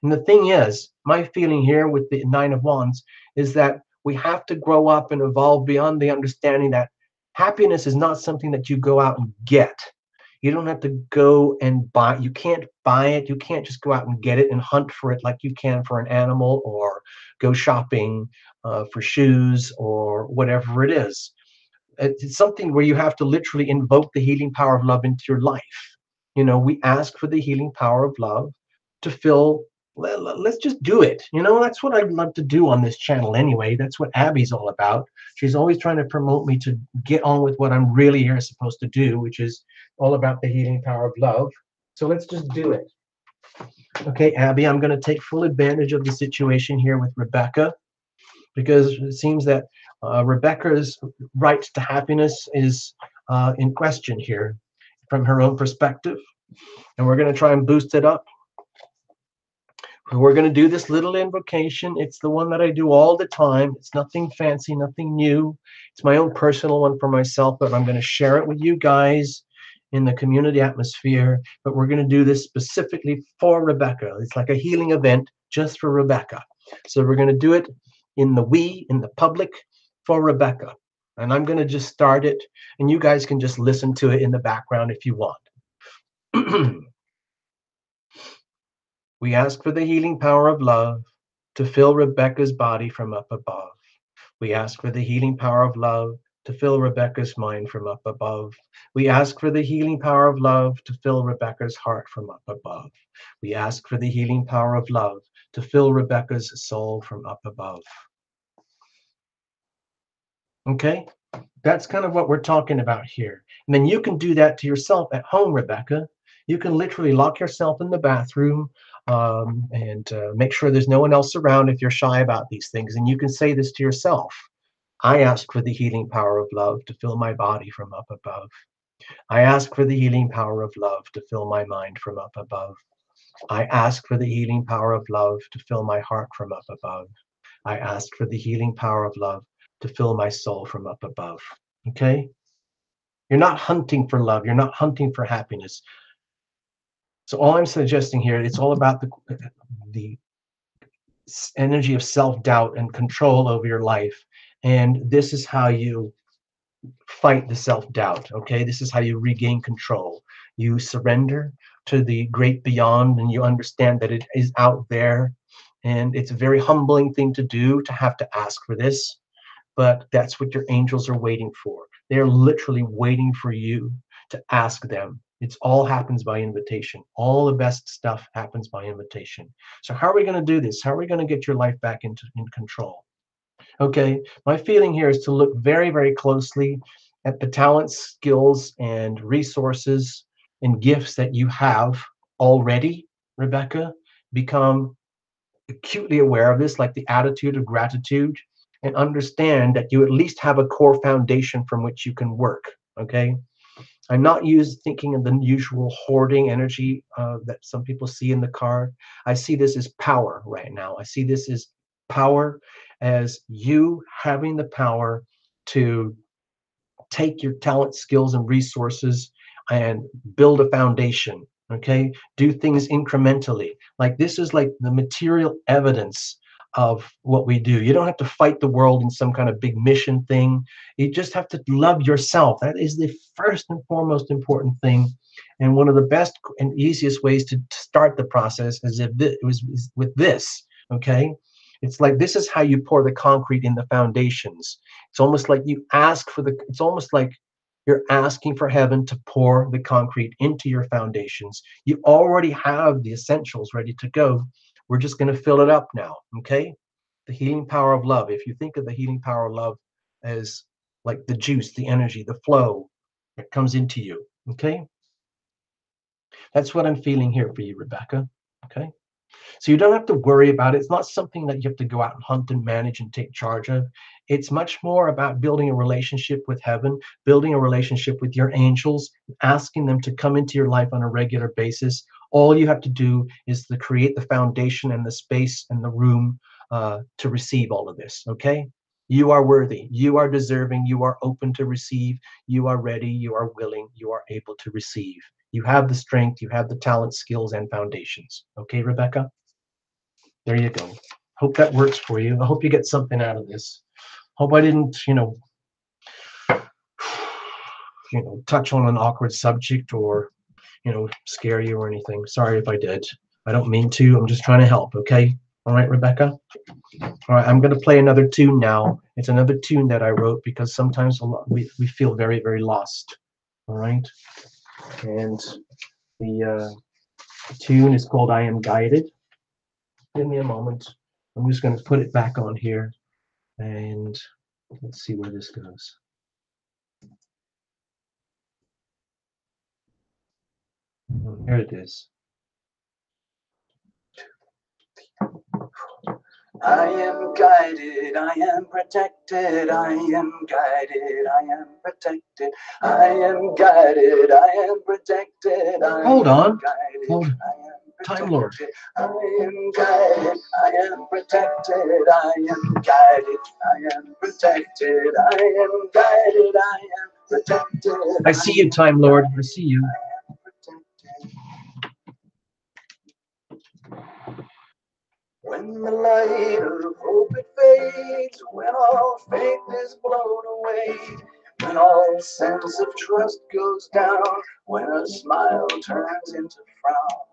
And the thing is, my feeling here with the Nine of Wands is that we have to grow up and evolve beyond the understanding that happiness is not something that you go out and get. You don't have to go and buy. You can't buy it. You can't just go out and get it and hunt for it like you can for an animal, or go shopping for shoes or whatever it is. It's something where you have to literally invoke the healing power of love into your life. You know, we ask for the healing power of love to fill. Let's just do it. You know, that's what I'd love to do on this channel anyway. That's what Abby's all about. She's always trying to promote me to get on with what I'm really here supposed to do, which is all about the healing power of love. So let's just do it. Okay, Abby, I'm going to take full advantage of the situation here with Rebecca, because it seems that Rebecca's right to happiness is in question here from her own perspective. And we're going to try and boost it up. We're going to do this little invocation. It's the one that I do all the time. It's nothing fancy, nothing new. It's my own personal one for myself, but I'm going to share it with you guys in the community atmosphere. But we're going to do this specifically for Rebecca. It's like a healing event just for Rebecca. So we're going to do it in the public for Rebecca. And I'm going to just start it, and you guys can just listen to it in the background if you want. We ask for the healing power of love to fill Rebecca's body from up above. We ask for the healing power of love to fill Rebecca's mind from up above. We ask for the healing power of love to fill Rebecca's heart from up above. We ask for the healing power of love to fill Rebecca's soul from up above. Okay? That's kind of what we're talking about here. And then you can do that to yourself at home, Rebecca. You can literally lock yourself in the bathroom and make sure there's no one else around if you're shy about these things. And you can say this to yourself. I ask for the healing power of love to fill my body from up above. I ask for the healing power of love to fill my mind from up above. I ask for the healing power of love to fill my heart from up above. I ask for the healing power of love to fill my soul from up above. Okay? You're not hunting for love. You're not hunting for happiness. So all I'm suggesting here, it's all about the energy of self-doubt and control over your life. And this is how you fight the self-doubt. Okay, this is how you regain control. You surrender to the great beyond, and you understand that it is out there. And it's a very humbling thing to do, to have to ask for this, but that's what your angels are waiting for. They're literally waiting for you to ask them. It's all happens by invitation. All the best stuff happens by invitation. So how are we going to do this? How are we going to get your life back in control? Okay, my feeling here is to look very, very closely at the talents, skills, and resources and gifts that you have already, Rebecca. Become acutely aware of this, like the attitude of gratitude, and understand that you at least have a core foundation from which you can work. Okay, I'm not thinking of the usual hoarding energy that some people see in the card. I see this as power right now. I see this as power, as you having the power to take your talent, skills, and resources and build a foundation. Okay, do things incrementally. Like this is like the material evidence of what we do. You don't have to fight the world in some kind of big mission thing. You just have to love yourself. That is the first and foremost important thing. And one of the best and easiest ways to start the process is if it was with this. Okay, it's like this is how you pour the concrete in the foundations. It's almost like you ask for it's almost like you're asking for heaven to pour the concrete into your foundations. You already have the essentials ready to go. We're just going to fill it up now, okay? The healing power of love. If you think of the healing power of love as like the juice, the energy, the flow that comes into you, okay? That's what I'm feeling here for you, Rebecca, okay? So you don't have to worry about it. It's not something that you have to go out and hunt and manage and take charge of. It's much more about building a relationship with heaven, building a relationship with your angels, asking them to come into your life on a regular basis. All you have to do is to create the foundation and the space and the room to receive all of this, okay? You are worthy. You are deserving. You are open to receive. You are ready. You are willing. You are able to receive. You have the strength. You have the talent, skills, and foundations. Okay, Rebecca? There you go. Hope that works for you. I hope you get something out of this. Hope I didn't, touch on an awkward subject or, scare you or anything. Sorry if I did. I don't mean to. I'm just trying to help, okay? All right, Rebecca? All right, I'm going to play another tune now. It's another tune that I wrote because sometimes we feel very, very lost. All right? And the tune is called I Am Guided. Give me a moment. I'm just going to put it back on here. And let's see where this goes. Here it is. I am guided, I am protected, I am guided, I am protected, I am guided, I am protected, I Hold am on. guided, Hold. I am Time Lord. I am guided, I am protected, I am guided, I am protected, I am guided, I am protected. I see you, Time Lord. I see you. I am protected. When the light of hope it fades, when all faith is blown away, when all sense of trust goes down, when a smile turns into frown,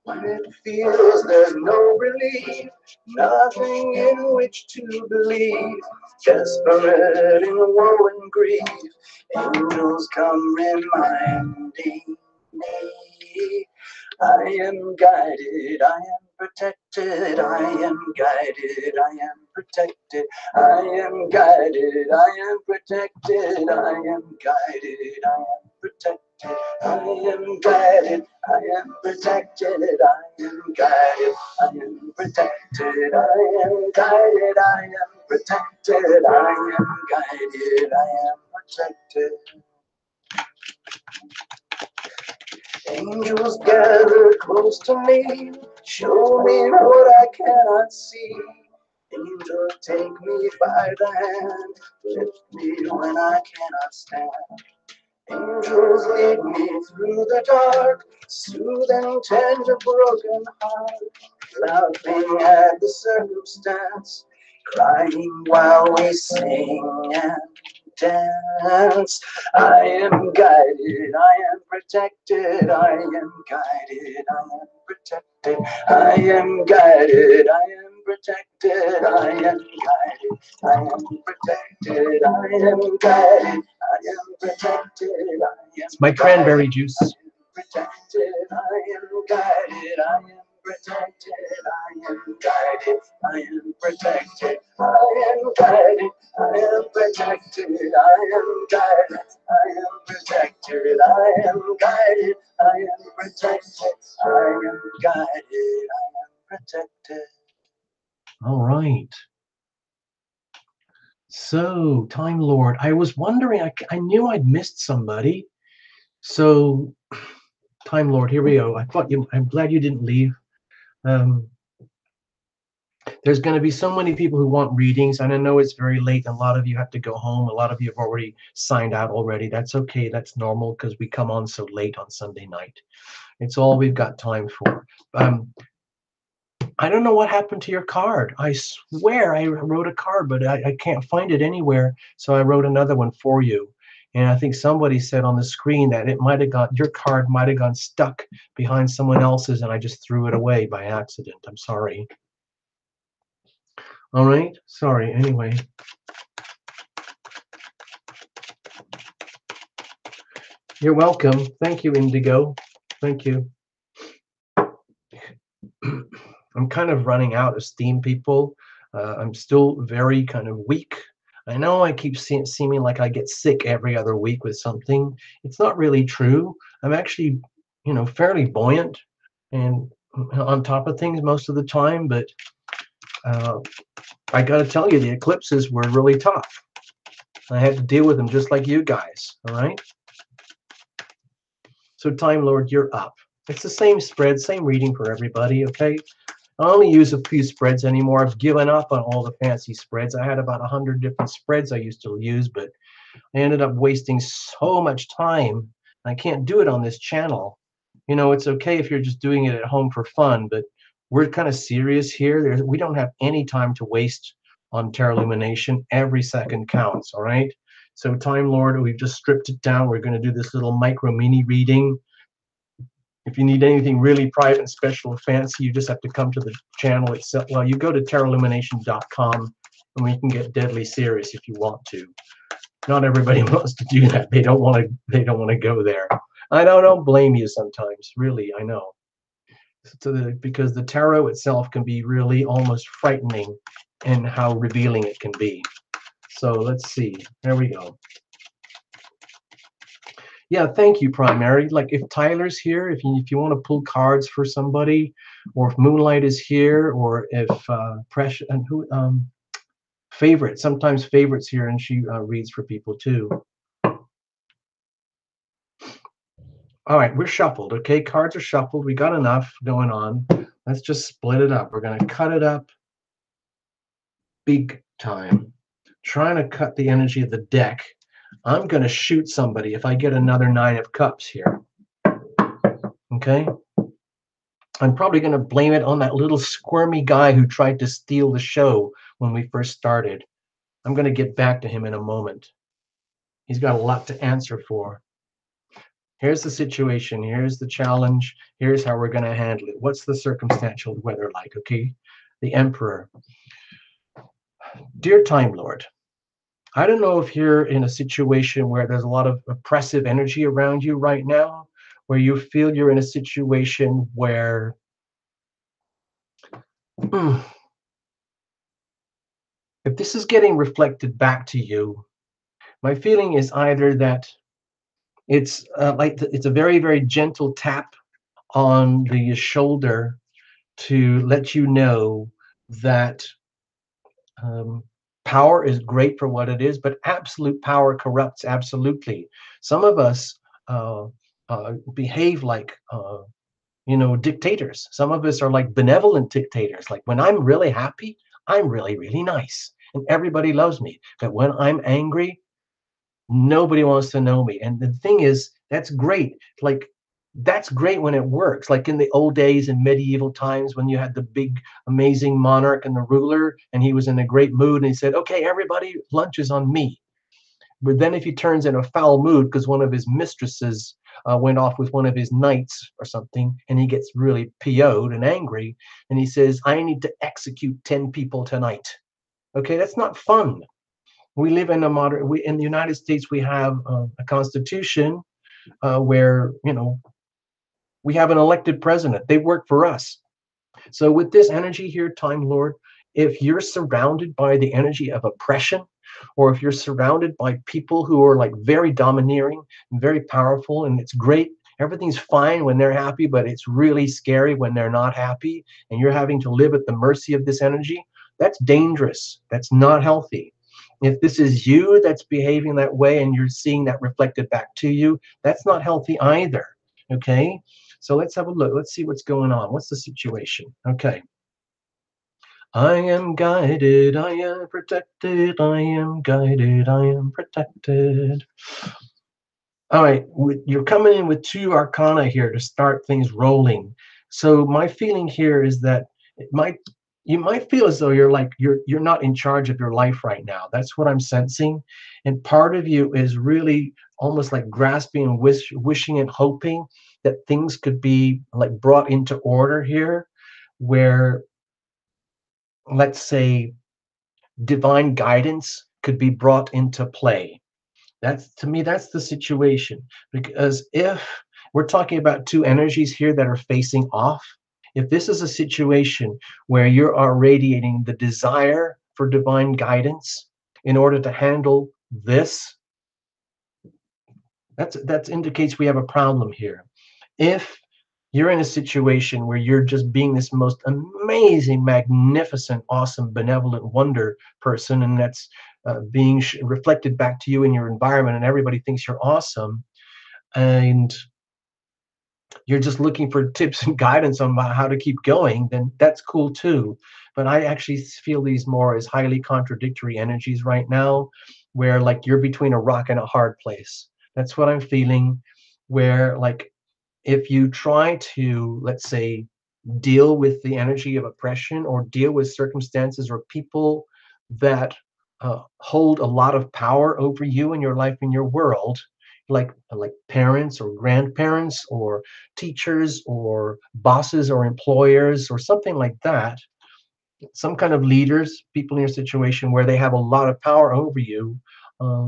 when it feels there's no relief, nothing in which to believe, desperate in woe and grief, angels come reminding me. I am guided, I am protected, I am guided, I am protected, I am guided, I am protected, I am guided, I am protected, I am guided, I am protected, I am guided, I am protected, I am guided, I am protected, I am guided, I am protected. Angels gather close to me, show me what I cannot see. Angels take me by the hand, lift me when I cannot stand. Angels lead me through the dark, soothe and tend a broken heart, laughing at the circumstance, crying while we sing and dance. I am guided, I am protected, I am guided, I am protected, I am guided, I am protected, I am guided, I am protected, I am guided, I am protected, I am It's my cranberry juice. protected, I am guided, I am protected, I am guided, I am protected, I am guided, I am protected, I am guided, I am protected, I am guided, I am protected, I am guided, I am protected. All right. So, Time Lord, I was wondering, I knew I'd missed somebody. So, Time Lord, here we go. I'm glad you didn't leave. Um, there's going to be so many people who want readings, and I know it's very late. A lot of you have to go home. A lot of you have already signed out already. That's okay. That's normal because we come on so late on Sunday night. It's all we've got time for. I don't know what happened to your card. I swear I wrote a card, but I can't find it anywhere. So I wrote another one for you. And I think somebody said on the screen that your card might have gone stuck behind someone else's, and I just threw it away by accident. I'm sorry. All right. Sorry. Anyway. You're welcome. Thank you, Indigo. Thank you. I'm kind of running out of steam, people. I'm still very kind of weak. I know I keep seeming like I get sick every other week with something. It's not really true. I'm actually, fairly buoyant and on top of things most of the time. But I got to tell you, the eclipses were really tough. I had to deal with them just like you guys. All right. So Time Lord, you're up. It's the same spread, same reading for everybody. Okay. I only use a few spreads anymore. I've given up on all the fancy spreads. I had about 100 different spreads I used to use, but I ended up wasting so much time. I can't do it on this channel. It's okay if you're just doing it at home for fun, but we're kind of serious here. We don't have any time to waste on Terra Illumination. Every second counts, all right? So Time Lord, we've just stripped it down. We're going to do this little micro mini reading. If you need anything really private and special or fancy, you just have to come to the channel itself. Well, you go to terraillumination.com and we can get deadly serious if you want to. Not everybody wants to do that. They don't want to go there. I don't blame you sometimes, really, I know. Because the tarot itself can be really almost frightening in how revealing it can be. So let's see. There we go. Yeah, thank you, Primary. Like if Tyler's here, if you want to pull cards for somebody, or if Moonlight is here, or if Precious and who Favorite, sometimes Favorite's here and she reads for people too. All right, we're shuffled. Okay, cards are shuffled. We got enough going on. Let's just split it up. We're gonna cut it up big time. Trying to cut the energy of the deck. I'm gonna shoot somebody if I get another 9 of Cups here. Okay. I'm probably going to blame it on that little squirmy guy who tried to steal the show when we first started. I'm going to get back to him in a moment. He's got a lot to answer for. Here's the situation. Here's the challenge. Here's how we're going to handle it. What's the circumstantial weather like? Okay. The Emperor. Dear Time Lord, I don't know if you're in a situation where there's a lot of oppressive energy around you right now, where you feel you're in a situation where if this is getting reflected back to you, my feeling is either that it's it's a very, very gentle tap on the shoulder to let you know that power is great for what it is, but absolute power corrupts absolutely. Some of us uh, behave like dictators. Some of us are like benevolent dictators. Like when I'm really happy, I'm really, really nice and everybody loves me. But when I'm angry, nobody wants to know me. And the thing is, that's great. Like, that's great when it works. Like in the old days in medieval times when you had the big, amazing monarch and the ruler, and he was in a great mood and he said, okay, everybody, lunch is on me. But then if he turns in a foul mood because one of his mistresses went off with one of his knights or something, and he gets really PO'd and angry, and he says, I need to execute 10 people tonight. Okay, that's not fun. We live in a modern, we, in the United States, we have a constitution where, we have an elected president. They work for us. So with this energy here, Time Lord, if you're surrounded by the energy of oppression, or if you're surrounded by people who are like very domineering and very powerful, and it's great, everything's fine when they're happy, but it's really scary when they're not happy, and you're having to live at the mercy of this energy, that's dangerous. That's not healthy. If this is you that's behaving that way and you're seeing that reflected back to you, that's not healthy either. Okay? So let's have a look. Let's see what's going on. What's the situation? Okay. I am guided, I am protected, I am guided, I am protected. All right, you're coming in with two arcana here to start things rolling. So my feeling here is that it might you might feel as though you're not in charge of your life right now. That's what I'm sensing. And part of you is really almost like grasping and wishing and hoping that things could be like brought into order here, where, let's say, divine guidance could be brought into play. That's, to me, that's the situation. Because if we're talking about two energies here that are facing off, if this is a situation where you are radiating the desire for divine guidance in order to handle this, that indicates we have a problem here. If you're in a situation where you're just being this most amazing, magnificent, awesome, benevolent wonder person, and that's being reflected back to you in your environment, and everybody thinks you're awesome, and you're just looking for tips and guidance on how to keep going, then that's cool too. But I actually feel these more as highly contradictory energies right now, where like you're between a rock and a hard place. That's what I'm feeling, where like if you try to, let's say, deal with the energy of oppression or deal with circumstances or people that hold a lot of power over you in your life, in your world, like parents or grandparents or teachers or bosses or employers or something like that, some kind of leaders, people in your situation where they have a lot of power over you, uh,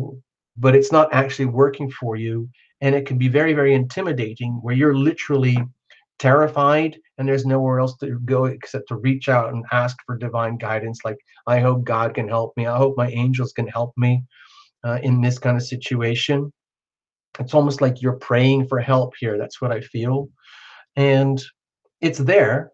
but it's not actually working for you. And it can be very, very intimidating where you're literally terrified and there's nowhere else to go except to reach out and ask for divine guidance. Like, I hope God can help me. I hope my angels can help me in this kind of situation. It's almost like you're praying for help here. That's what I feel. And it's there,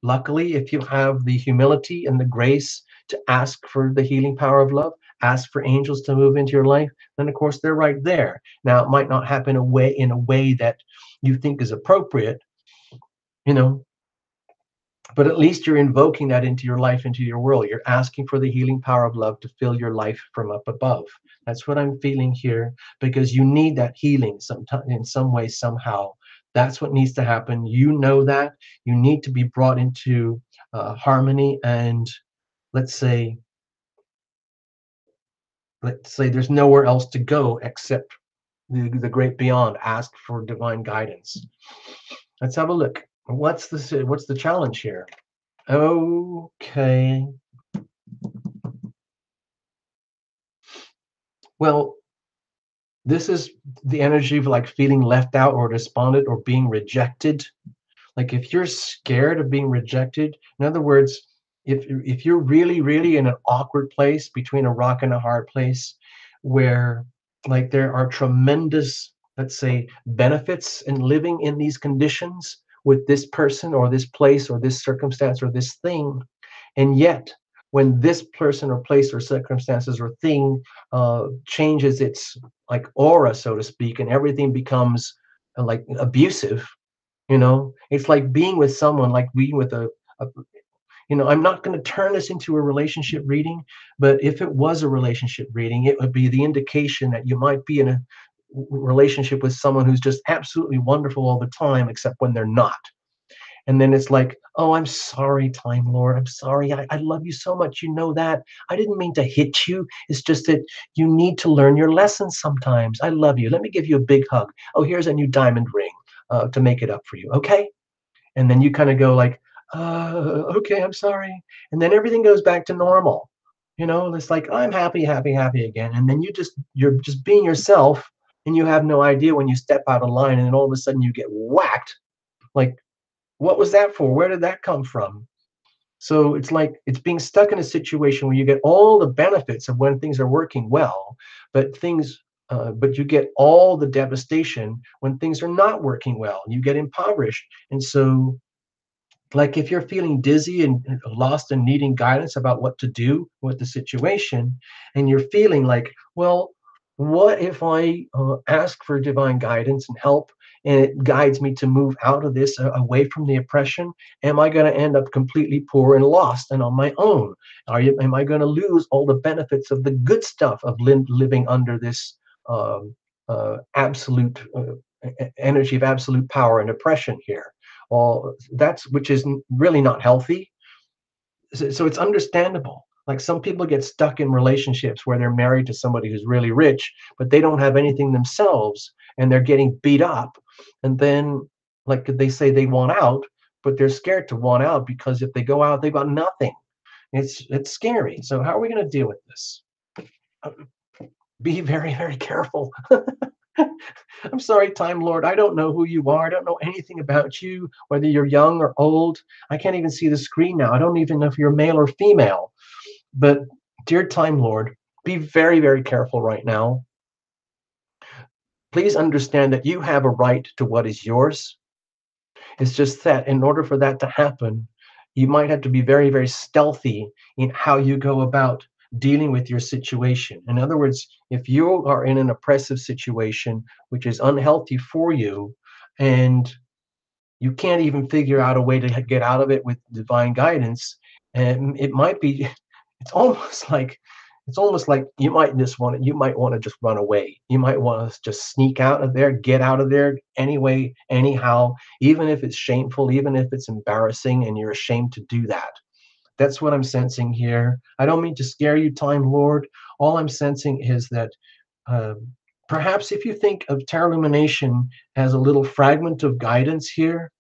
luckily, if you have the humility and the grace to ask for the healing power of love, ask for angels to move into your life, then of course they're right there. Now, it might not happen in a way that you think is appropriate, you know, but at least you're invoking that into your life, into your world. You're asking for the healing power of love to fill your life from up above. That's what I'm feeling here, because you need that healing sometime, in some way, somehow. That's what needs to happen. You know that. You need to be brought into harmony. And let's say, there's nowhere else to go except the great beyond. Ask for divine guidance. Let's have a look. What's the challenge here? Okay. Well, this is the energy of like feeling left out or despondent or being rejected. Like if you're scared of being rejected, in other words, if you're really, really in an awkward place between a rock and a hard place, where like there are tremendous, let's say, benefits in living in these conditions with this person or this place or this circumstance or this thing, and yet when this person or place or circumstances or thing changes its like aura, so to speak, and everything becomes like abusive, you know, it's like being with someone, like being with a you know, I'm not going to turn this into a relationship reading, but if it was a relationship reading, it would be the indication that you might be in a relationship with someone who's just absolutely wonderful all the time, except when they're not. And then it's like, oh, I'm sorry, Time Lord. I'm sorry. I love you so much. You know that. I didn't mean to hit you. It's just that you need to learn your lessons sometimes. I love you. Let me give you a big hug. Oh, here's a new diamond ring to make it up for you. Okay. And then you kind of go like, okay, I'm sorry. And then everything goes back to normal. You know, it's like, I'm happy, happy, happy again. And then you're just being yourself, and you have no idea when you step out of line, and then all of a sudden you get whacked. Like, what was that for? Where did that come from? So it's like it's being stuck in a situation where you get all the benefits of when things are working well, but you get all the devastation when things are not working well. You get impoverished, and so like if you're feeling dizzy and lost and needing guidance about what to do with the situation, and you're feeling like, well, what if I ask for divine guidance and help, and it guides me to move out of this, away from the oppression? Am I going to end up completely poor and lost and on my own? Am I going to lose all the benefits of the good stuff of living under this um, absolute energy of absolute power and oppression here? Well, that's which is really not healthy. So it's understandable. Like some people get stuck in relationships where they're married to somebody who's really rich, but they don't have anything themselves, and they're getting beat up. And then, like they say, they want out, but they're scared to want out because if they go out, they've got nothing. It's scary. So how are we going to deal with this? Be very, very careful. I'm sorry, Time Lord. I don't know who you are. I don't know anything about you, whether you're young or old. I can't even see the screen now. I don't even know if you're male or female. But, dear Time Lord, be very, very careful right now. Please understand that you have a right to what is yours. It's just that in order for that to happen, you might have to be very, very stealthy in how you go about dealing with your situation. In other words, if you are in an oppressive situation, which is unhealthy for you, and you can't even figure out a way to get out of it with divine guidance, and it might be, it's almost like, you might want to just run away. You might want to just sneak out of there, get out of there anyway, anyhow, even if it's shameful, even if it's embarrassing and you're ashamed to do that. That's what I'm sensing here. I don't mean to scare you, Time Lord. All I'm sensing is that uh, perhaps if you think of Terra Illumination as a little fragment of guidance here,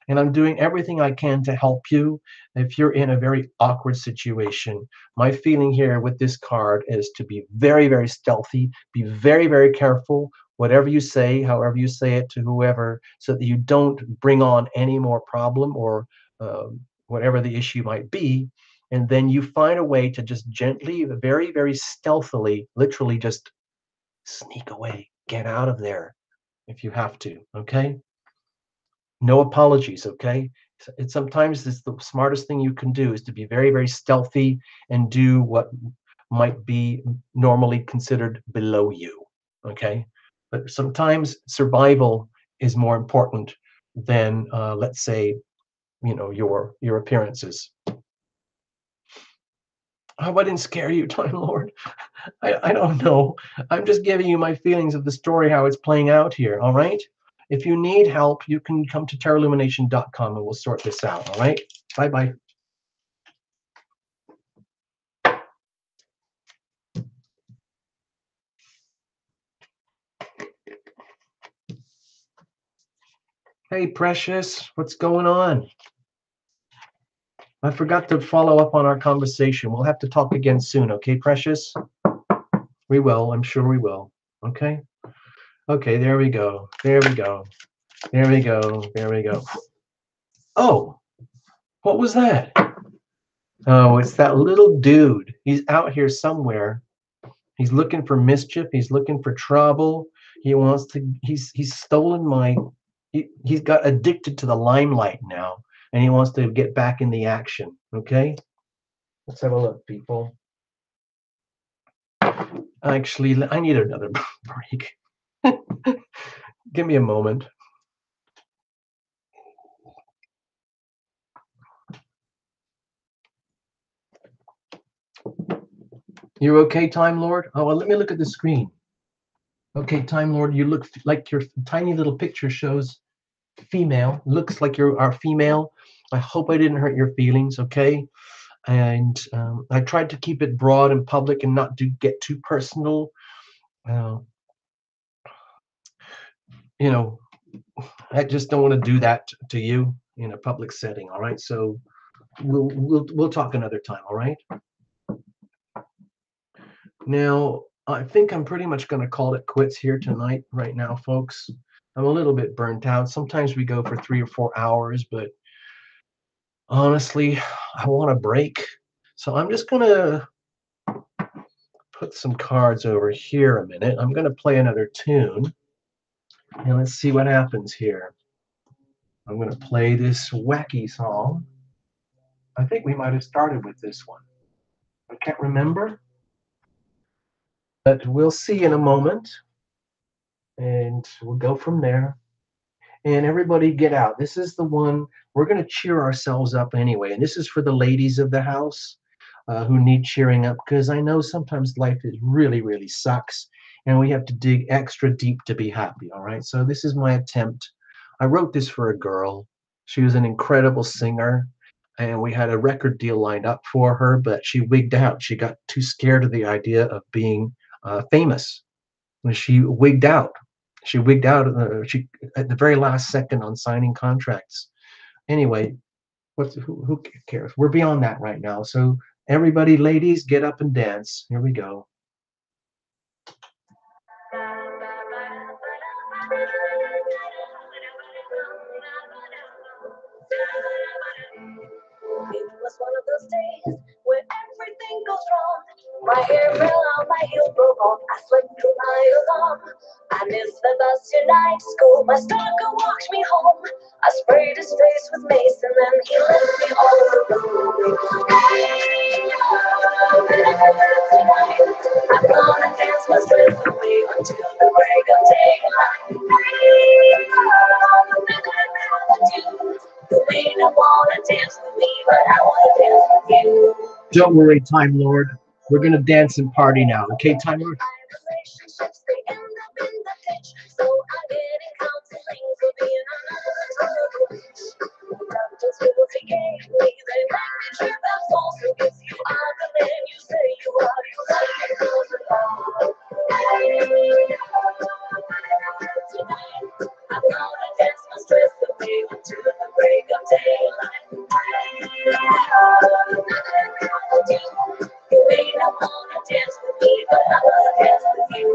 and I'm doing everything I can to help you. If you're in a very awkward situation, my feeling here with this card is to be very, very stealthy, be very, very careful, whatever you say, however you say it to whoever, so that you don't bring on any more problem or whatever the issue might be. And then you find a way to just gently, very, very stealthily, literally just sneak away, get out of there if you have to, okay? No apologies, okay? It's sometimes it's the smartest thing you can do is to be very, very stealthy and do what might be normally considered below you, okay? But sometimes survival is more important than, let's say, your appearances. I wouldn't scare you, Time Lord. I don't know. I'm just giving you my feelings of the story, how it's playing out here, all right? If you need help, you can come to terraillumination.com and we'll sort this out, all right? Bye-bye. Hey, Precious, what's going on? I forgot to follow up on our conversation. We'll have to talk again soon, okay, Precious? We will. I'm sure we will. Okay? Okay, there we go. There we go. There we go. There we go. Oh, what was that? Oh, it's that little dude. He's out here somewhere. He's looking for mischief. He's looking for trouble. He wants to. He's stolen my. He's got addicted to the limelight now, and he wants to get back in the action. Okay. Let's have a look, people. Actually, I need another break. Give me a moment. You're okay, Time Lord? Oh, well, let me look at the screen. Okay, Time Lord, you look like your tiny little picture shows female. Looks like you are female. I hope I didn't hurt your feelings, okay? And I tried to keep it broad and public and not get too personal. Uh, you know, I just don't want to do that to you in a public setting. All right, so we'll talk another time. All right. Now I think I'm pretty much going to call it quits here tonight. Right now, folks, I'm a little bit burnt out. Sometimes we go for 3 or 4 hours, but honestly, I want a break. So I'm just gonna put some cards over here a minute. I'm gonna play another tune, and let's see what happens here. I'm gonna play this wacky song. I think we might have started with this one. I can't remember, but we'll see in a moment, and we'll go from there. And everybody get out. This is the one we're going to cheer ourselves up anyway. And this is for the ladies of the house who need cheering up, because I know sometimes life is really, really sucks and we have to dig extra deep to be happy. All right. So this is my attempt. I wrote this for a girl. She was an incredible singer and we had a record deal lined up for her, but she wigged out. She got too scared of the idea of being famous when she wigged out. She wigged out she at the very last second on signing contracts. Anyway, who cares? We're beyond that right now. So everybody, ladies, get up and dance. Here we go. It was one of those days where everything goes wrong. My hair fell out, my heels broke off. I slept through my alarm. I missed the bus tonight to school. My stalker walked me home. I sprayed his face with mace and then he left me all alone. Tonight, I'm gonna dance my stress away until the break of daylight. You may not wanna dance with me, but I wanna dance with you. Don't worry, Time Lord. We're gonna dance and party now, okay, Time Lord? Relationships, they end up in the ditch, so I'm getting counseling for being another bitch. Doctors will take care of me, they make me trip and fall. So if you are the man you say you are, you like it goes along. Tonight, I'm gonna dance my stress away until the break of daylight. You may not wanna dance with me, but I wanna dance with you.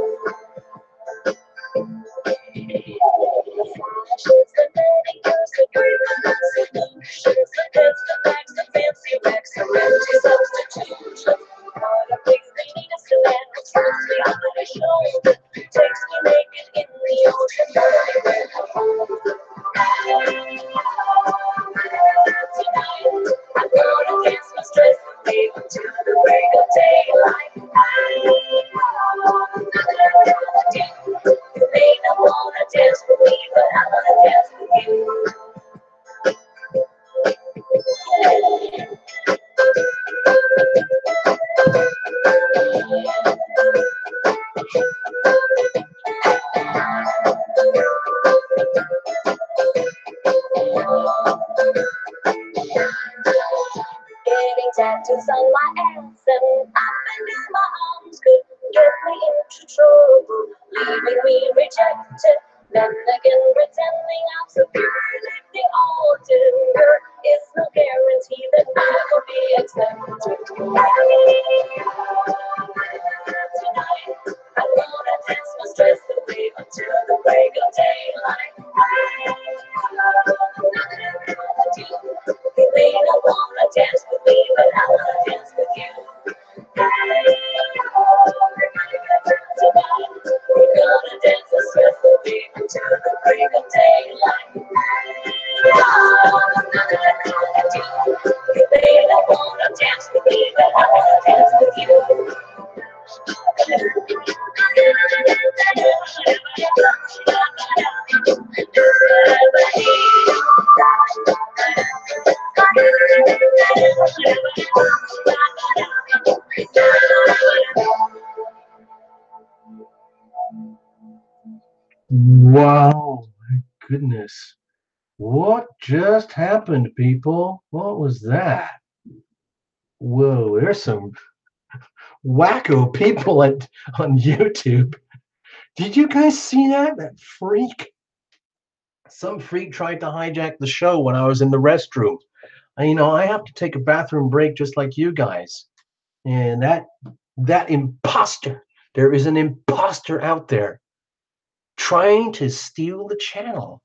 She's the manicures, the treatments, solutions, the pets, the facts, the fancy racks, the empty substitutions. All the things they need is a man who throws me on the shoulder, takes me naked in the ocean, burning where I hold. Tonight, I'm gonna dance my stress away until the break of daylight. You may not wanna dance with me, but I wanna dance with you. Getting tattoos on my ass and up and down my arms could get me into trouble, leaving me rejected. Then again, pretending I'm superior, lifting all timber is no guarantee that I will be accepted. Tonight, I'm gonna dance my stress away until the break of daylight. You may not wanna dance with me, but I wanna dance with you. Tonight, we're gonna dance the stress away until the break of daylight. You may not wanna dance with me, but Wow, my goodness. What just happened, people? What was that? Whoa, there's some wacko people on YouTube. Did you guys see that? That freak? Some freak tried to hijack the show when I was in the restroom. I have to take a bathroom break just like you guys. And that imposter, there is an imposter out there trying to steal the channel.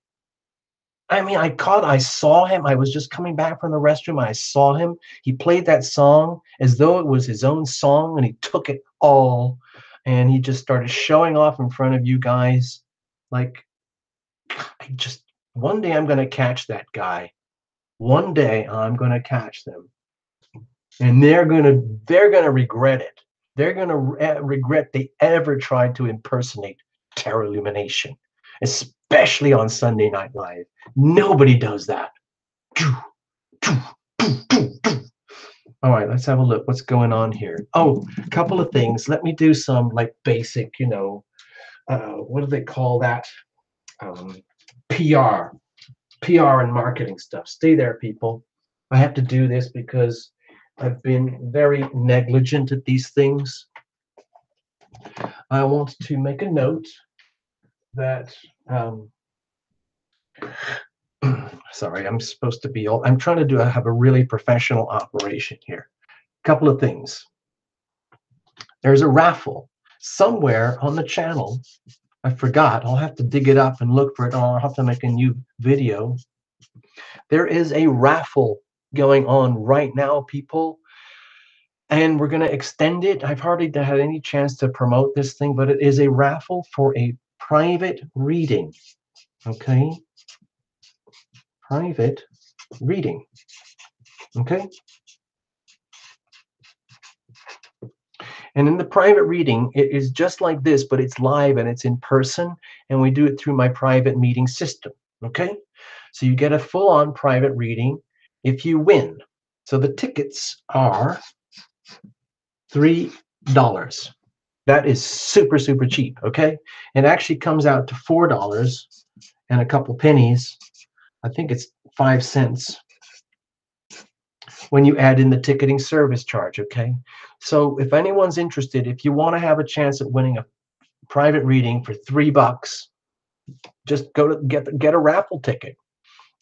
I saw him. I was just coming back from the restroom. I saw him. He played that song as though it was his own song, and he took it all. And he just started showing off in front of you guys. Like, one day I'm going to catch that guy. One day I'm going to catch them. And they're going to regret it. They're going to regret they ever tried to impersonate Terror Illumination, especially on Sunday Night Live. Nobody does that. All right, let's have a look. What's going on here? Oh, a couple of things. Let me do some like basic, what do they call that? PR and marketing stuff. Stay there, people. I have to do this because I've been very negligent at these things. I want to make a note that sorry, I'm supposed to be I'm trying to have a really professional operation here. Couple of things. There's a raffle somewhere on the channel. I forgot. I'll have to dig it up and look for it, or I'll have to make a new video. There is a raffle going on right now, people, and we're going to extend it. I've hardly had any chance to promote this thing, but it is a raffle for a private reading. Okay? Private reading. Okay? And in the private reading, it is just like this, but it's live and it's in person, and we do it through my private meeting system. Okay? So you get a full-on private reading if you win. So the tickets are $3. That is super, super cheap, okay? It actually comes out to $4 and a couple pennies. I think it's 5 cents when you add in the ticketing service charge, okay? So if anyone's interested, if you want to have a chance at winning a private reading for $3, just go to get a raffle ticket.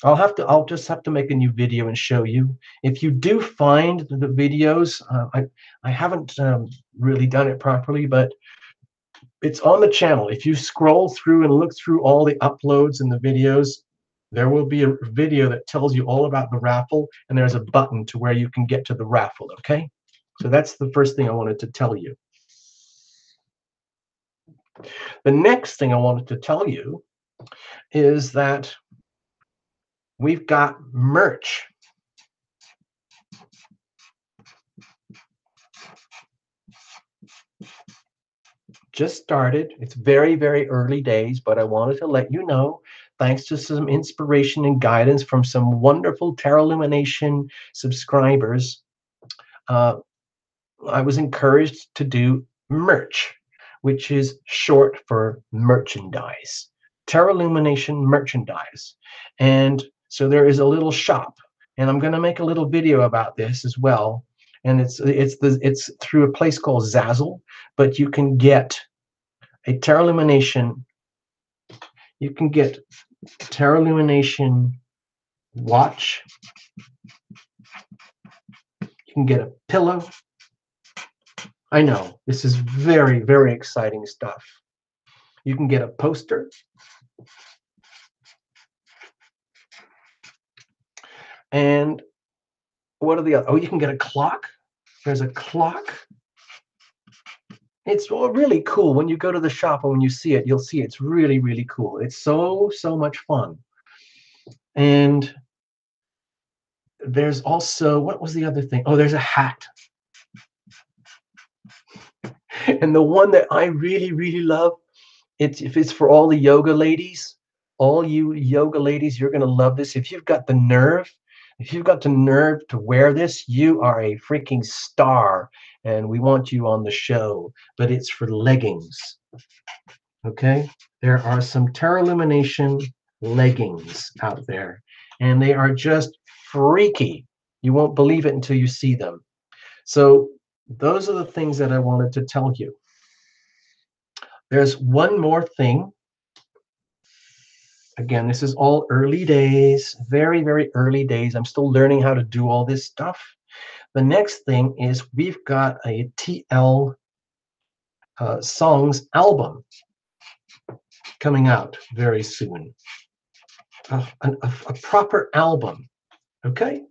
I'll just have to make a new video and show you. If you do find the videos, I haven't really done it properly, but it's on the channel. If you scroll through and look through all the uploads and the videos, there will be a video that tells you all about the raffle, and there's a button to where you can get to the raffle, okay? So that's the first thing I wanted to tell you. The next thing I wanted to tell you is that we've got merch. Just started. It's very, very early days, but I wanted to let you know, thanks to some inspiration and guidance from some wonderful Terror Illumination subscribers, I was encouraged to do merch, which is short for merchandise. Terror Illumination merchandise. And so there is a little shop, and I'm going to make a little video about this as well. And it's through a place called Zazzle, but you can get a Terror Illumination. You can get Terror Illumination watch. You can get a pillow. I know, this is very, very exciting stuff. You can get a poster. And what are the other? Oh, you can get a clock. There's a clock. It's really cool. When you go to the shop and when you see it, you'll see it's really, really cool. It's so, so much fun. And there's also, what was the other thing? Oh, there's a hat. And the one that I really, really love, if it's for all the yoga ladies, all you yoga ladies, you're going to love this. If you've got the nerve to wear this, you are a freaking star, and we want you on the show. But it's for leggings. Okay? there are some Terralumination leggings out there, and they are just freaky. You won't believe it until you see them. So those are the things that I wanted to tell you. There's one more thing. Again, this is all early days, very, very early days. I'm still learning how to do all this stuff. The next thing is we've got a TL songs album coming out very soon. A proper album, okay?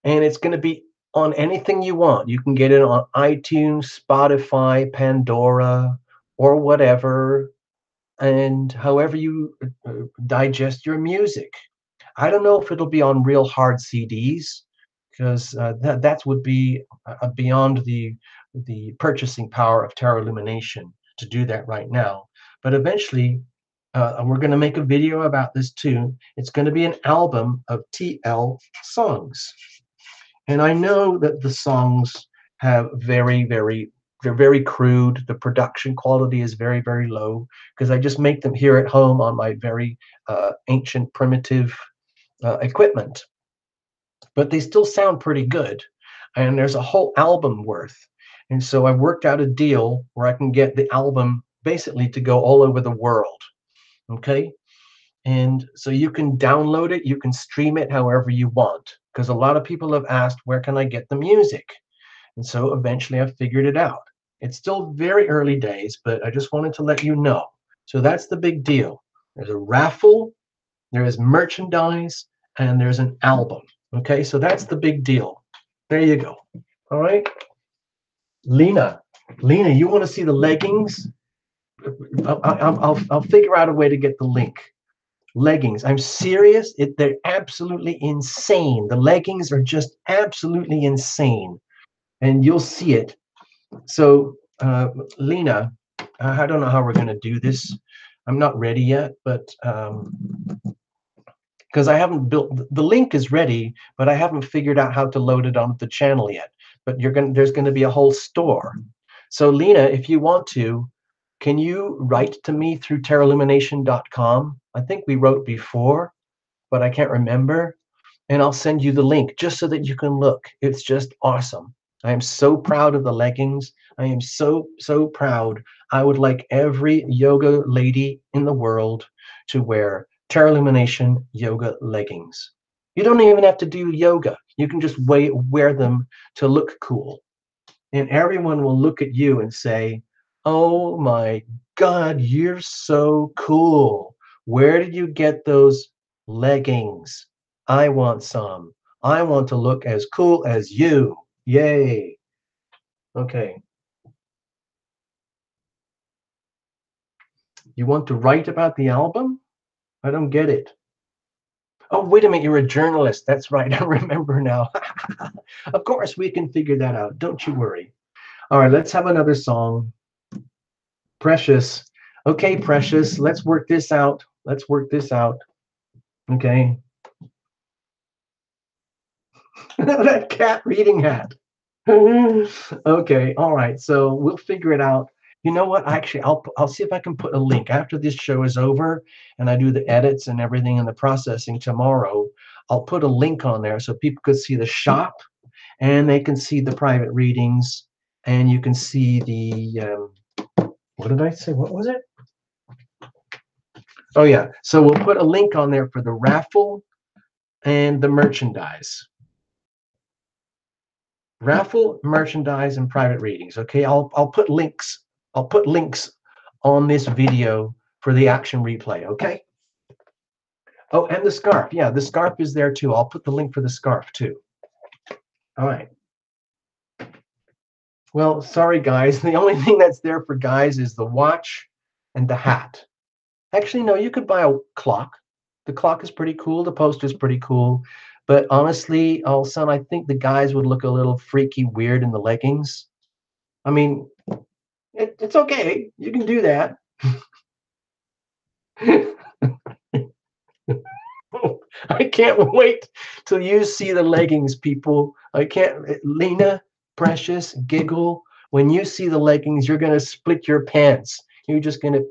And it's going to be on anything you want. You can get it on iTunes, Spotify, Pandora, or whatever, and however you digest your music. I don't know if it'll be on real hard CDs, because that would be beyond the purchasing power of Terralumination to do that right now. But eventually, we're going to make a video about this too. It's going to be an album of TL songs. And I know that the songs have they're very crude. The production quality is very, very low because I just make them here at home on my very ancient, primitive equipment. But they still sound pretty good. And there's a whole album worth. And so I worked out a deal where I can get the album basically to go all over the world. Okay. And so you can download it, you can stream it however you want. Because a lot of people have asked, where can I get the music? And so eventually I figured it out. It's still very early days, but I just wanted to let you know. So that's the big deal. There's a raffle, there is merchandise, and there's an album. Okay, so that's the big deal. There you go. All right. Lena, you want to see the leggings? I'll figure out a way to get the link. Leggings. I'm serious. They're absolutely insane. The leggings are just absolutely insane. And you'll see it. So, Lena, I don't know how we're going to do this. I'm not ready yet, but because I haven't built the link is ready, but I haven't figured out how to load it onto the channel yet. But there's going to be a whole store. So, Lena, if you want to, can you write to me through terralumination.com? I think we wrote before, but I can't remember. And I'll send you the link just so that you can look. It's just awesome. I am so proud of the leggings. I am so, so proud. I would like every yoga lady in the world to wear Terralumination yoga leggings. You don't even have to do yoga. You can just wear them to look cool. And everyone will look at you and say, oh my God, you're so cool. Where did you get those leggings? I want some. I want to look as cool as you. Yay. Okay. You want to write about the album? I don't get it. Oh, wait a minute. You're a journalist. That's right. I remember now. Of course, we can figure that out. Don't you worry. All right, let's have another song. Precious. Okay, Precious, let's work this out. Let's work this out. Okay. That cat reading hat. Okay, all right. So we'll figure it out. You know what? Actually, I'll see if I can put a link after this show is over and I do the edits and everything and the processing tomorrow. I'll put a link on there so people could see the shop and they can see the private readings and you can see the what did I say? What was it? Oh yeah. So we'll put a link on there for the raffle and the merchandise. Raffle, merchandise, and private readings. Okay, I'll put links. I'll put links on this video for the action replay. Okay. Oh, and the scarf. Yeah, the scarf is there too. I'll put the link for the scarf too. All right. Well, sorry guys. The only thing that's there for guys is the watch and the hat. Actually, no, you could buy a clock. The clock is pretty cool. The poster is pretty cool. But honestly, also, I think the guys would look a little freaky weird in the leggings. I mean, it's okay. You can do that. I can't wait till you see the leggings, people. I can't. Lena, Precious, Giggle. When you see the leggings, you're going to split your pants. You're just going to.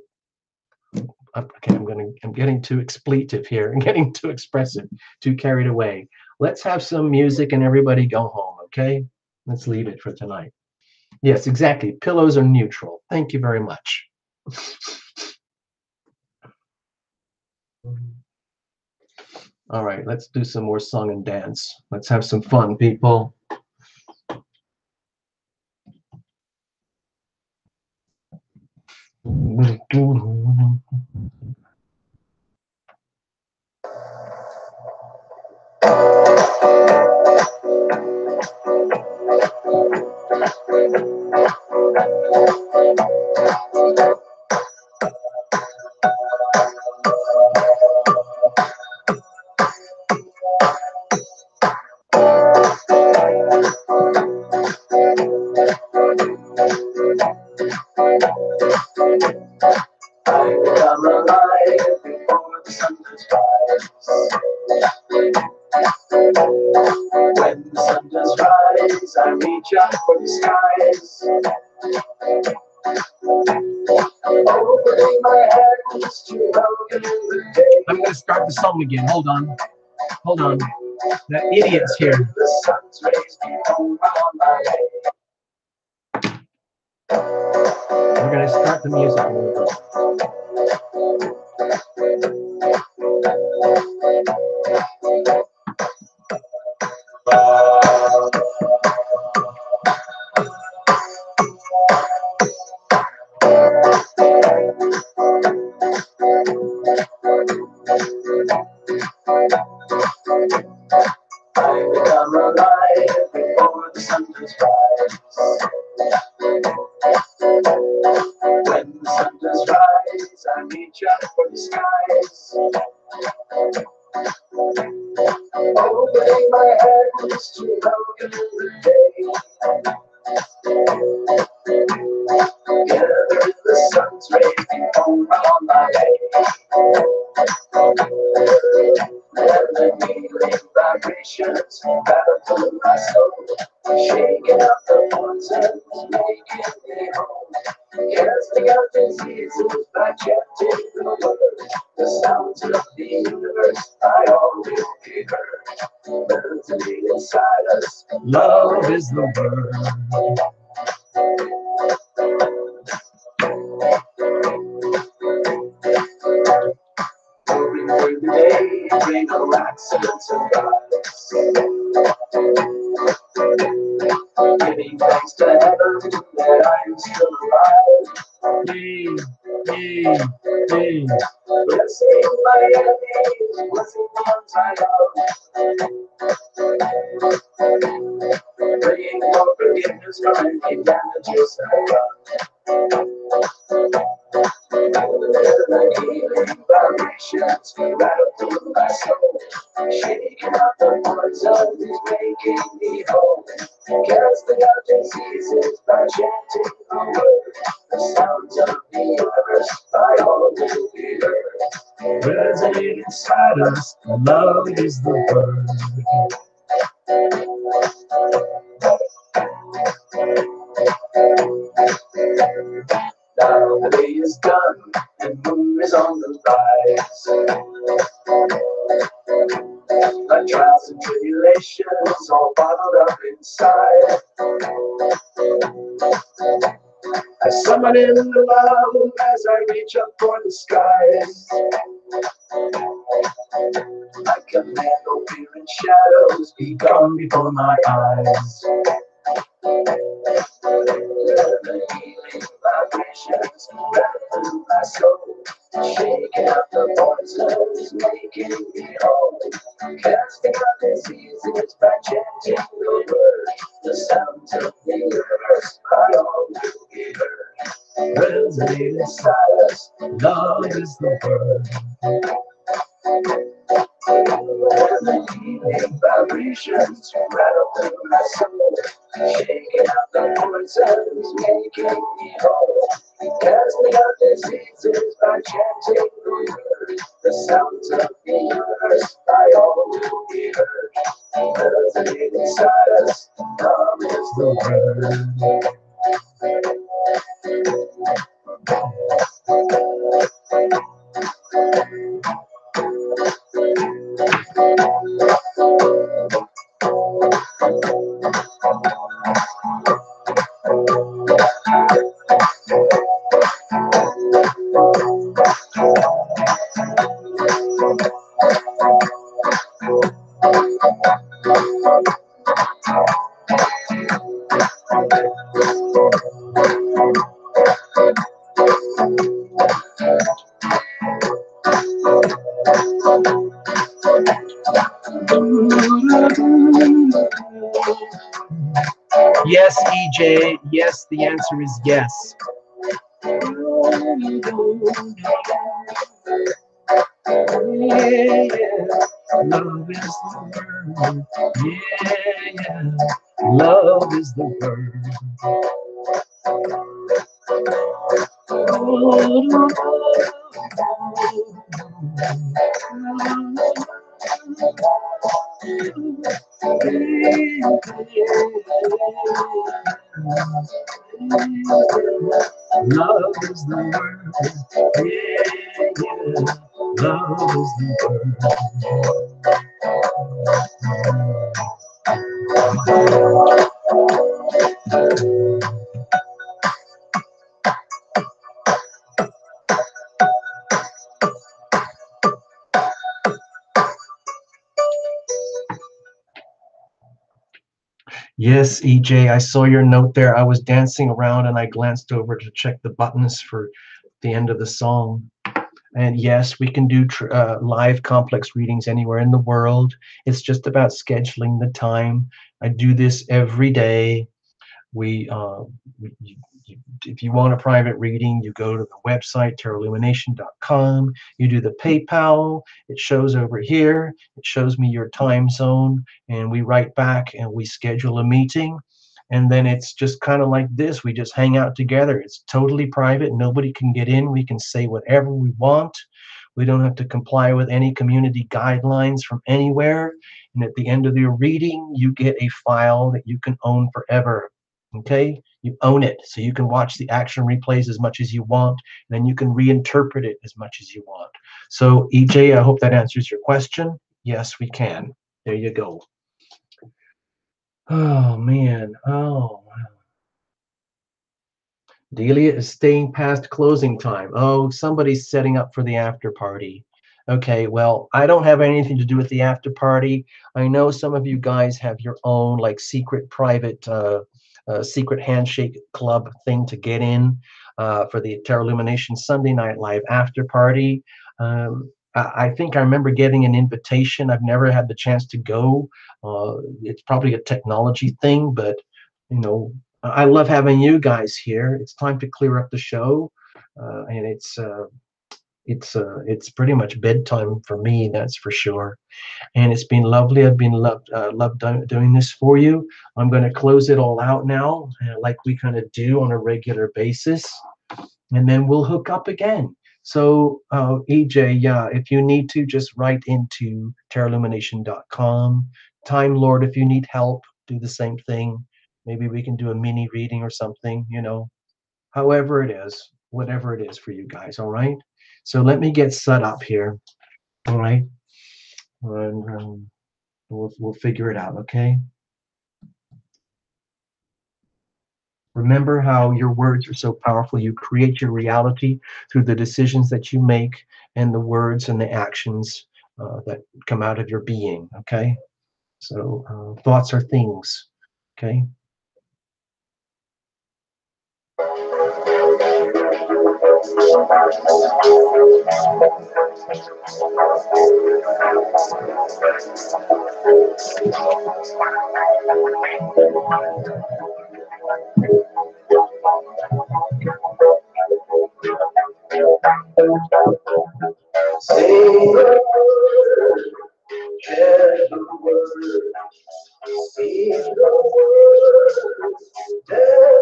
Okay, I'm getting too expletive here. I'm getting too expressive, too carried away. Let's have some music and everybody go home, okay? Let's leave it for tonight. Yes, exactly. Pillows are neutral. Thank you very much. All right, let's do some more song and dance. Let's have some fun, people. I become alive before the sun does rise. When the sun does rise, I reach out for the skies. Opening my hands to welcome the day. I'm going to start the song again. Hold on. Hold on. That idiot's here. The sun's rays beam on my head. We're going to start the music a little bit. I become alive before the sun does rise. When the sun does rise, I reach out for the skies. Opening my hands to welcome the day. Together in the sun's rays, beam on my head. And the healing vibrations battle through my soul, shaking up the poisons, making me whole. Casting out diseases by chanting the word. The sounds of the universe I always be heard. Melting inside us, love is the word. Moving through the day, bring no accidents and lives. Giving thanks to heaven that I'm still alive. Blessing my enemies, blessing the ones I love. Praying for forgiveness for any damages I done. The healing vibrations rattle through my soul, shaking out the poisons, making me whole. Casting out diseases by chanting the word. The sounds of the universe by all will be heard. Resonate inside us, love is the word. Now the day is done, and moon is on the rise. My trials and tribulations all bottled up inside. I summon in the love as I reach up for the skies. I command all fear and shadows be gone before my eyes. The healing vibrations rattle through my soul, shaking out the poisons, making me whole. Casting out diseases by chanting the word. The sounds of the universe by all will be heard. Resonate inside us, love is the word. The healing vibrations rattle through my soul, shaking out the poisons, making me whole. Casting out diseases by chanting the word. The sounds of the universe by all will be heard. Resonate inside us, love is the word. Yes, EJ. Yes, the answer is yes. Yeah, love is the word. Yeah, love is the word. Love is the word. Yeah, love is the Yes, EJ, I saw your note there. I was dancing around and I glanced over to check the buttons for the end of the song. And yes, we can do live complex readings anywhere in the world. It's just about scheduling the time. I do this every day. We, if you want a private reading, you go to the website, terralumination.com. You do the PayPal. It shows over here. It shows me your time zone, and we write back and we schedule a meeting. And then it's just kind of like this. We just hang out together. It's totally private. Nobody can get in. We can say whatever we want. We don't have to comply with any community guidelines from anywhere. And at the end of your reading, you get a file that you can own forever. Okay, you own it, so you can watch the action replays as much as you want, and then you can reinterpret it as much as you want. So EJ, I hope that answers your question. Yes, we can. There you go. Oh man. Oh, Delia is staying past closing time. Oh, somebody's setting up for the after party. Okay, well, I don't have anything to do with the after party. I know some of you guys have your own like secret private secret handshake club thing to get in for the Terra Illumination Sunday Night Live after party. I think I remember getting an invitation. I've never had the chance to go. It's probably a technology thing, but you know, I love having you guys here. It's time to clear up the show, and it's pretty much bedtime for me. That's for sure. And it's been lovely. I've been loved doing this for you. I'm going to close it all out now, like we kind of do on a regular basis, and then we'll hook up again. So EJ, yeah, if you need to, just write into terraillumination.com. Time Lord, if you need help, do the same thing. Maybe we can do a mini reading or something, you know, however it is, whatever it is for you guys, all right? So let me get set up here, all right? And we'll figure it out, okay? Remember how your words are so powerful. You create your reality through the decisions that you make and the words and the actions that come out of your being, okay? So thoughts are things, okay?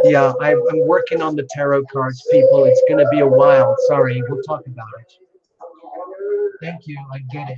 Yeah, I'm working on the tarot cards, people. It's going to be a while. Sorry, we'll talk about it. Thank you. I get it.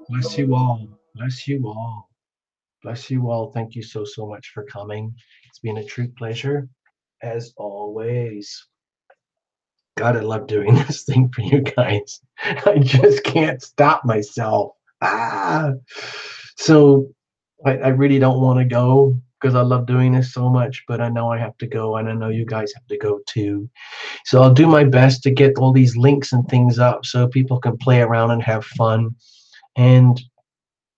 Bless you all. Bless you all. Bless you all. Thank you so, so much for coming. It's been a true pleasure, as always. God, I love doing this thing for you guys. I just can't stop myself. Ah. So I really don't want to go because I love doing this so much, but I know I have to go, and I know you guys have to go too. So I'll do my best to get all these links and things up so people can play around and have fun. And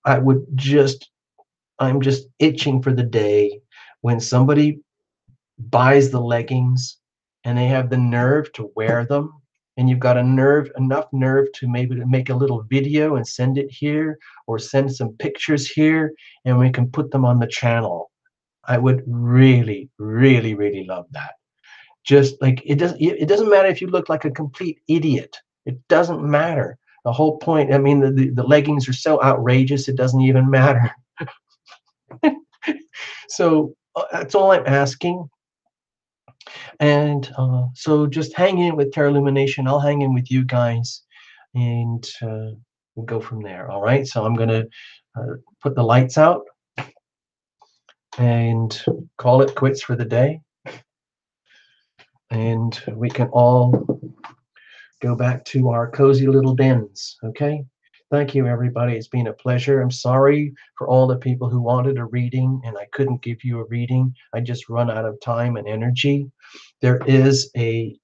I would just, I'm just itching for the day when somebody buys the leggings and they have the nerve to wear them and you've got enough nerve to maybe to make a little video and send it here, or send some pictures here, and we can put them on the channel. I would really, really, really love that. Just like it doesn't matter if you look like a complete idiot. It doesn't matter. The whole point, I mean, the leggings are so outrageous, it doesn't even matter. So that's all I'm asking. And so just hang in with Terra Illumination. I'll hang in with you guys, and we'll go from there. All right. So I'm gonna put the lights out and call it quits for the day, and we can all go back to our cozy little dens. Okay. Thank you, everybody. It's been a pleasure. I'm sorry for all the people who wanted a reading and I couldn't give you a reading. I just run out of time and energy. There is a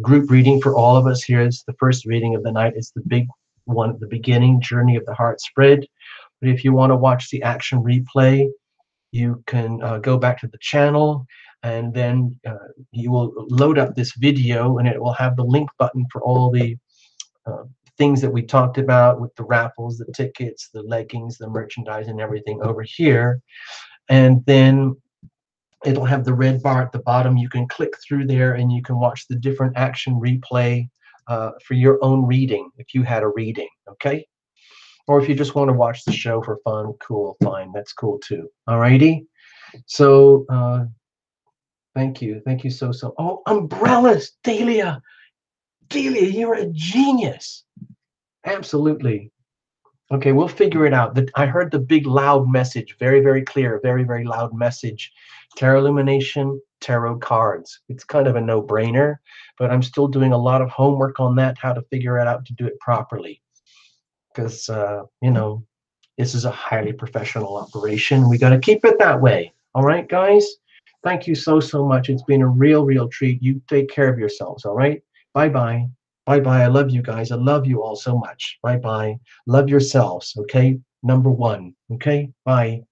group reading for all of us here. It's the first reading of the night. It's the big one at the beginning, Journey of the Heart Spread. But if you want to watch the action replay, you can go back to the channel, and then you will load up this video, and it will have the link button for all the uh, things that we talked about with the raffles, the tickets, the leggings, the merchandise, and everything over here. And then it'll have the red bar at the bottom. You can click through there and you can watch the different action replay for your own reading if you had a reading, okay? Or if you just want to watch the show for fun, cool, fine, that's cool too. Alrighty? So thank you. Thank you so. Oh, umbrellas, Delia. Delia, you're a genius. Absolutely. Okay, we'll figure it out. I heard the big loud message, very, very clear, very, very loud message. Tarot Illumination, tarot cards. It's kind of a no-brainer, but I'm still doing a lot of homework on that, how to figure it out to do it properly. Because, this is a highly professional operation. We got to keep it that way. All right, guys? Thank you so much. It's been a real, real treat. You take care of yourselves, all right? Bye-bye. Bye-bye. I love you guys. I love you all so much. Bye-bye. Love yourselves, okay? Number one, okay? Bye.